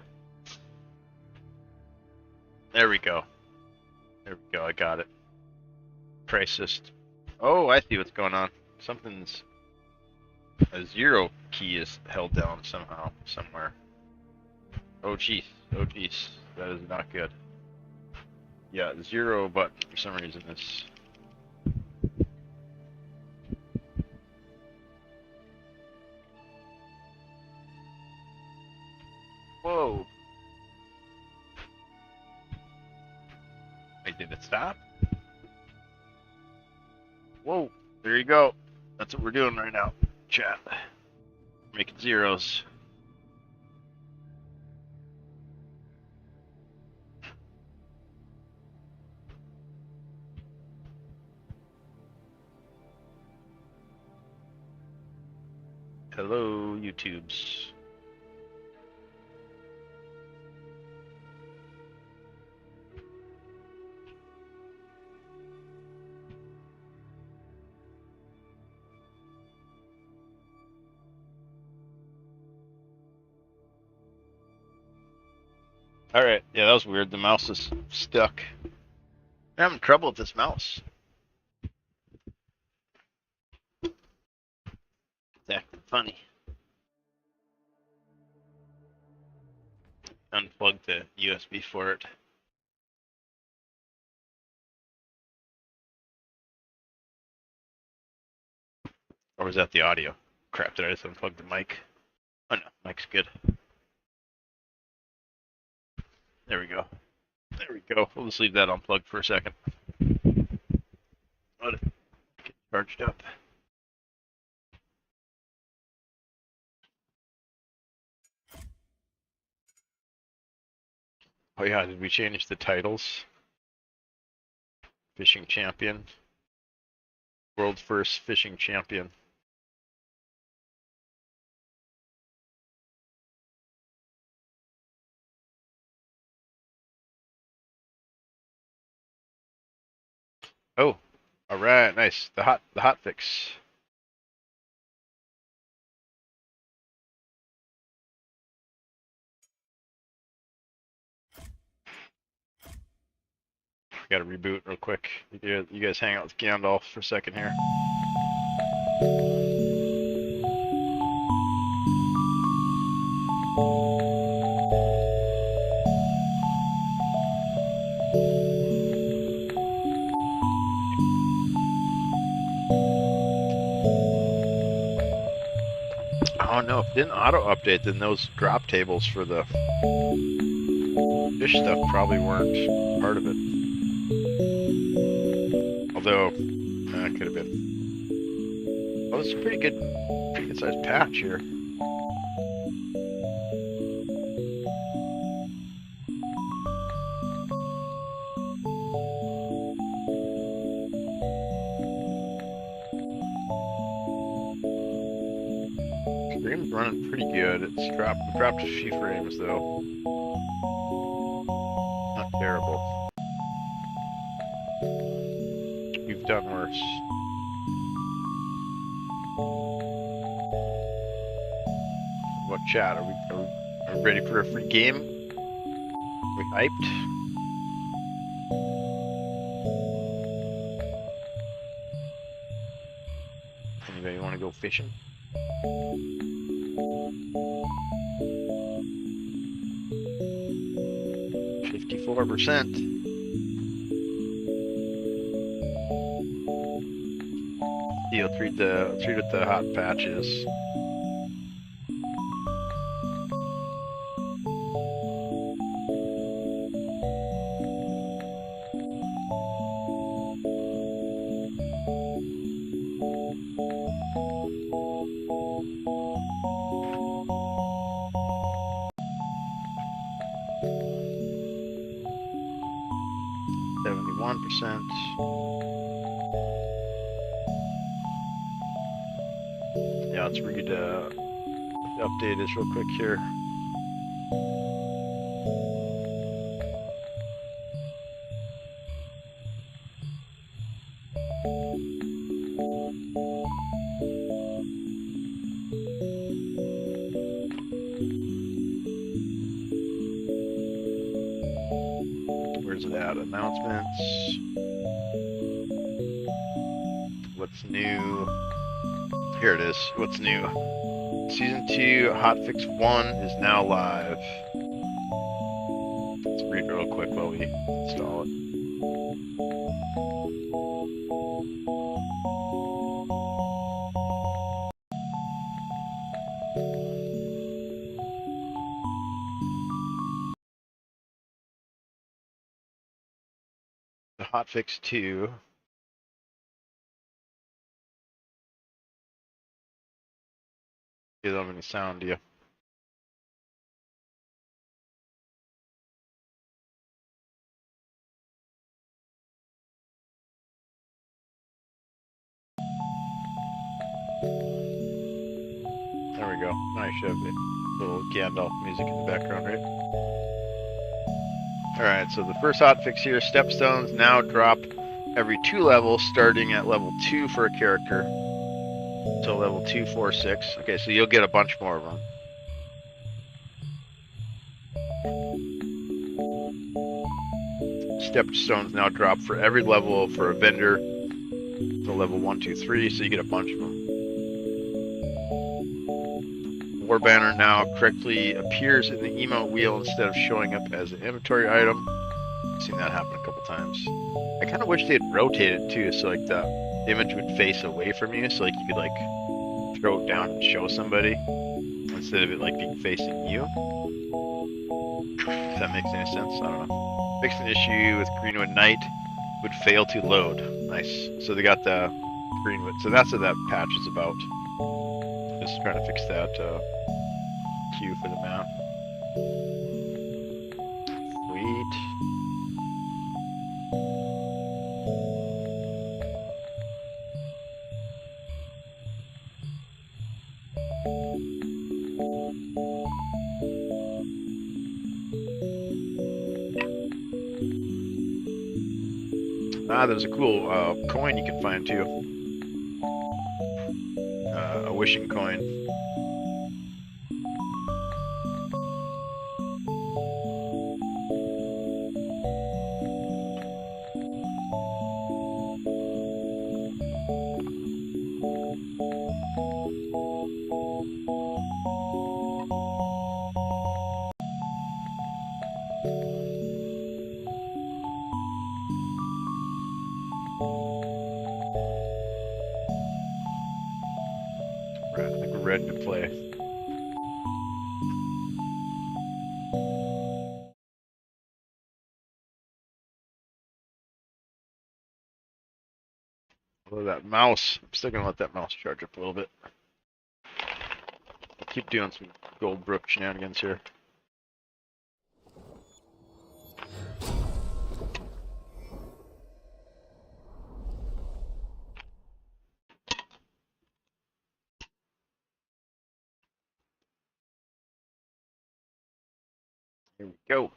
There we go. There we go, I got it. Crisis. Oh, I see what's going on. Something's... A 0 key is held down somehow, somewhere. Oh jeez, oh jeez. That is not good. Yeah, the 0 button for some reason is Whoa. Wait, did it stop? Whoa. There you go. That's what we're doing right now. Chat. Making zeros. Hello, YouTubes. Alright, yeah, that was weird. The mouse is stuck. I'm having trouble with this mouse. It's acting funny. Unplug the USB for it. Or was that the audio? Crap, did I just unplug the mic? Oh no, mic's good. There we go. There we go. We'll just leave that unplugged for a second. Let it get charged up. Oh yeah, did we change the titles? Fishing champion. World first fishing champion. Oh, all right, nice. The hot fix. Got to reboot real quick. You guys hang out with Gandalf for a second here. Oh no, if it didn't auto update, then those drop tables for the fish stuff probably weren't part of it. Although, it could have been. Well, it's a pretty good sized patch here. Stream's running pretty good. It's dropped a few frames though. Not terrible. We've done worse. What chat? Are we ready for a free game? We hyped? Anybody want to go fishing? %. Yeah, let's read what the hot patch is. Yeah, let's read the update is real quick here. Where's it at? Announcements. What's new? Here it is. What's new? Season 2 Hotfix 1 is now live. Let's read it real quick while we install it. hotfix 2. You don't have any sound, do you? There we go. Now you should have the little Gandalf music in the background, right? Alright, so the first hotfix here, stepstones now drop every 2 levels, starting at level 2 for a character. So level 2, 4, 6. Okay, so you'll get a bunch more of them. Stepstones now drop for every level for a vendor. So level 1, 2, 3, so you get a bunch of them. War banner now correctly appears in the emote wheel instead of showing up as an inventory item. I've seen that happen a couple times. I kind of wish they'd rotate it too, so like the image would face away from you, so like you could like throw it down and show somebody instead of it like being facing you. If that makes any sense, I don't know. Fixed an issue with Greenwood Knight would fail to load. Nice. So they got the Greenwood. So that's what that patch is about. Just trying to fix that queue for the map. Sweet. Ah, there's a cool coin you can find too. A wishing coin. Right, I think we're ready to play. Although that mouse, I'm still gonna let that mouse charge up a little bit. I'll keep doing some Goldbrook shenanigans here. Here we go.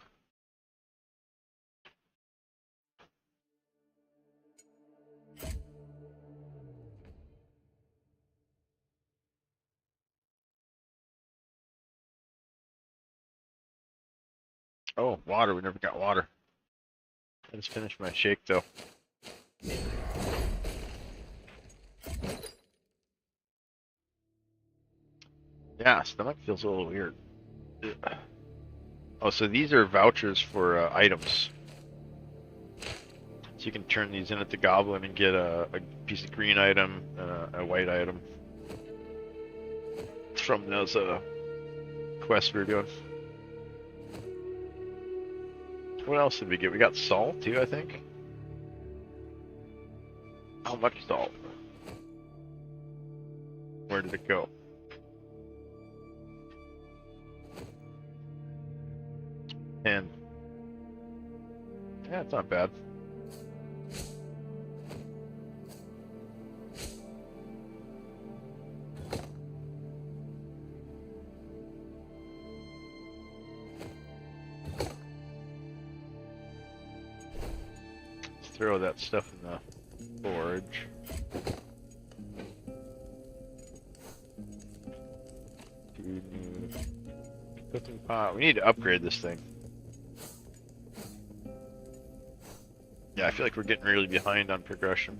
Oh, water. We never got water. I just finished my shake though. Yeah, stomach feels a little weird. Ugh. Oh, so these are vouchers for items. So you can turn these in at the Goblin and get a piece of green item, a white item. It's from those quests we were doing. What else did we get? We got salt too, I think. How much salt? Where did it go? And yeah, it's not bad. Let's throw that stuff in the forge. Cooking pot. We need to upgrade this thing. Yeah, I feel like we're getting really behind on progression.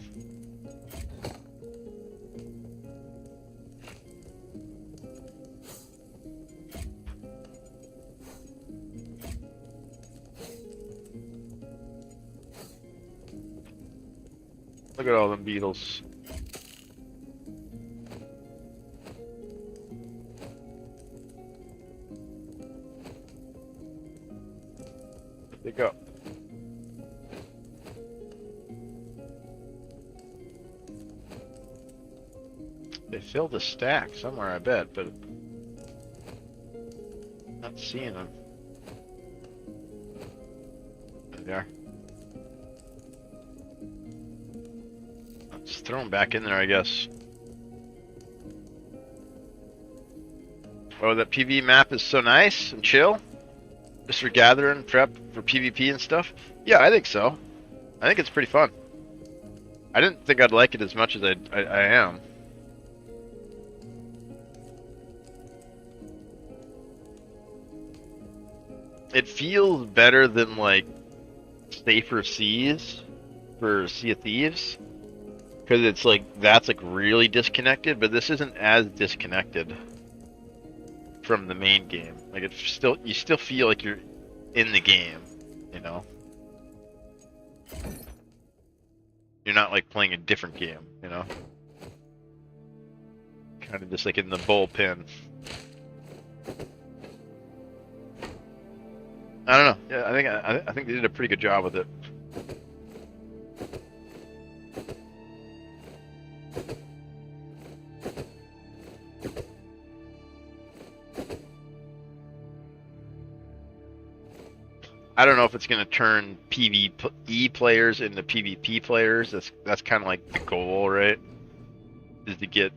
Look at all them beetles. Where'd they go? filled a stack somewhere, I bet, but not seeing them. There they are. Let's throw them back in there, I guess. Oh, that PvE map is so nice and chill. Just for gathering, prep for PvP and stuff. Yeah, I think so. I think it's pretty fun. I didn't think I'd like it as much as I am. It feels better than like Safer Seas for Sea of Thieves, because it's like that's like really disconnected, but this isn't as disconnected from the main game. Like it's still, you still feel like you're in the game, you know? You're not like playing a different game, you know? Kind of just like in the bullpen. I don't know. Yeah, I think they did a pretty good job with it. I don't know if it's going to turn PvE players into PvP players. That's kind of like the goal, right? Is to get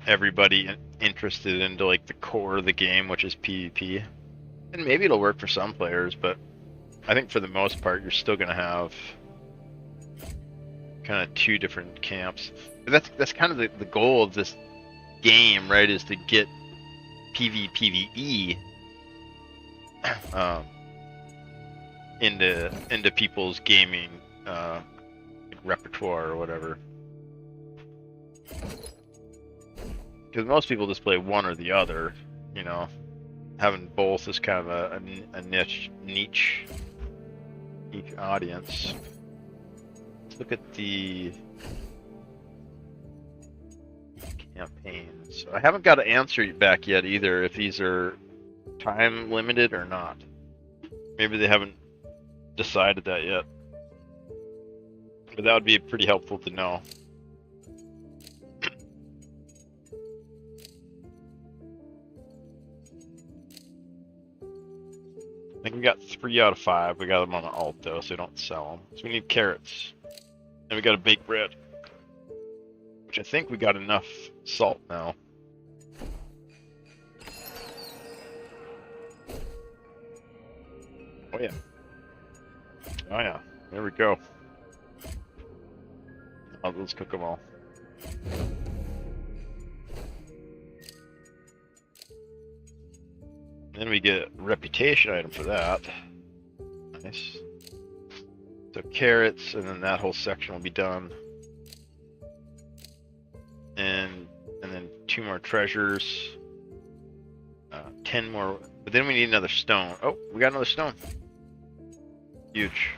everybody interested into like the core of the game, which is PvP. And maybe it'll work for some players, but I think for the most part, you're still going to have kind of two different camps. But that's kind of the goal of this game, right? Is to get PvE into people's gaming repertoire or whatever. Because most people just play one or the other, you know. Having both is kind of a niche audience. Let's look at the campaigns. I haven't got an answer back yet either, if these are time limited or not. Maybe they haven't decided that yet. But that would be pretty helpful to know. I think we got 3 out of 5. We got them on the alt though, so we don't sell them. So we need carrots. And we got a baked bread. Which I think we got enough salt now. Oh yeah. Oh yeah. There we go. Oh, let's cook them all. Then we get a reputation item for that. Nice. So carrots, and then that whole section will be done. And then 2 more treasures. 10 more. But then we need another stone. Oh, we got another stone. Huge.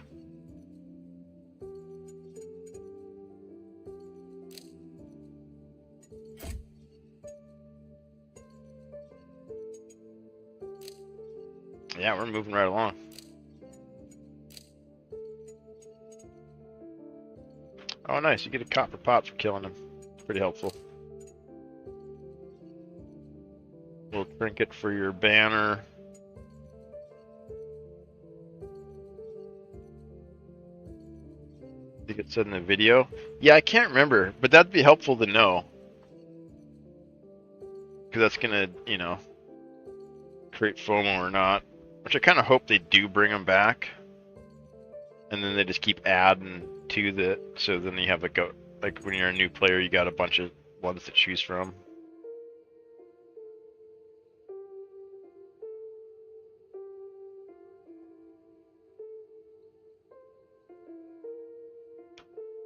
Yeah, we're moving right along. Oh, nice. You get a copper pot for killing them. Pretty helpful. Little trinket for your banner. I think it said in the video. Yeah, I can't remember, but that'd be helpful to know. Because that's going to, you know, create FOMO or not. Which I kind of hope they do bring them back. And then they just keep adding to the, so then you have like when you're a new player, you got a bunch of ones to choose from.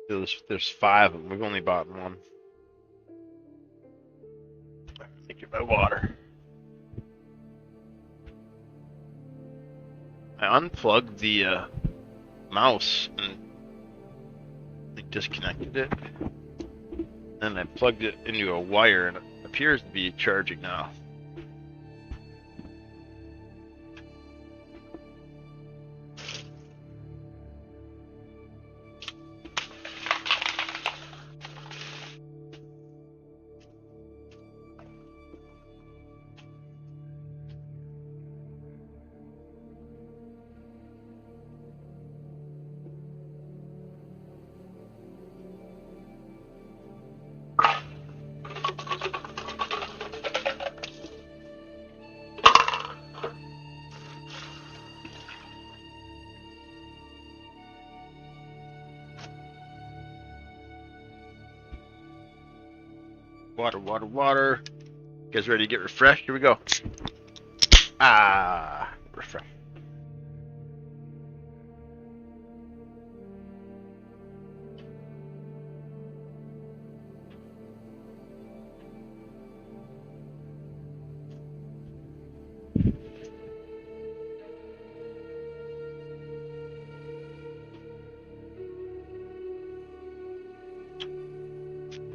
There's 5 of them. We've only bought 1. Let me get my water. I unplugged the mouse and disconnected it. And I plugged it into a wire and it appears to be charging now. Water, water, water. You guys ready to get refreshed? Here we go. Ah, refresh.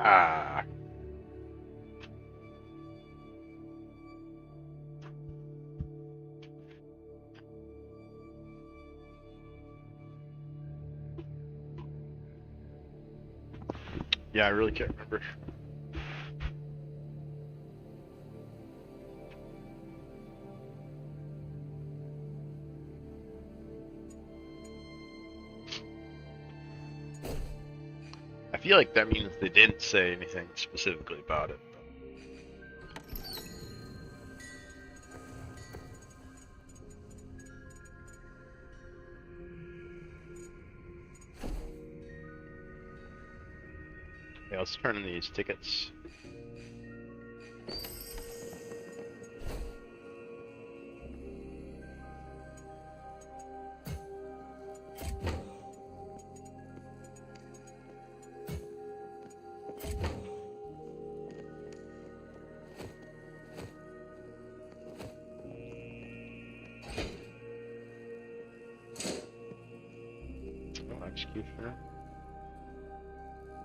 Ah. Yeah, I really can't remember. I feel like that means they didn't say anything specifically about it. Yeah, let's turn in these tickets. Oh, executioner.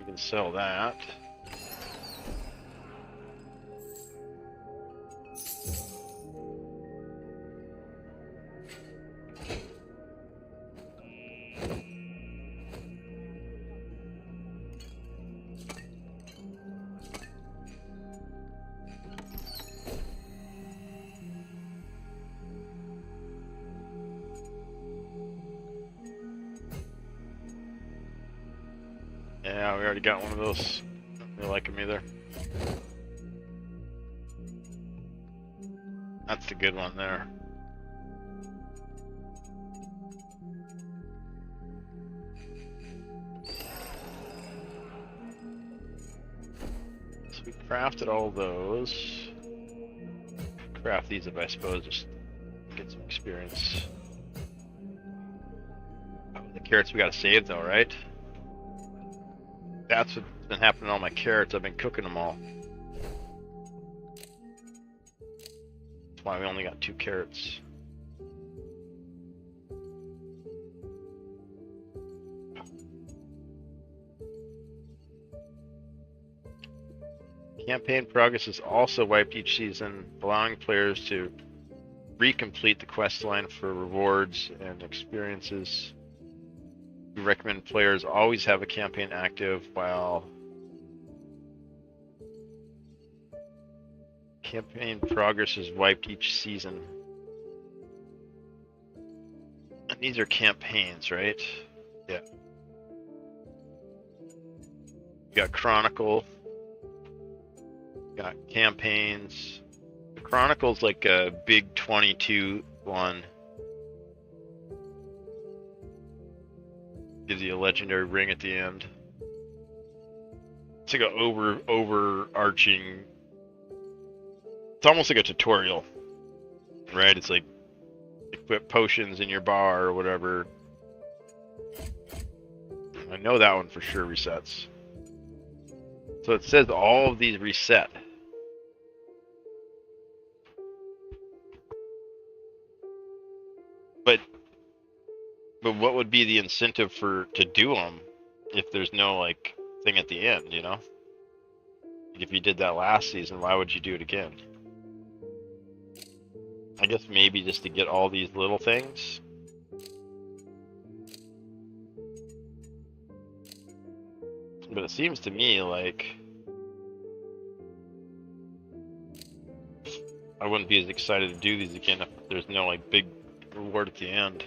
You can sell that. Yeah, we already got one of those. Don't really like them either. That's the good one there. So we crafted all those. Craft these if I suppose, just get some experience. Oh, the carrots we gotta save though, right? That's what's been happening to all my carrots. I've been cooking them all. That's why we only got 2 carrots. Campaign progress is also wiped each season, allowing players to recomplete the quest line for rewards and experiences. We recommend players always have a campaign active while campaign progress is wiped each season. And these are campaigns, right? Yeah. You got Chronicle. Got campaigns. The Chronicle's like a big 22 one. Gives you a legendary ring at the end. It's like a overarching. It's almost like a tutorial, right? It's like equip potions in your bar or whatever. I know that one for sure resets. So it says all of these reset. But what would be the incentive to do them if there's no like thing at the end, you know? If you did that last season, why would you do it again? I guess maybe just to get all these little things. But it seems to me like I wouldn't be as excited to do these again if there's no like big reward at the end.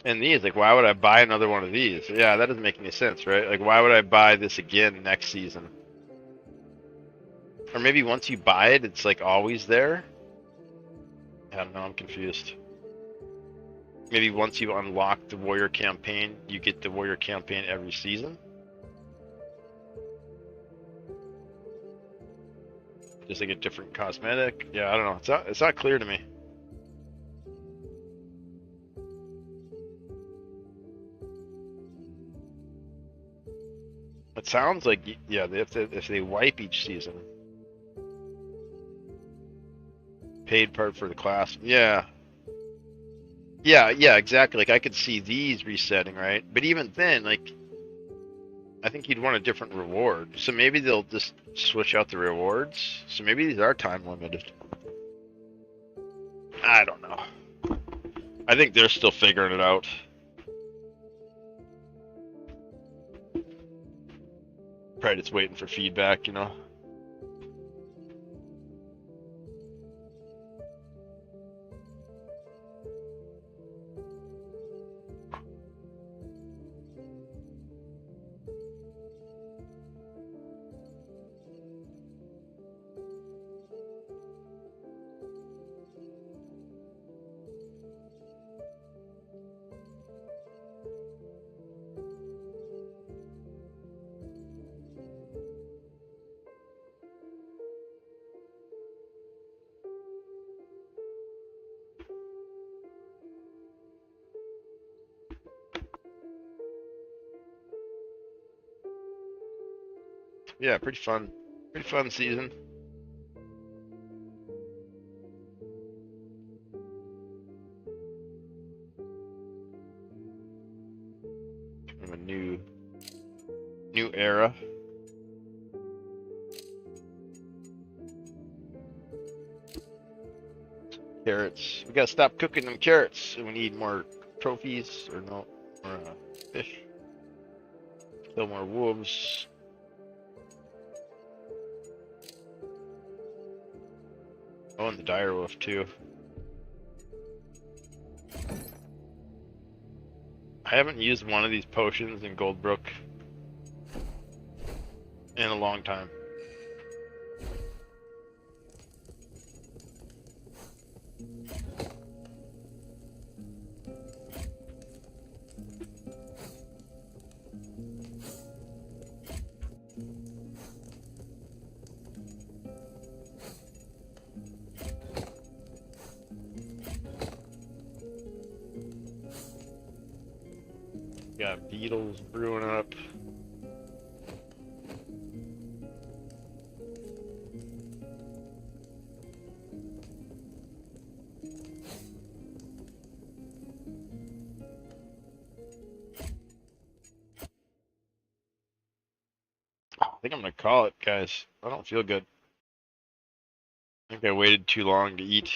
And these, like, why would I buy another one of these? Yeah, that doesn't make any sense, right? Like, why would I buy this again next season? Or maybe once you buy it, it's like always there? I don't know, I'm confused. maybe once you unlock the warrior campaign, you get the warrior campaign every season. Just like a different cosmetic. Yeah, I don't know. It's not clear to me. It sounds like, yeah, if they wipe each season. Paid part for the class. Yeah. Yeah, exactly. Like I could see these resetting, right? But even then, like I think you'd want a different reward. So maybe they'll just switch out the rewards. So maybe these are time limited. I don't know. I think they're still figuring it out. Probably just waiting for feedback, you know. Yeah, pretty fun. Pretty fun season. Kind of a new era. Carrots. We gotta stop cooking them carrots. We need more trophies, or no, more fish. Kill more wolves. Oh, and the dire wolf too. I haven't used one of these potions in Goldbrook in a long time. Got beetles brewing up. I think I'm gonna call it, guys. I don't feel good. I think I waited too long to eat.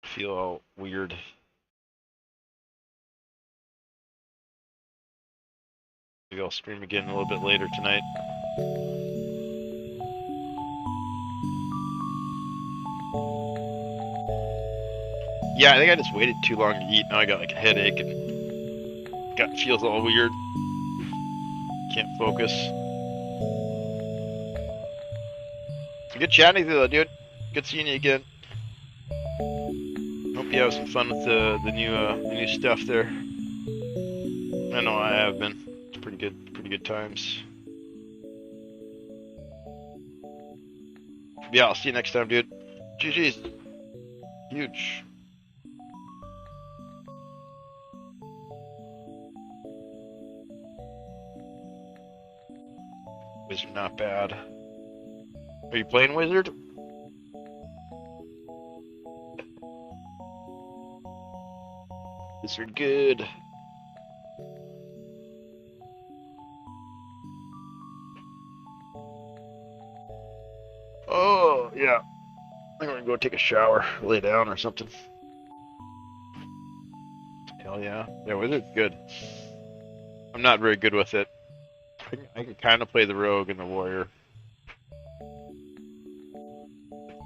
I feel all weird. Maybe I'll stream again a little bit later tonight. Yeah, I think I just waited too long to eat. Now I got like a headache and gut feels all weird. Can't focus. Good chatting with you though, dude. Good seeing you again. Hope you have some fun with the new stuff there. I know I have been. It's pretty good times. Yeah, I'll see you next time, dude. GG's. Huge. Wizard not bad. Are you playing Wizard? Wizard good. Oh, yeah. I'm gonna go take a shower, lay down or something. Hell yeah. Yeah, Wizard's good. I'm not very good with it. I can kind of play the rogue and the warrior.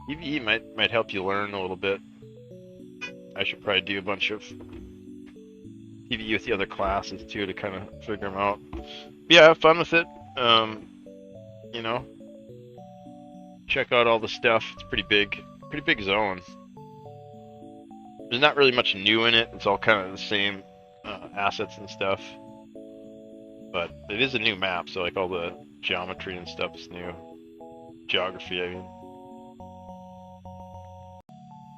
PvE might help you learn a little bit. I should probably do a bunch of PvE with the other classes too to kind of figure them out. But yeah, have fun with it. You know, check out all the stuff. It's pretty big zone. There's not really much new in it. It's all kind of the same assets and stuff. But it is a new map, so like all the geometry and stuff is new. Geography, I mean.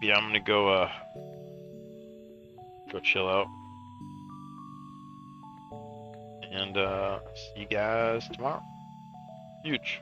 Yeah, I'm gonna go chill out. And see you guys tomorrow. Huge.